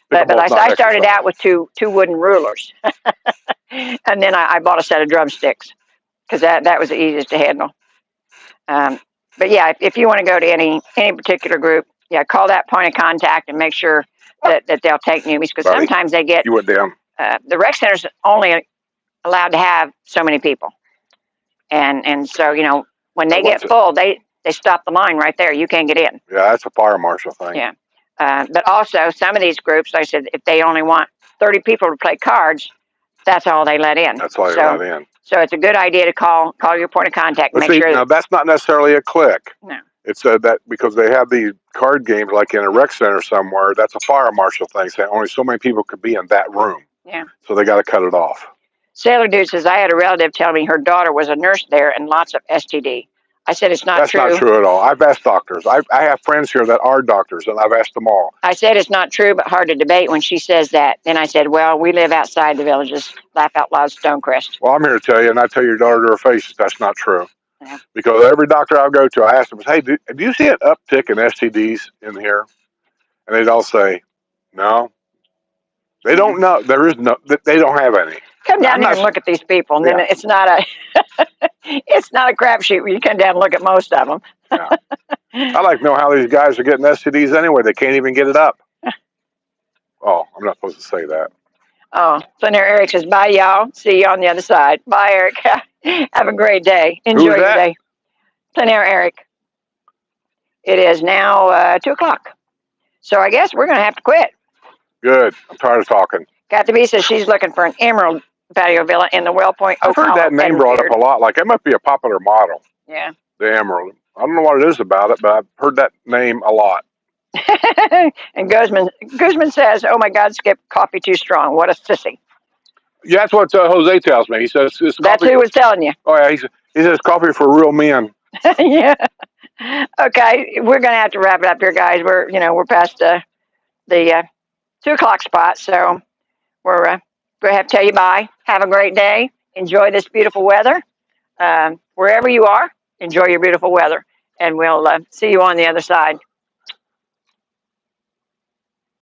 But I started out with two wooden rulers. And then I bought a set of drumsticks because that was the easiest to handle. But yeah, if you want to go to any particular group, call that point of contact and make sure that they'll take newbies, because sometimes they get...
You went down.
The rec center's only allowed to have so many people. And so, when they get full, they stop the line right there. You can't get in.
Yeah, that's a fire marshal thing.
Yeah. But also, some of these groups, like I said, if they only want 30 people to play cards, that's all they let in.
That's all they let in.
So it's a good idea to call your point of contact.
But now that's not necessarily a clique.
No.
It's that because they have these card games like in a rec center somewhere, that's a fire marshal thing. Saying only so many people could be in that room.
Yeah.
So they got to cut it off.
Sailor Dude says, I had a relative tell me her daughter was a nurse there and lots of STD. I said, it's not true.
That's not true at all. I've asked doctors. I have friends here that are doctors, and I've asked them all.
I said, it's not true, but hard to debate when she says that. Then I said, well, we live outside the villages. Laugh out loud, Stonecrest.
Well, I'm here to tell you, and I tell your daughter to her face, that's not true.
Yeah.
Because every doctor I go to, I ask them, hey, do you see an uptick in STDs in here? And they'd all say, no. They don't know. There is no. They don't have any.
Come down here and look at these people, and then it's not a crapshoot when you come down and look at most of them.
Yeah. I'd like to know how these guys are getting STDs anyway. They can't even get it up. Oh, I'm not supposed to say that.
Oh, so now Eric says, bye, y'all. See you on the other side. Bye, Eric. Have a great day. Enjoy your day. Plein air, Eric. It is now 2 o'clock. So I guess we're going to have to quit.
Good. I'm tired of talking.
Got to be says she's looking for an emerald patio villa in the Well Point.
I've heard that name brought up a lot. Like it must be a popular model.
Yeah.
The emerald. I don't know what it is about it, but I've heard that name a lot.
And Guzman says, oh my God, Skip, coffee too strong. What a sissy.
Yeah, that's what Jose tells me. He says it's
that's who was telling you.
Oh yeah, he says coffee for real men.
Yeah. Okay, we're gonna have to wrap it up here, guys. We're past the 2 o'clock spot, so we're gonna have to tell you bye. Have a great day. Enjoy this beautiful weather. Wherever you are, enjoy your beautiful weather, and we'll see you on the other side.